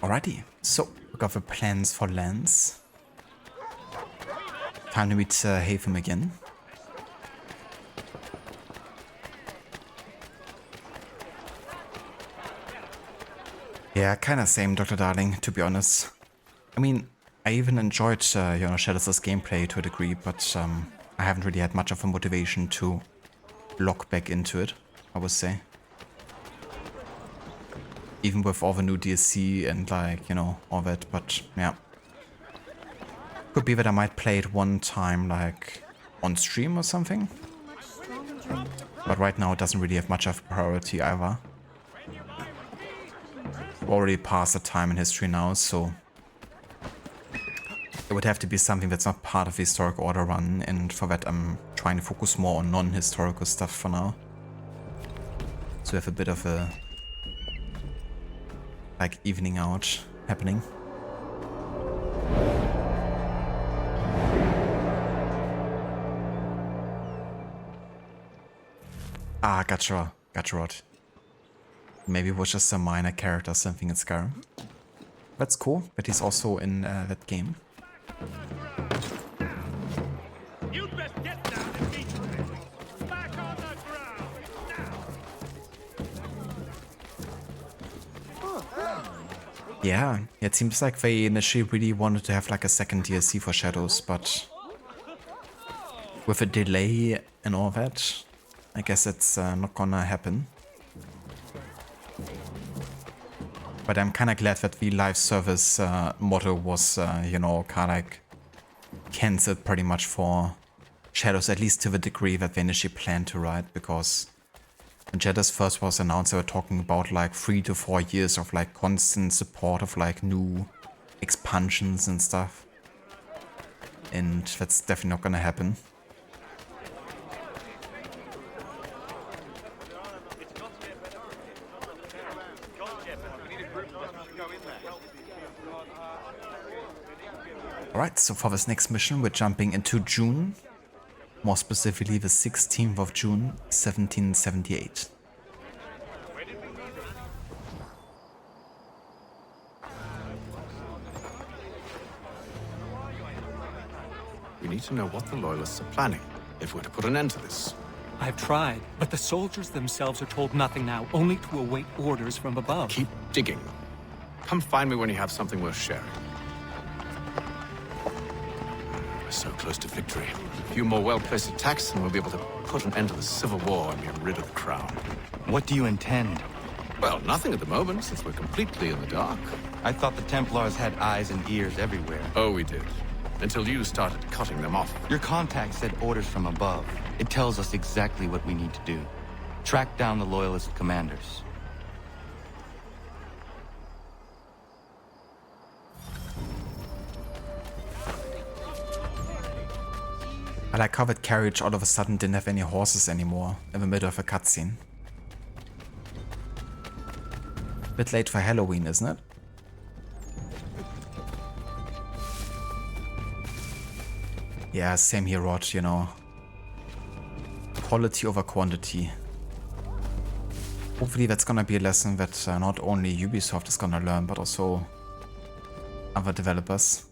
Alrighty, so we got the plans for Lance. Time to meet Hatham again. Yeah, kinda same, Dr. Darling, to be honest. I mean, I even enjoyed, Shadows' gameplay to a degree, but I haven't really had much of a motivation to log back into it, I would say. Even with all the new DLC and like, all that, but yeah. Could be that I might play it one time, like, on stream or something. But right now it doesn't really have much of a priority either. We're already past the time in history now, so it would have to be something that's not part of the historic order run, and for that I'm trying to focus more on non-historical stuff for now. So we have a bit of a like evening out happening. Ah, gotcha Rod. Maybe it was just a minor character, something in Skyrim. That's cool, but he's also in that game. You'd best get down and meet them. Back on the ground now. Yeah, it seems like they initially really wanted to have like a second DLC for Shadows, but with a delay and all that, I guess it's not gonna happen. But I'm kind of glad that the live service motto was, kind of like cancelled pretty much for Shadows, at least to the degree that they initially planned to, right? Because when Shadows first was announced, they were talking about like 3 to 4 years of like constant support of like new expansions and stuff. And that's definitely not gonna happen. Alright, so for this next mission, we're jumping into June. More specifically, the 16th of June, 1778. We need to know what the Loyalists are planning, if we're to put an end to this. I've tried, but the soldiers themselves are told nothing now, only to await orders from above. Keep digging. Come find me when you have something worth sharing. We're so close to victory. A few more well-placed attacks and we'll be able to put an end to the Civil War and get rid of the crown. What do you intend? Well, nothing at the moment, since we're completely in the dark. I thought the Templars had eyes and ears everywhere. Oh, we did. Until you started cutting them off. Your contact said orders from above. It tells us exactly what we need to do. Track down the Loyalist commanders. I like how that carriage all of a sudden didn't have any horses anymore in the middle of a cutscene. Bit late for Halloween, isn't it? Yeah, same here, Rod, Quality over quantity. Hopefully that's gonna be a lesson that not only Ubisoft is gonna learn, but also other developers.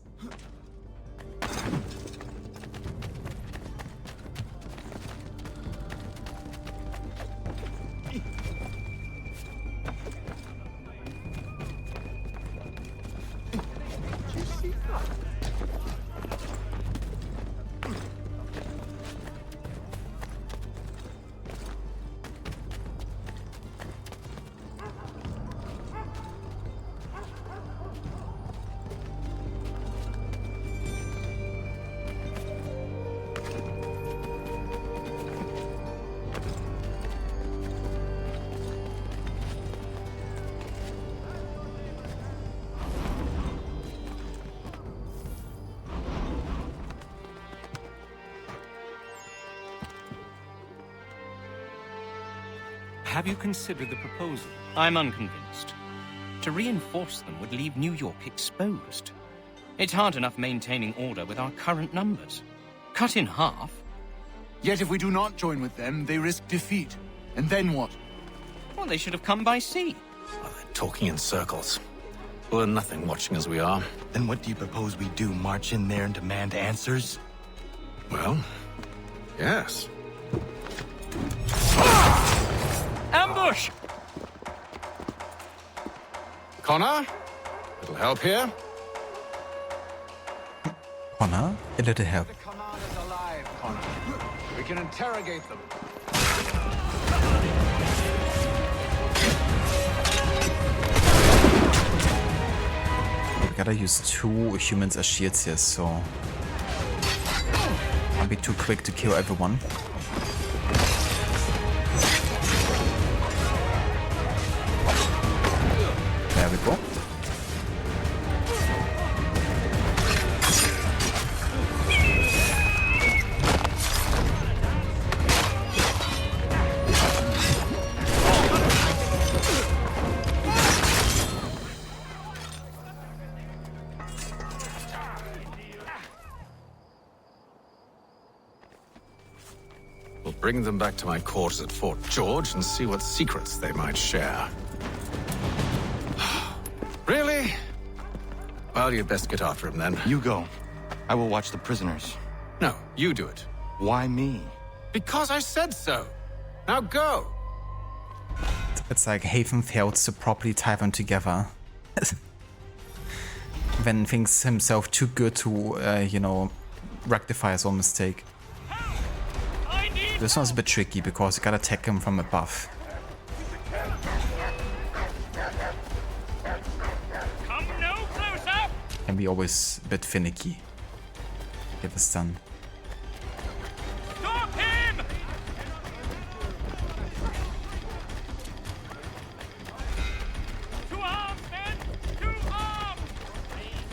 Have you considered the proposal? I'm unconvinced. To reinforce them would leave New York exposed. It's hard enough maintaining order with our current numbers. Cut in half, Yet if we do not join with them, they risk defeat. And then what? Well, they should have come by sea. Well, they're talking in circles. We'll learn nothing watching as we are. Then what do you propose we do? March in there and demand answers? Well, yes. Ambush! Connor? Little help here? Connor, a little help. The commanders alive, Connor. We can interrogate them. We gotta use 2 humans as shields here, so can't be too quick to kill everyone. There we go. We'll bring them back to my quarters at Fort George and see what secrets they might share. Really? Well, you'd best get after him then. You go. I will watch the prisoners. No, you do it. Why me? Because I said so. Now go. It's like Haven failed to properly tie them together. When thinks himself too good to, you know, rectify his own mistake. This one's a bit tricky because you gotta attack him from above. Come no closer! Can be always a bit finicky. Get this done. Stop him! To arms, men! To arms!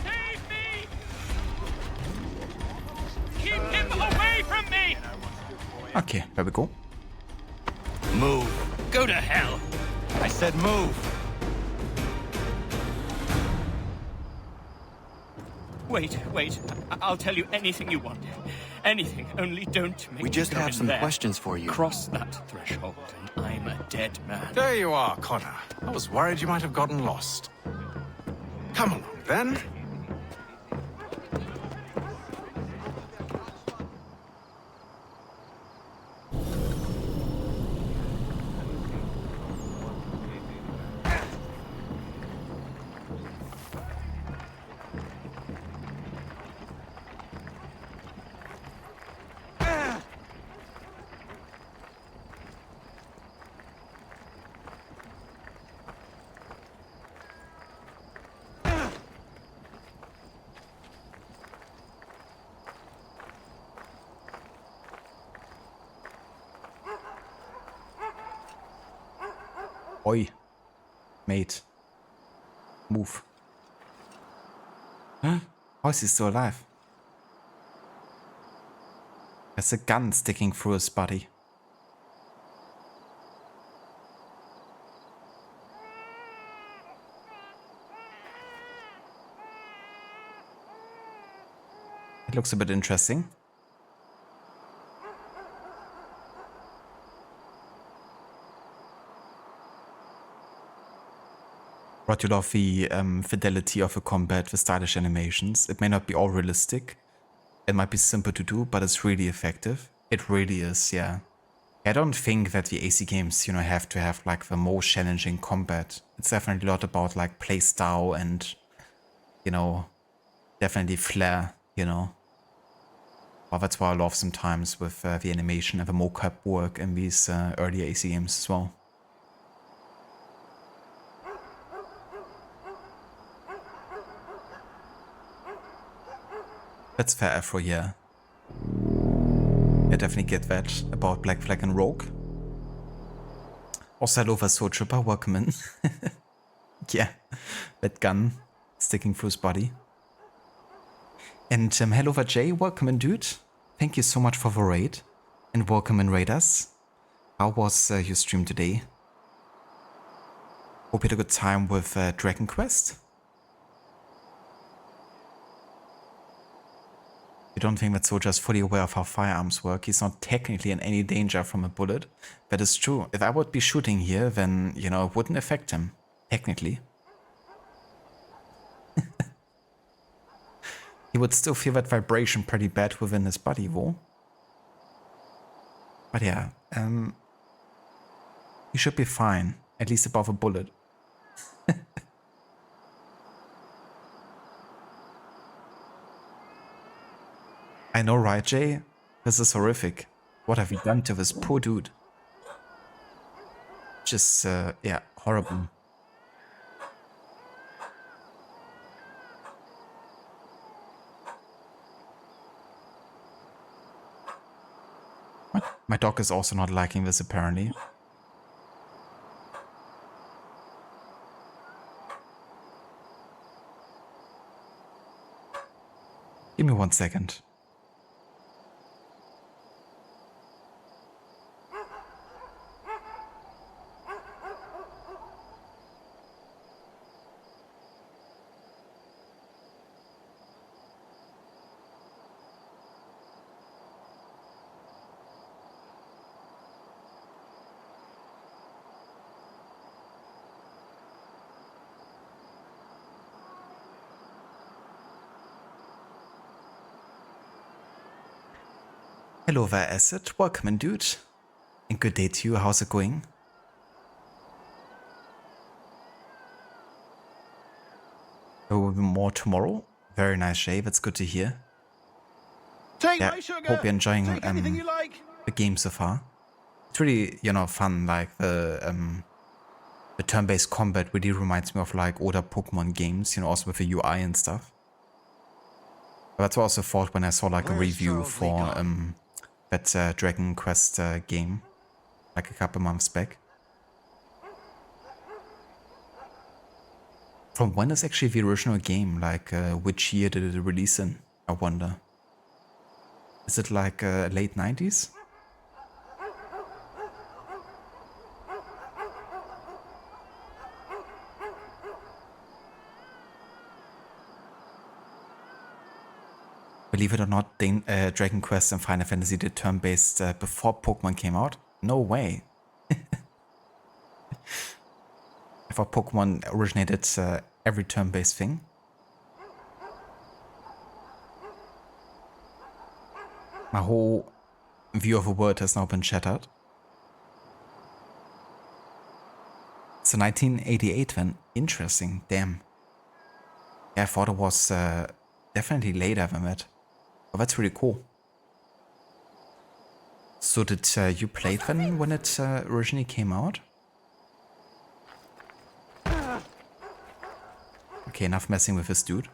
Save me! Keep him away from me! Okay, there we go. Move. Go to hell! I said move. Wait. I'll tell you anything you want. Anything, only don't make We just me go have in some there. questions for you. Cross that threshold, and I'm a dead man. There you are, Connor. I was worried you might have gotten lost. Come along, then. Oi. Mate. Move. Huh? How is he still alive? There's a gun sticking through his body. It looks a bit interesting. But you love the fidelity of the combat, the stylish animations. It may not be all realistic. It might be simple to do, but it's really effective. It really is, yeah. I don't think that the AC games, you know, have to have like the most challenging combat. It's definitely a lot about like play style and, you know, definitely flair, you know. But that's why I love sometimes with the animation and the mocap work in these earlier AC games as well. That's fair Afro, yeah. I definitely get that about Black Flag and Rogue. Also, hello for Soul Trooper, welcome in. Yeah, that gun sticking through his body. And hello for Jay, welcome in, dude. Thank you so much for the raid. And welcome in, Raiders. How was your stream today? Hope you had a good time with Dragon Quest. You don't think that soldier is fully aware of how firearms work? He's not technically in any danger from a bullet. That is true. If I would be shooting here, then, you know, it wouldn't affect him. Technically. He would still feel that vibration pretty bad within his body, though. But yeah, he should be fine. At least above a bullet. I know, right, Jay? This is horrific. What have we done to this poor dude? Just, yeah, horrible. My dog is also not liking this, apparently. Give me 1 second. Hello there, Acid. Welcome in, dude. And good day to you. How's it going? There will be more tomorrow. Very nice, Jay. That's good to hear. Take Yeah, my sugar. hope you're enjoying Take anything you like. the game so far. It's really, you know, fun. Like the turn-based combat really reminds me of like older Pokemon games. You know, also with the UI and stuff. But that's what I also thought when I saw like a review for that Dragon Quest game, like a couple months back. From when is actually the original game? Like, which year did it release in? I wonder. Is it like late 90s? Believe it or not, Dragon Quest and Final Fantasy did turn-based before Pokemon came out? No way. I thought Pokemon originated every turn-based thing. My whole view of the world has now been shattered. So 1988 then. Interesting. Damn. Yeah, I thought it was definitely later than that. Oh, that's really cool. So did you play it then when it originally came out? Okay, enough messing with this dude.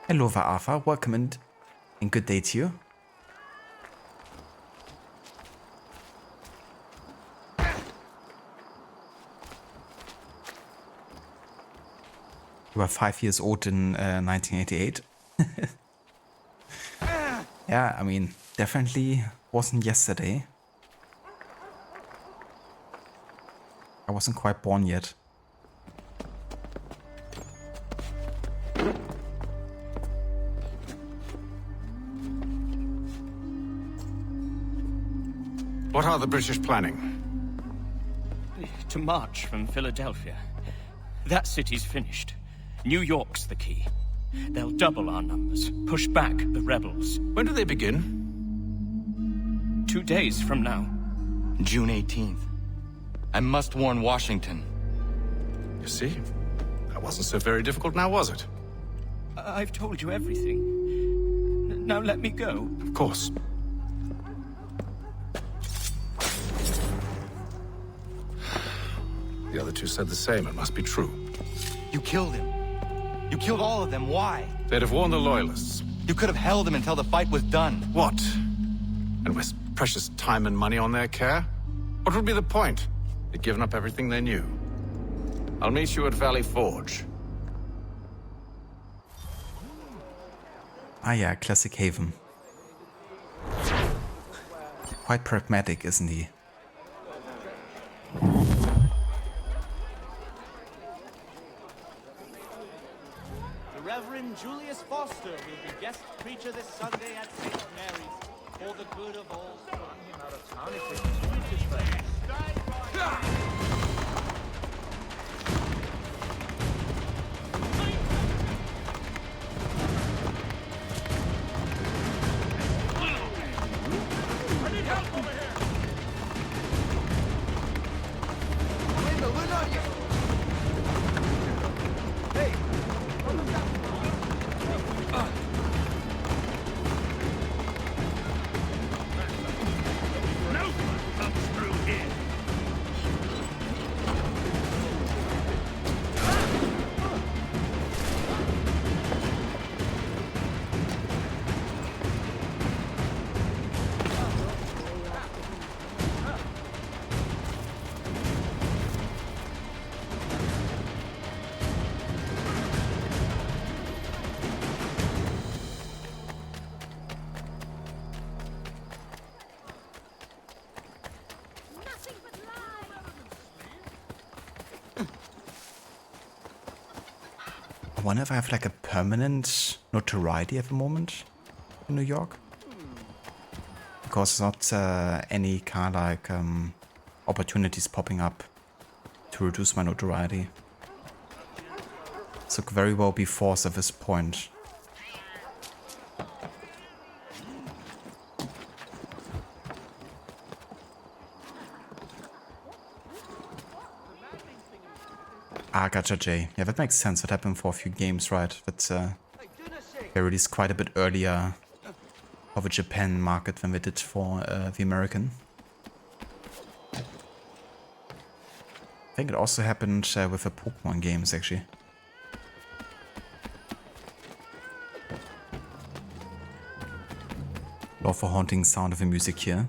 Hello there, Arthur. Welcome and good day to you. You were 5 years old in 1988. Yeah, I mean, definitely wasn't yesterday. I wasn't quite born yet. What are the British planning? To march from Philadelphia. That city's finished. New York's the key. They'll double our numbers, push back the rebels. When do they begin? 2 days from now. June 18th. I must warn Washington. You see? That wasn't so very difficult now, was it? I've told you everything. Now let me go. Of course. The other two said the same. It must be true. You killed him. You killed all of them. Why? They'd have warned the Loyalists. You could have held him until the fight was done. What? And waste precious time and money on their care? What would be the point? They'd given up everything they knew. I'll meet you at Valley Forge. Ah yeah, classic Haven. Quite pragmatic, isn't he? Reverend Julius Foster will be guest preacher this Sunday at St. Mary's for the good of all. Run him out of town if I need help over here! Wait, no, we're not yet! Hey! No one comes through here! I wonder if I have like a permanent notoriety at the moment in New York. Because there's not any kind of like opportunities popping up to reduce my notoriety. So could very well be forced at this point. Ah, gotcha, Jay. Yeah, that makes sense. That happened for a few games, right? But they released quite a bit earlier for the Japan market than they did for the American. I think it also happened with the Pokemon games, actually. Love the haunting sound of the music here.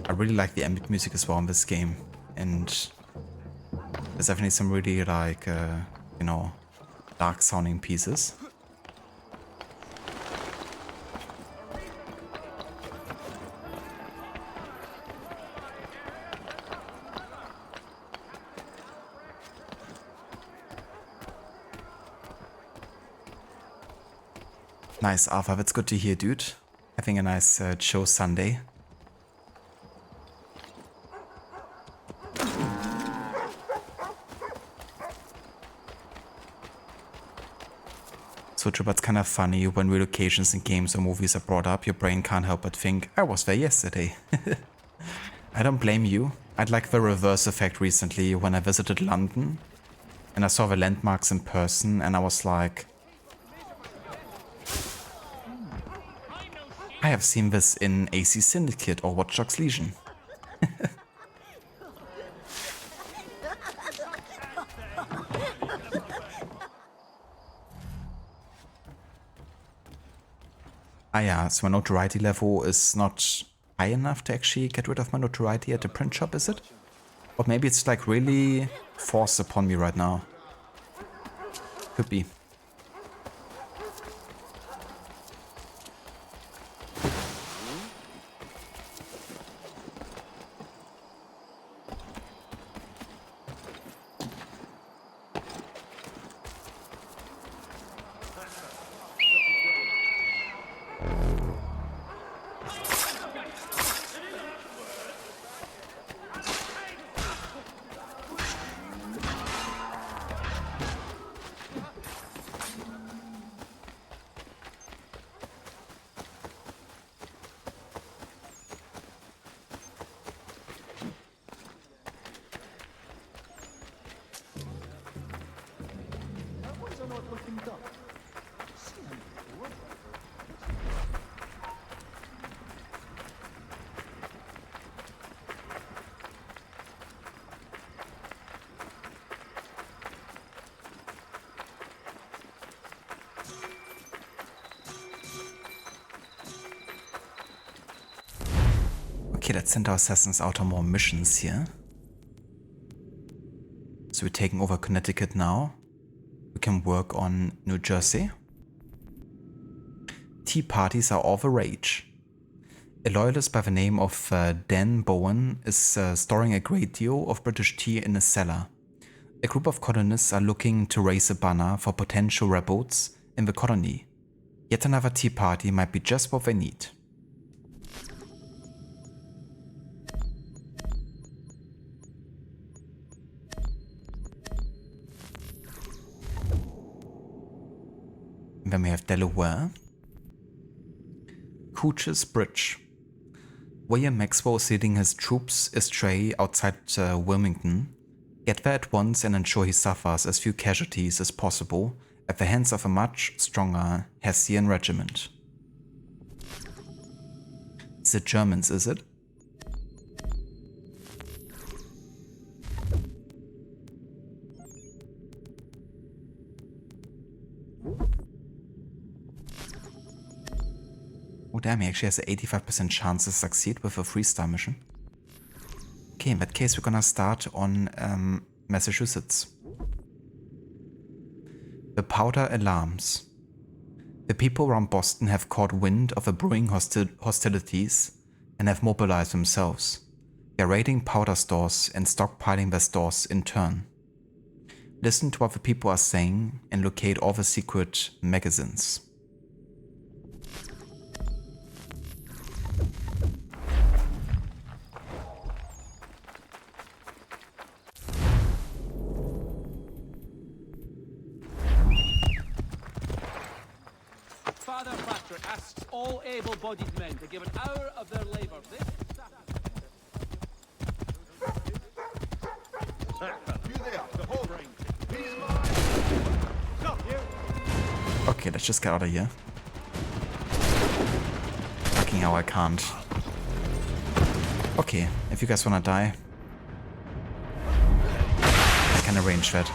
I really like the ambient music as well in this game, and there's definitely some really like, you know, dark sounding pieces. Nice, Arthur, that's good to hear, dude. Having a nice chill Sunday. So, but it's kind of funny when relocations in games or movies are brought up, your brain can't help but think, I was there yesterday. I don't blame you. I had like the reverse effect recently when I visited London and I saw the landmarks in person and I was like, I have seen this in AC Syndicate or Watch Dogs Legion. Ah yeah, so my notoriety level is not high enough to actually get rid of my notoriety at the print shop, is it? Or maybe it's like really forced upon me right now. Could be. Okay, let's send our assassins out on more missions here. So we're taking over Connecticut now. We can work on New Jersey. Tea parties are all the rage. A loyalist by the name of Dan Bowen is storing a great deal of British tea in a cellar. A group of colonists are looking to raise a banner for potential rebels in the colony. Yet another tea party might be just what they need. And then we have Delaware. Cooch's Bridge. William Maxwell is leading his troops astray outside Wilmington. Get there at once and ensure he suffers as few casualties as possible at the hands of a much stronger Hessian regiment. It's the Germans, is it? Oh damn, he actually has an 85% chance to succeed with a 3-star mission. Okay, in that case we're gonna start on Massachusetts. The powder alarms. The people around Boston have caught wind of the brewing hostilities and have mobilized themselves. They're raiding powder stores and stockpiling their stores in turn. Listen to what the people are saying and locate all the secret magazines. Father Patrick asks all able-bodied men to give an hour of their labor this Okay, let's just get out of here. Fucking hell, I can't. Okay, if you guys wanna die, I can arrange that.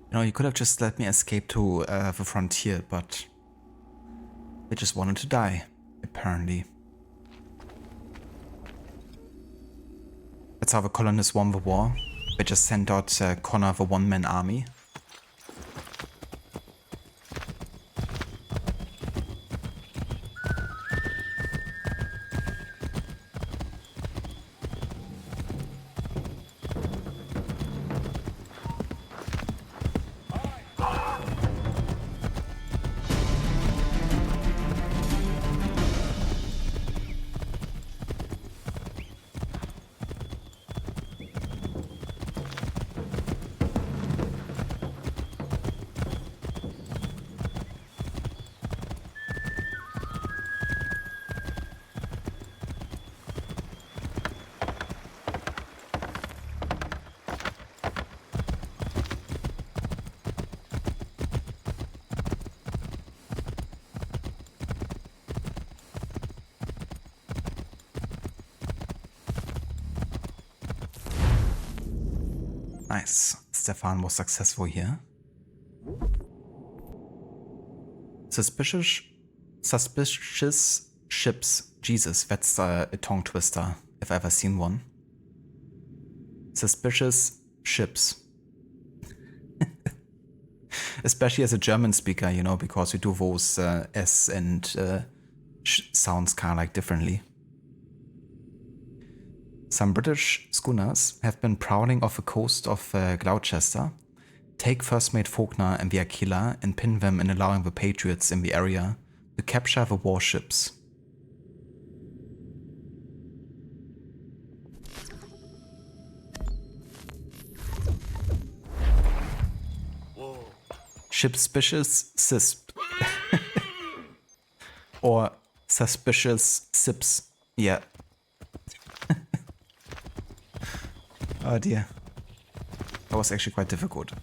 You know, you could have just let me escape to the frontier, but they just wanted to die, apparently. That's how the colonists won the war. They just sent out Connor, the one-man army. Nice. Stefan was successful here. Suspicious ships. Jesus, that's a tongue twister, if I've ever seen one. Suspicious ships. Especially as a German speaker, you know, because we do those S and sounds kind of like differently. Some British schooners have been prowling off the coast of Gloucester. Take First Mate Faulkner and the Aquila and pin them in allowing the Patriots in the area to capture the warships. Shipspicious Sisp. Or Suspicious Sips. Yeah. Oh dear. That was actually quite difficult.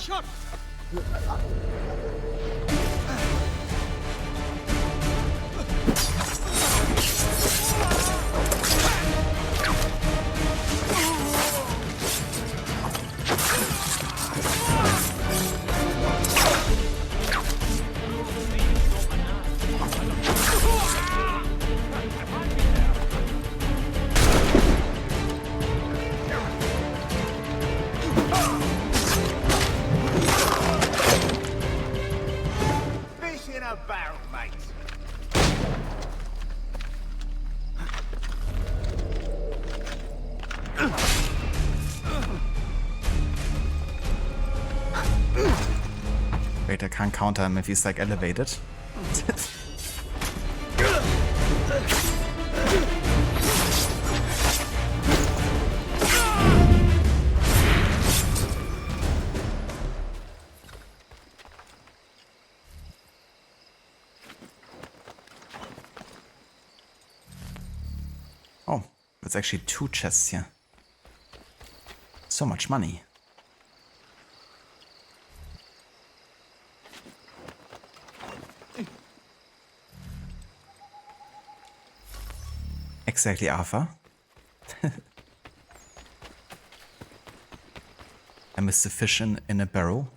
shot! Fish in a barrel, mate. Wait, I can't counter him if he's like elevated. Oh, that's actually 2 chests here. So much money. Exactly, Arthur. I missed the fish in a barrel.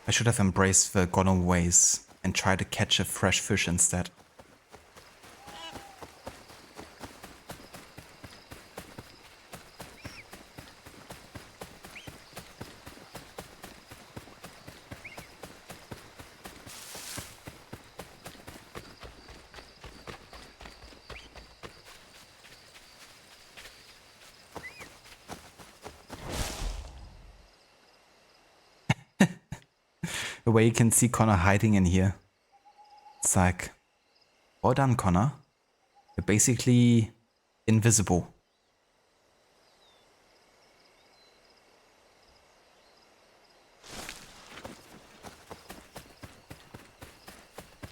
I should have embraced the golden ways and tried to catch a fresh fish instead. The way you can see Connor hiding in here. It's like, well done, Connor. You're basically invisible.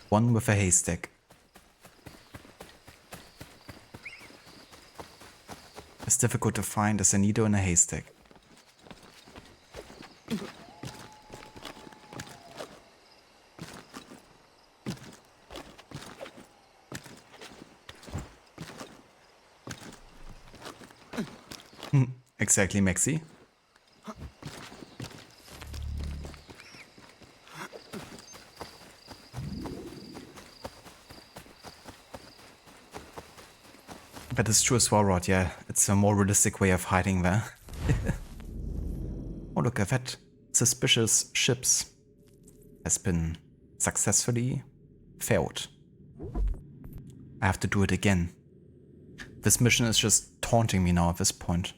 One with a haystack. As difficult to find as a needle in a haystack. Exactly, Maxi. But it's true as well, Rod, yeah. It's a more realistic way of hiding there. Oh, look, I've had suspicious ships has been successfully failed. I have to do it again. This mission is just taunting me now at this point.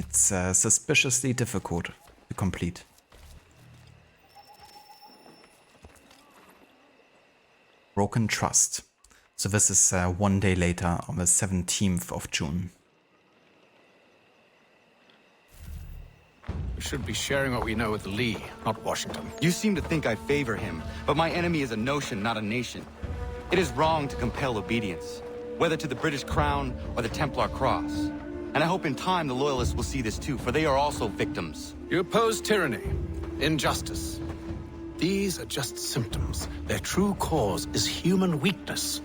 It's suspiciously difficult to complete. Broken Trust. So this is 1 day later on the 17th of June. We should be sharing what we know with Lee, not Washington. You seem to think I favor him, but my enemy is a notion, not a nation. It is wrong to compel obedience, whether to the British Crown or the Templar Cross. And I hope in time the Loyalists will see this too, for they are also victims. You oppose tyranny, injustice. These are just symptoms. Their true cause is human weakness.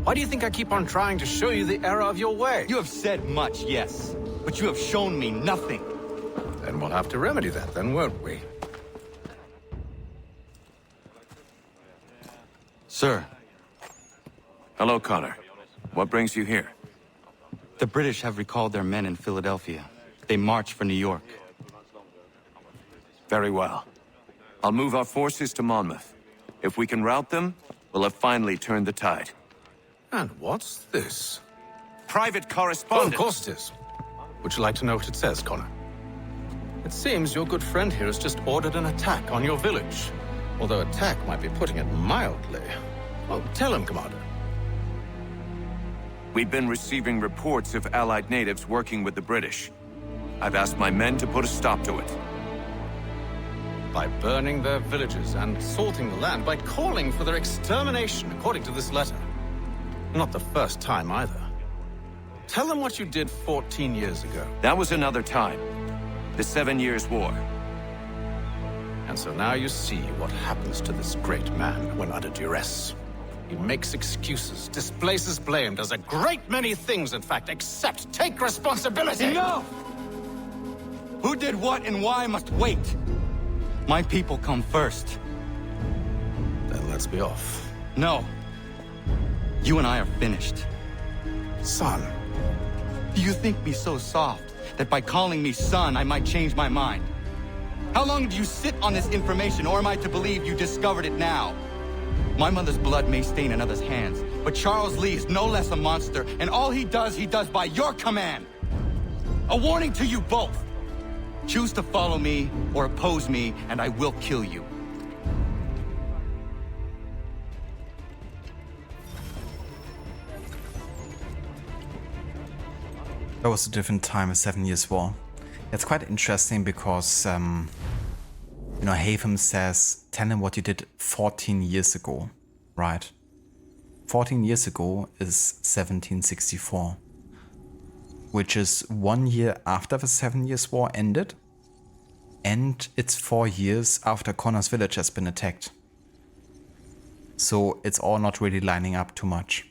Why do you think I keep on trying to show you the error of your way? You have said much, yes, but you have shown me nothing. Then we'll have to remedy that then, won't we? Sir. Hello, Connor. What brings you here? The British have recalled their men in Philadelphia. They march for New York. Very well. I'll move our forces to Monmouth. If we can rout them, we'll have finally turned the tide. And what's this? Private Oh, correspondence. of course it is. Would you like to know what it says, Connor? It seems your good friend here has just ordered an attack on your village. Although attack might be putting it mildly. Well, tell him, Commander. We've been receiving reports of Allied natives working with the British. I've asked my men to put a stop to it. By burning their villages and salting the land, by calling for their extermination, according to this letter. Not the first time either. Tell them what you did 14 years ago. That was another time. The 7 Years' War. And so now you see what happens to this great man when under duress. He makes excuses, displaces blame, does a great many things, in fact, except take responsibility! Enough! Who did what and why must wait. My people come first. Then let's be off. No. You and I are finished. Son. Do you think me so soft that by calling me son, I might change my mind? How long did you sit on this information, or am I to believe you discovered it now? My mother's blood may stain another's hands, but Charles Lee is no less a monster, and all he does by your command. A warning to you both. Choose to follow me or oppose me, and I will kill you. That was a different time, a 7 Years' War. It's quite interesting because, you know, Haven says, tell him what you did 14 years ago, right? 14 years ago is 1764, which is 1 year after the 7 Years' War ended, and it's 4 years after Connor's village has been attacked. So it's all not really lining up too much.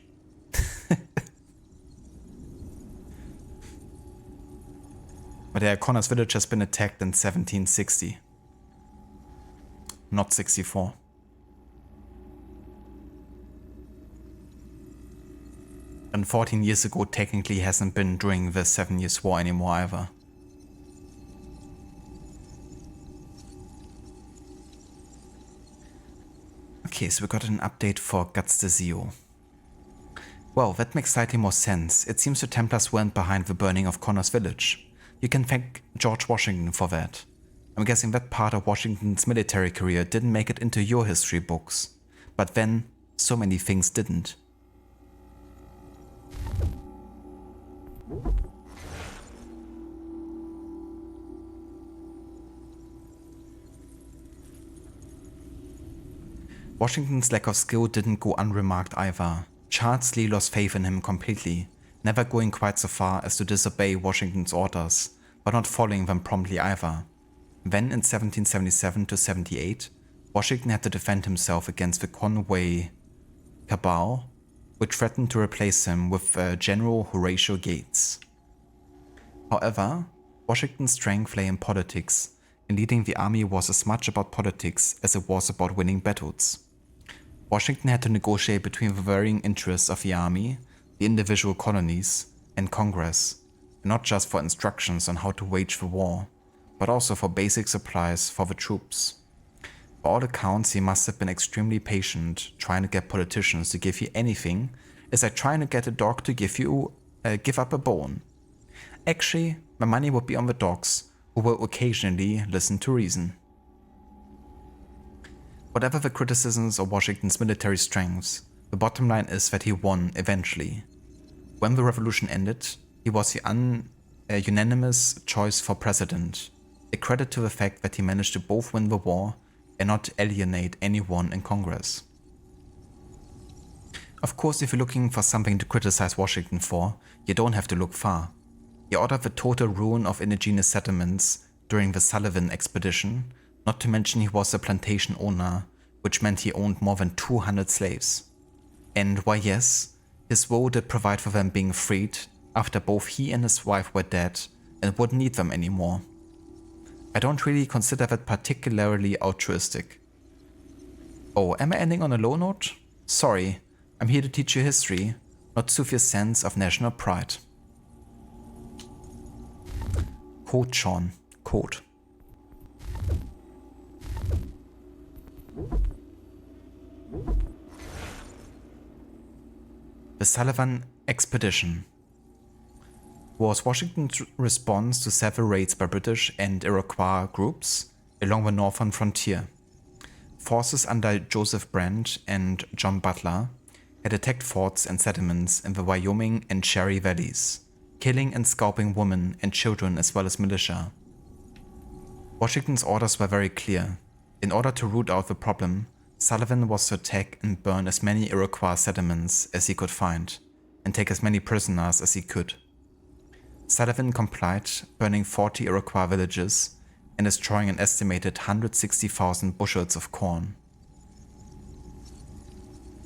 But yeah, Connor's village has been attacked in 1760. Not 64. And 14 years ago technically hasn't been during the 7 Years' War anymore either. Okay, so we got an update for Guts de Zio. Well, that makes slightly more sense. It seems the Templars weren't behind the burning of Connor's village. You can thank George Washington for that. I'm guessing that part of Washington's military career didn't make it into your history books. But then, so many things didn't. Washington's lack of skill didn't go unremarked either. Charles Lee lost faith in him completely, never going quite so far as to disobey Washington's orders, but not following them promptly either. Then in 1777 to 78, Washington had to defend himself against the Conway cabal, which threatened to replace him with General Horatio Gates. However, Washington's strength lay in politics, and leading the army was as much about politics as it was about winning battles. Washington had to negotiate between the varying interests of the army, the individual colonies, and Congress, and not just for instructions on how to wage the war, but also for basic supplies for the troops. By all accounts, he must have been extremely patient, trying to get politicians to give you anything, is like trying to get a dog to give up a bone. Actually, my money would be on the dogs, who will occasionally listen to reason. Whatever the criticisms of Washington's military strengths, the bottom line is that he won eventually. When the revolution ended, he was the unanimous choice for president, a credit to the fact that he managed to both win the war and not alienate anyone in Congress. Of course, if you're looking for something to criticize Washington for, you don't have to look far. He ordered the total ruin of indigenous settlements during the Sullivan expedition, not to mention he was a plantation owner, which meant he owned more than 200 slaves. And why yes, his woe did provide for them being freed after both he and his wife were dead and wouldn't need them anymore. I don't really consider that particularly altruistic. Oh, am I ending on a low note? Sorry, I'm here to teach you history, not soothe your sense of national pride. Code Sean. Code. The Sullivan Expedition was Washington's response to several raids by British and Iroquois groups along the northern frontier. Forces under Joseph Brant and John Butler had attacked forts and settlements in the Wyoming and Cherry valleys, killing and scalping women and children as well as militia. Washington's orders were very clear. In order to root out the problem, Sullivan was to attack and burn as many Iroquois settlements as he could find, and take as many prisoners as he could. Sullivan complied, burning 40 Iroquois villages and destroying an estimated 160,000 bushels of corn.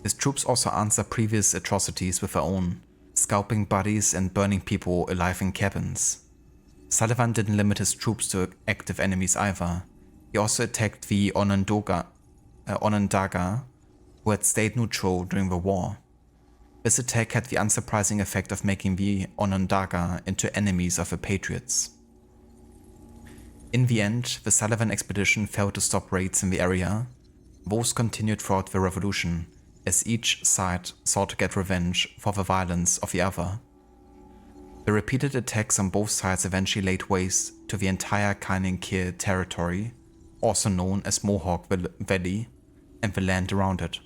His troops also answered previous atrocities with their own, scalping bodies and burning people alive in cabins. Sullivan didn't limit his troops to active enemies either. He also attacked the Onondaga, who had stayed neutral during the war. This attack had the unsurprising effect of making the Onondaga into enemies of the Patriots. In the end, the Sullivan expedition failed to stop raids in the area. Wars continued throughout the revolution, as each side sought to get revenge for the violence of the other. The repeated attacks on both sides eventually laid waste to the entire Kainenkill territory, also known as Mohawk Valley, and the land around it.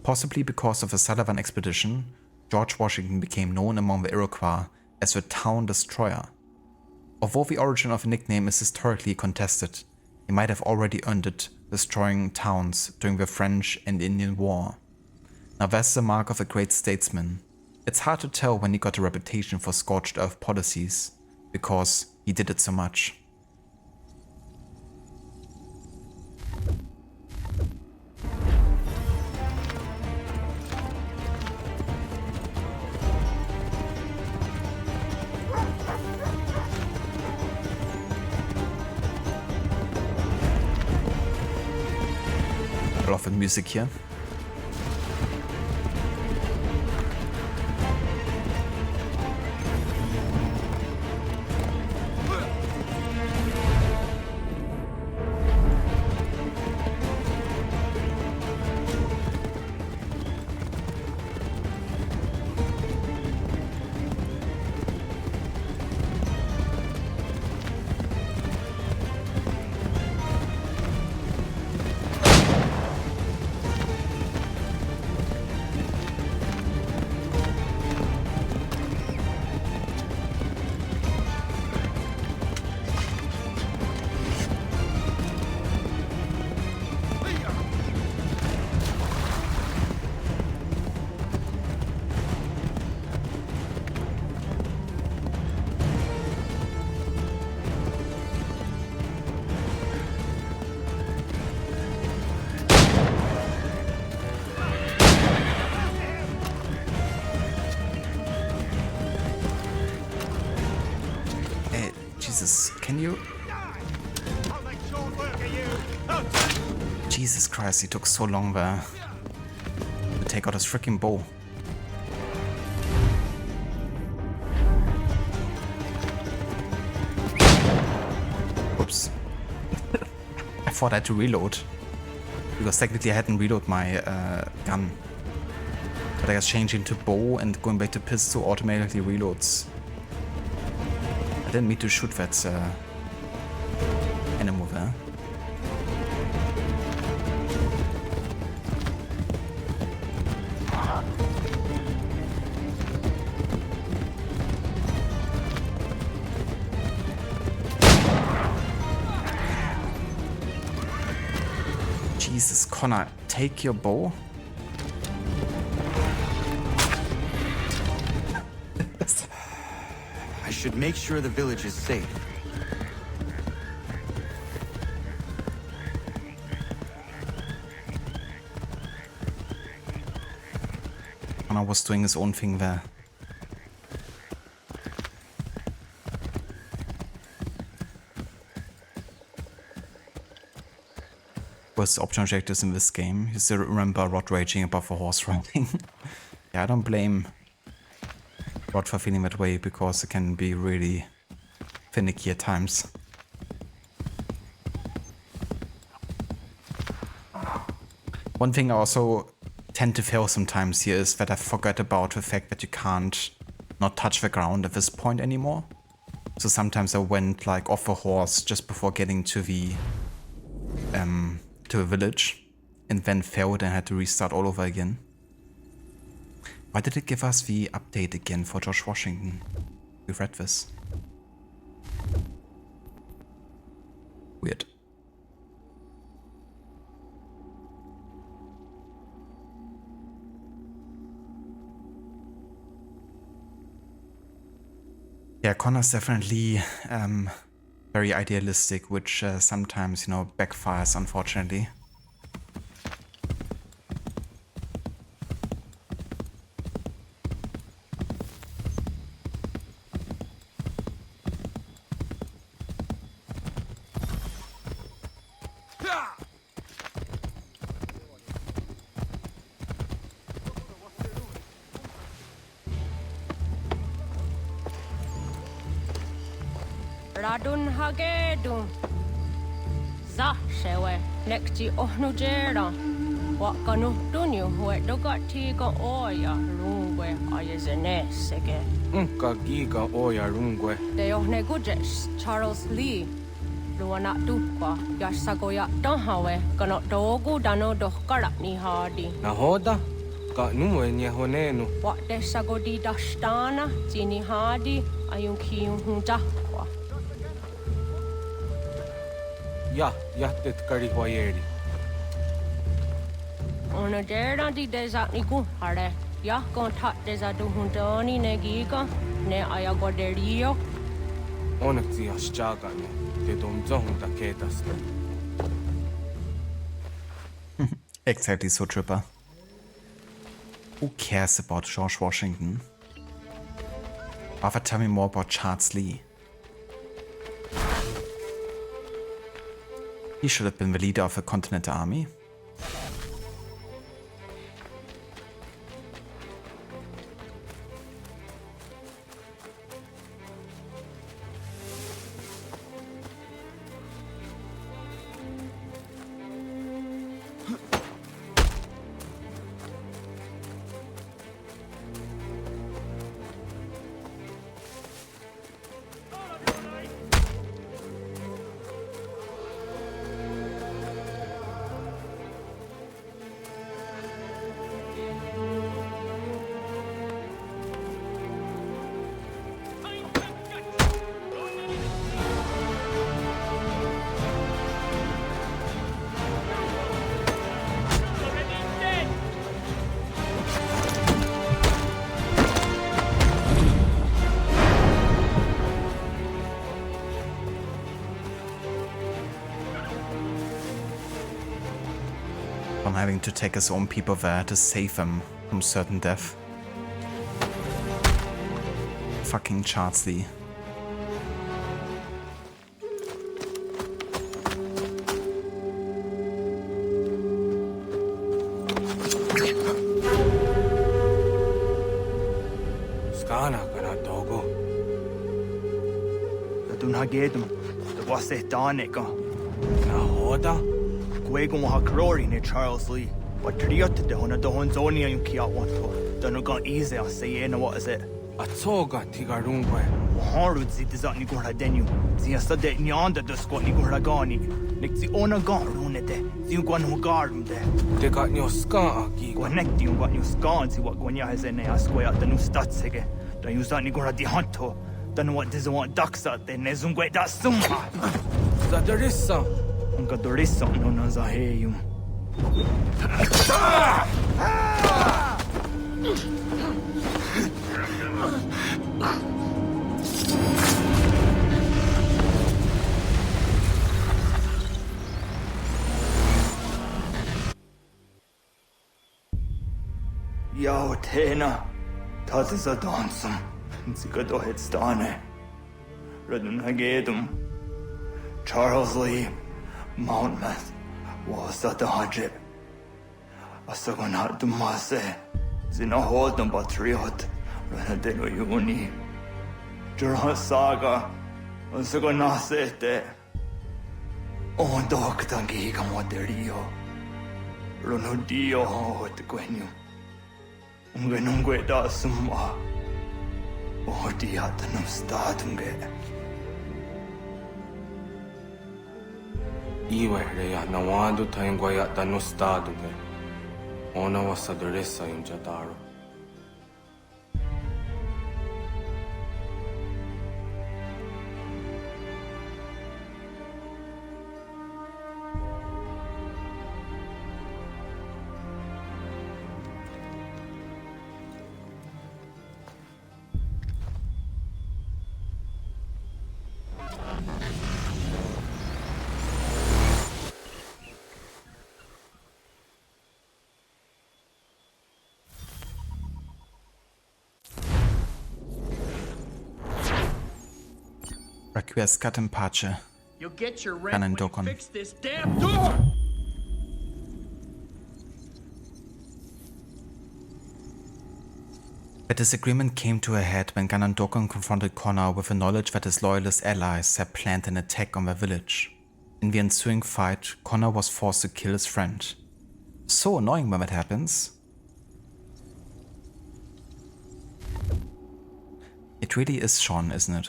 Possibly because of the Sullivan expedition, George Washington became known among the Iroquois as the Town Destroyer. Although the origin of the nickname is historically contested, he might have already earned it destroying towns during the French and Indian War. Now that's the mark of a great statesman. It's hard to tell when he got a reputation for scorched earth policies, because he did it so much. I love the music here. Jesus, can you? Jesus Christ, he took so long there to take out his freaking bow. Oops. I thought I had to reload, because technically I hadn't reloaded my gun. But I guess changing to bow and going back to pistol automatically reloads. I didn't mean to shoot that animal there. Jesus, Connor, take your bow. I should make sure the village is safe. Connor was doing his own thing there. Was optional objectives in this game. You still remember Rod raging above the horse riding. Yeah, I don't blame Rod for feeling that way, because it can be really finicky at times. One thing I also tend to fail sometimes here is that I forget about the fact that you can't not touch the ground at this point anymore. So sometimes I went like off a horse just before getting to the village, and then failed and had to restart all over again. Why did it give us the update again for George Washington? We read this. Weird. Yeah, Connor's definitely very idealistic, which sometimes, backfires, unfortunately. Radun hagedun. Za shewe nekti ohnujera. Wakanu dunyu huetogati ga oya rungwe ayezenesege. Unka giga oya rungwe. De ohne gujes Charles Lee. Luana dukwa yasagoya donhawe kano dogu dano dohkara ni hadi. Nahoda? Ka nuwe nye honenu. Wat de sagodi dashtana tini hadi ayun kiyun hunjakwa. Ya, yattet kari hoyeri. Ona dera di desa ni hare. Ya kon tat desa du hundani ne giga ne ayagoderio. Onekti ashchaga ne. De domzong da ketaste. Exactly so, Tripper. Who cares about George Washington? Rather tell me more about Charles Lee. He should have been the leader of the Continental Army. Having to take his own people there to save them from certain death. Fucking Charles Lee. Skana kana dogo. Radun hagedum. The was it danica. Nahoda? Gwegon wa hakrori ne Charles Lee. What triot de hona do honzonia yung kiat wanto. Dano gon easy I say na what is it? Atsoga tigarungwe. Harud zi dizat ni gorha denu. Zi asade ni anda de squat ni gorha gani. Nik zi ona gon rune de. Zi gwan hu garum de. De got nyo ska aki. Gwanek di yung got nyo ska zi wat gwan ya hezene asquay at the nu statsege. Da yung zat ni gorha di hanto. Dano what dizo want daksa de ne zungwe da summa. Zadarissa. Unka dorissa no na zaheyum. Yao tena, das ist a dansum. Zika do hitstane. Radun hagedum. Charles Lee. Monmouth was at the hajib. Asagonat dumase. Zinahodum patriot. Ranadeno uni. Jurhan saga. Asagonasete. On doctangiga moderio. Runudio hot quenu. Ungenungue da summa. Odiatanum statunge. Iwe reya nawando taingwa ya tano stado de. Ona wasaderesa yung jataro. Requiescat in pace. You'll get your rent Canon when you Dokon. fix this damn door! The disagreement came to a head when Ganondorkon confronted Connor with the knowledge that his loyalist allies had planned an attack on their village. In the ensuing fight, Connor was forced to kill his friend. So annoying when that happens. It really is Sean, isn't it?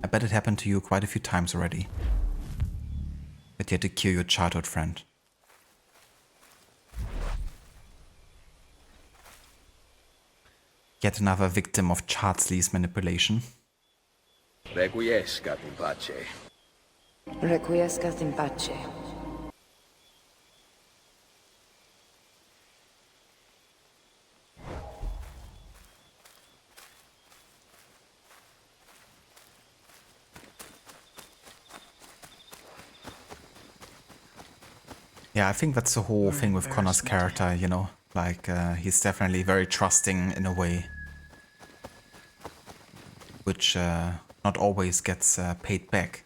I bet it happened to you quite a few times already. That you had to kill your childhood friend. Yet another victim of Charlesley's manipulation. Requiescat in pace. Requiescat in pace. Yeah, I think that's the whole thing with Connor's character, you know? Like, he's definitely very trusting in a way. Which not always gets paid back.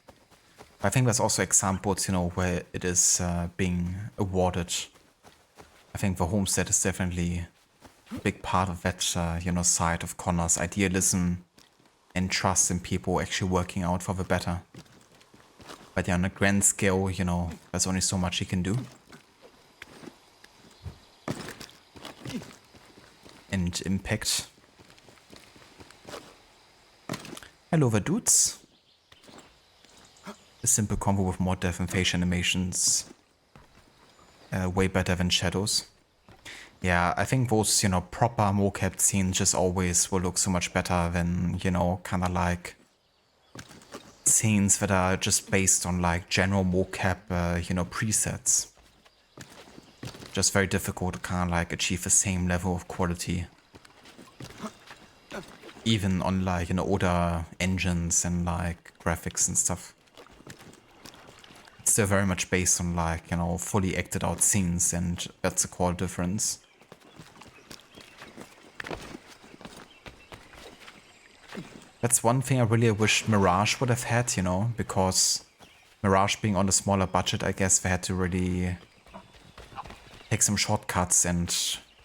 I think there's also examples, you know, where it is being awarded. I think the Homestead is definitely a big part of that, you know, side of Connor's idealism and trust in people actually working out for the better. But yeah, on a grand scale, you know, there's only so much he can do. And impact. Hello there, dudes. A simple combo with more death and face animations. Way better than shadows. Yeah, I think those, you know, proper mocap scenes just always will look so much better than, you know, kind of like scenes that are just based on like general mocap, you know, presets. Just very difficult to kind of like achieve the same level of quality. Even on like, you know, older engines and like graphics and stuff. It's still very much based on like, you know, fully acted out scenes, and that's a core difference. That's one thing I really wish Mirage would have had, you know, because Mirage being on a smaller budget, I guess they had to really take some shortcuts, and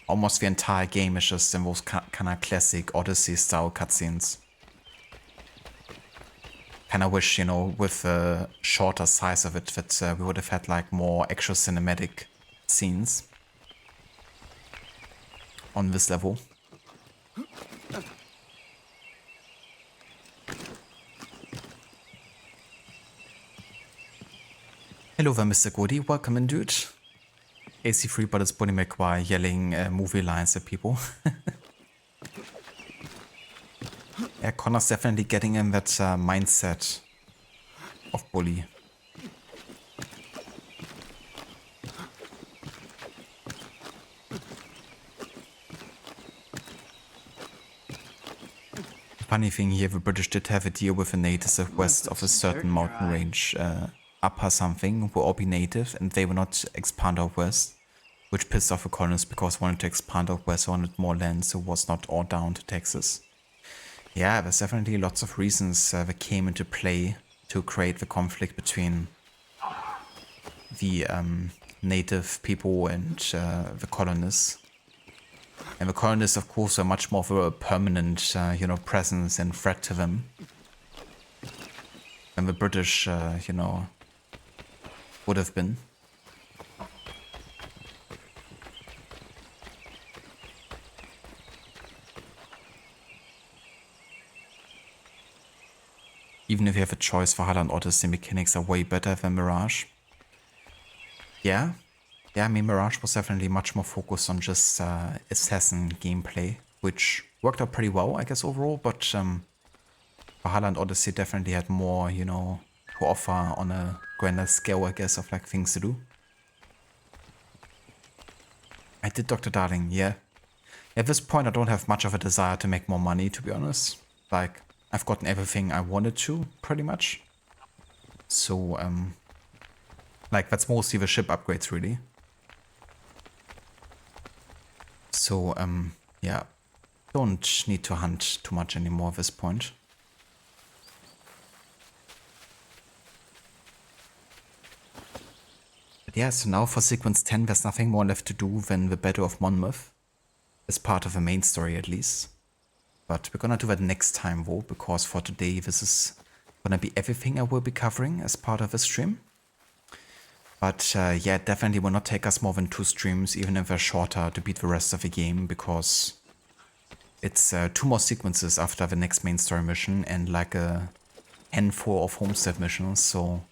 almost the entire game is just in those kind of classic Odyssey style cutscenes. Kind of wish, you know, with the shorter size of it, that we would have had like more actual cinematic scenes on this level. Hello there, Mr. Goody. Welcome in, dude. AC3, but it's Bonnie McQuire yelling movie lines at people. Yeah, Connor's definitely getting in that mindset of bully. Funny thing here, the British did have a deal with the natives west of a certain mountain range, Upper something, will all be native, and they will not expand out west, which pissed off the colonists because wanted to expand out west, wanted more land, so was not all down to Texas. Yeah, there's definitely lots of reasons that came into play to create the conflict between the native people and the colonists. And the colonists, of course, are much more of a permanent, you know, presence and threat to them than the British, you know, would have been. Even if you have a choice, Valhalla and Odyssey mechanics are way better than Mirage. Yeah, I mean, Mirage was definitely much more focused on just assassin gameplay, which worked out pretty well, I guess, overall, but Valhalla and Odyssey definitely had more, you know, to offer on a grander scale, I guess, of like things to do. I did Dr. Darling, yeah. At this point, I don't have much of a desire to make more money, to be honest. Like, I've gotten everything I wanted to, pretty much. So, like, that's mostly the ship upgrades, really. So, yeah, don't need to hunt too much anymore at this point. Yeah, so now for sequence 10, there's nothing more left to do than the Battle of Monmouth. As part of the main story, at least. But we're gonna do that next time, though, because for today, this is gonna be everything I will be covering as part of the stream. But yeah, it definitely will not take us more than 2 streams, even if they're shorter, to beat the rest of the game, because it's 2 more sequences after the next main story mission and like a handful of Homestead missions, so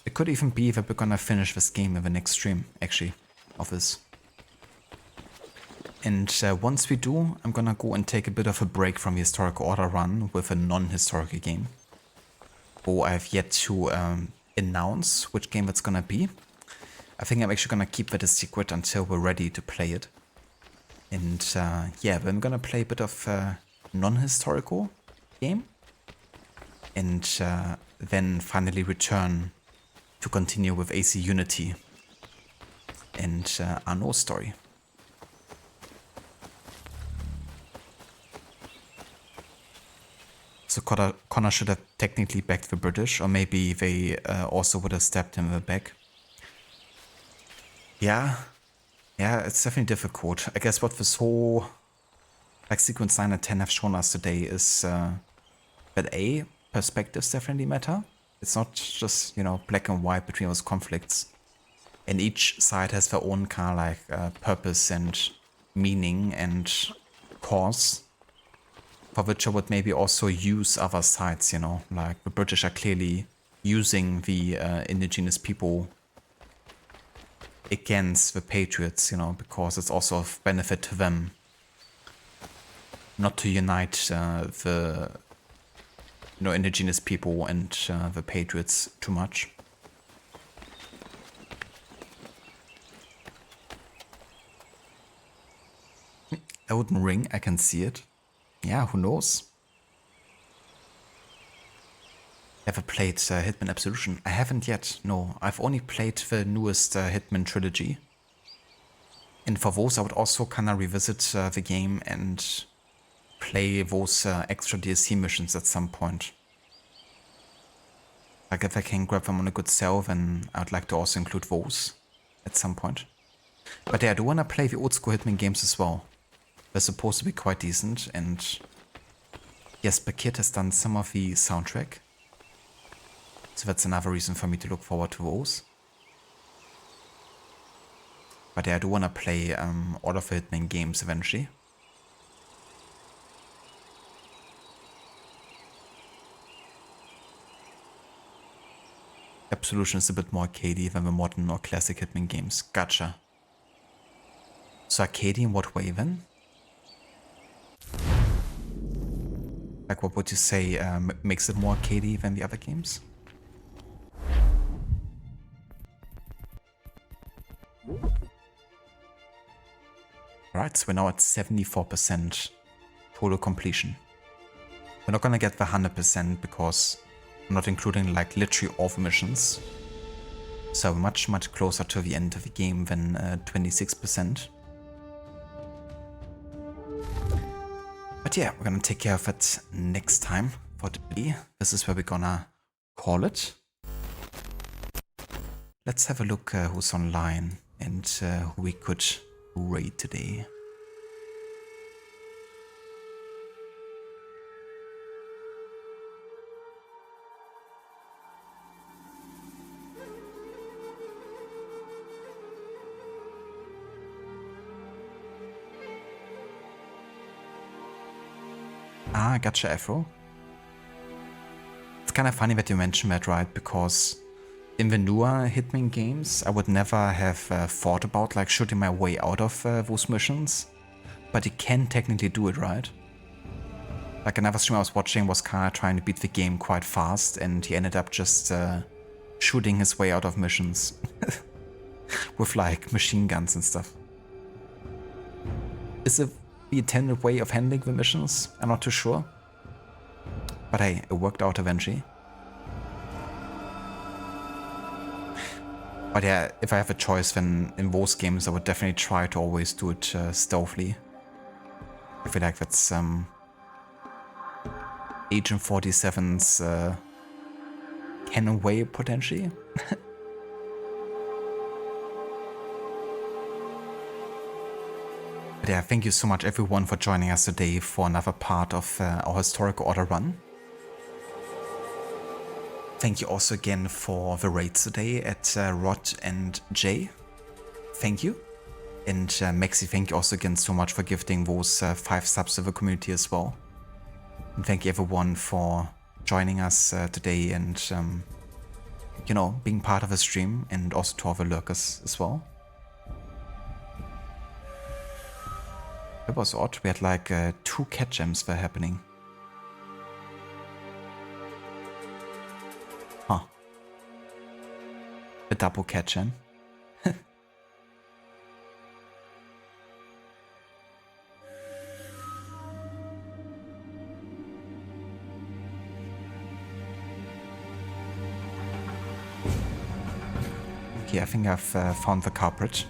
it could even be that we're gonna finish this game in the next stream, actually, of this. And once we do, I'm gonna go and take a bit of a break from the historical order run with a non-historical game. Oh, I have yet to announce which game it's gonna be. I think I'm actually gonna keep that a secret until we're ready to play it. And yeah, I'm gonna play a bit of non-historical game. And then finally return to continue with AC Unity and Arno's story. So Connor should have technically backed the British, or maybe they also would have stabbed him in the back. Yeah, it's definitely difficult. I guess what this whole like sequence 9 and 10 have shown us today is that A, perspectives definitely matter. It's not just, you know, black and white between those conflicts. And each side has their own kind of like purpose and meaning and cause, for which I would maybe also use other sides, you know, like the British are clearly using the indigenous people against the Patriots, you know, because it's also of benefit to them not to unite the, you know, indigenous people and the Patriots too much. Elden Ring, I can see it. Yeah, who knows? Ever played Hitman Absolution? I haven't yet, no. I've only played the newest Hitman trilogy. And for those, I would also kind of revisit the game and play those extra DLC missions at some point. Like if I can grab them on a good sale, then I'd like to also include those at some point. But yeah, I do want to play the old school Hitman games as well. They're supposed to be quite decent, and yes, Bakit has done some of the soundtrack. So that's another reason for me to look forward to those. But yeah, I do want to play all of the Hitman games eventually. Absolution is a bit more arcadey than the modern or classic Hitman games. Gotcha. So arcadey in what way then? Like what would you say makes it more arcadey than the other games? Alright, so we're now at 74% total completion. We're not gonna get the 100% because I'm not including like literally all the missions. So much closer to the end of the game than 26%. But yeah, we're gonna take care of it next time for today. This is where we're gonna call it. Let's have a look who's online and who we could raid today. Ah, gotcha, Afro. It's kind of funny that you mentioned that, right? Because in the newer Hitman games, I would never have thought about like shooting my way out of those missions. But you can technically do it, right? Like another streamer I was watching was kind of trying to beat the game quite fast, and he ended up just shooting his way out of missions with like machine guns and stuff. Is it the intended way of handling the missions? I'm not too sure. But hey, it worked out eventually. But yeah, if I have a choice, then in those games I would definitely try to always do it stealthily. I feel like that's Agent 47's canon way, potentially. But yeah, thank you so much everyone for joining us today for another part of our Historic Order run. Thank you also again for the raids today at Rod and Jay. Thank you. And Maxi, thank you also again so much for gifting those 5 subs to the community as well. And thank you everyone for joining us today and, you know, being part of the stream, and also to all the lurkers as well. That was odd. We had like 2 cat gems were happening. Huh. A double cat gem. Okay, I think I've found the culprit.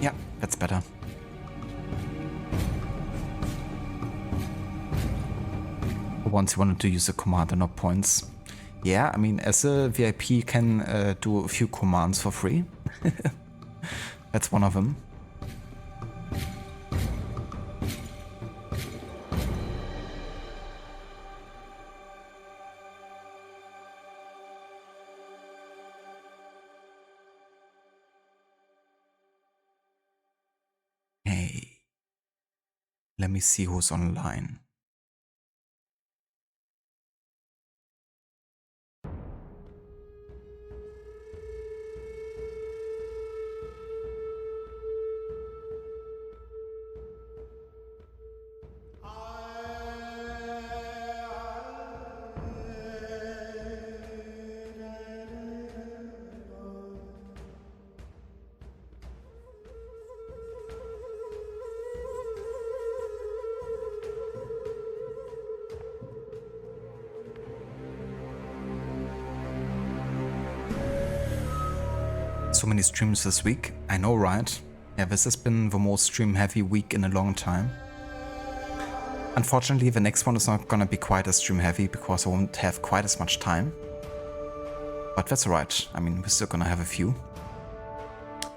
Yeah, that's better. Once you wanted to use a command and not points. Yeah, I mean, as a VIP, you can do a few commands for free. That's one of them. Hey, let me see who's online. So many streams this week, I know, right? Yeah, this has been the most stream heavy week in a long time. Unfortunately, the next one is not gonna be quite as stream heavy because I won't have quite as much time. But that's alright. I mean, we're still gonna have a few.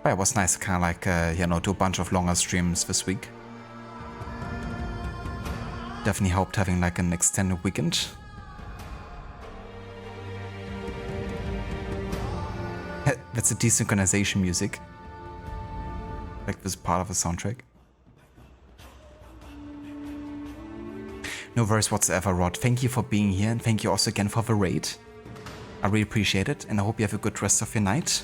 But it was nice to kind of like, you know, do a bunch of longer streams this week. Definitely helped having like an extended weekend. That's a desynchronization music. Like this part of the soundtrack. No worries whatsoever, Rod. Thank you for being here, and thank you also again for the raid. I really appreciate it, and I hope you have a good rest of your night.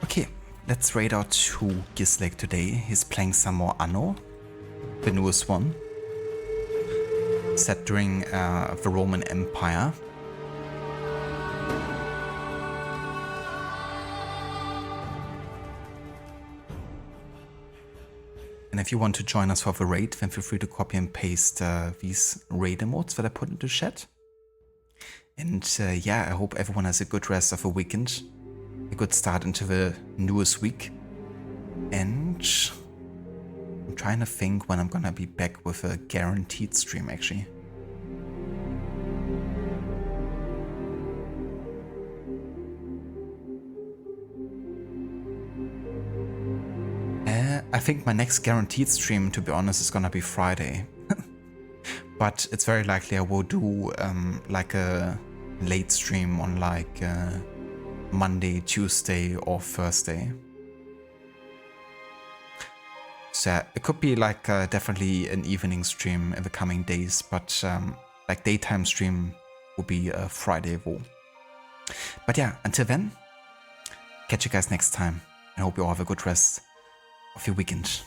Okay, let's raid out to Gislake today. He's playing some more Anno, the newest one. Set during the Roman Empire. And if you want to join us for the raid, then feel free to copy and paste these raid emotes that I put into chat. And yeah, I hope everyone has a good rest of the weekend, a good start into the newest week. And I'm trying to think when I'm gonna be back with a guaranteed stream, actually. I think my next guaranteed stream, to be honest, is gonna be Friday. But it's very likely I will do like a late stream on like Monday, Tuesday, or Thursday. So it could be like definitely an evening stream in the coming days, but like daytime stream will be a Friday though. But yeah, until then, catch you guys next time, and hope you all have a good rest of your weekend.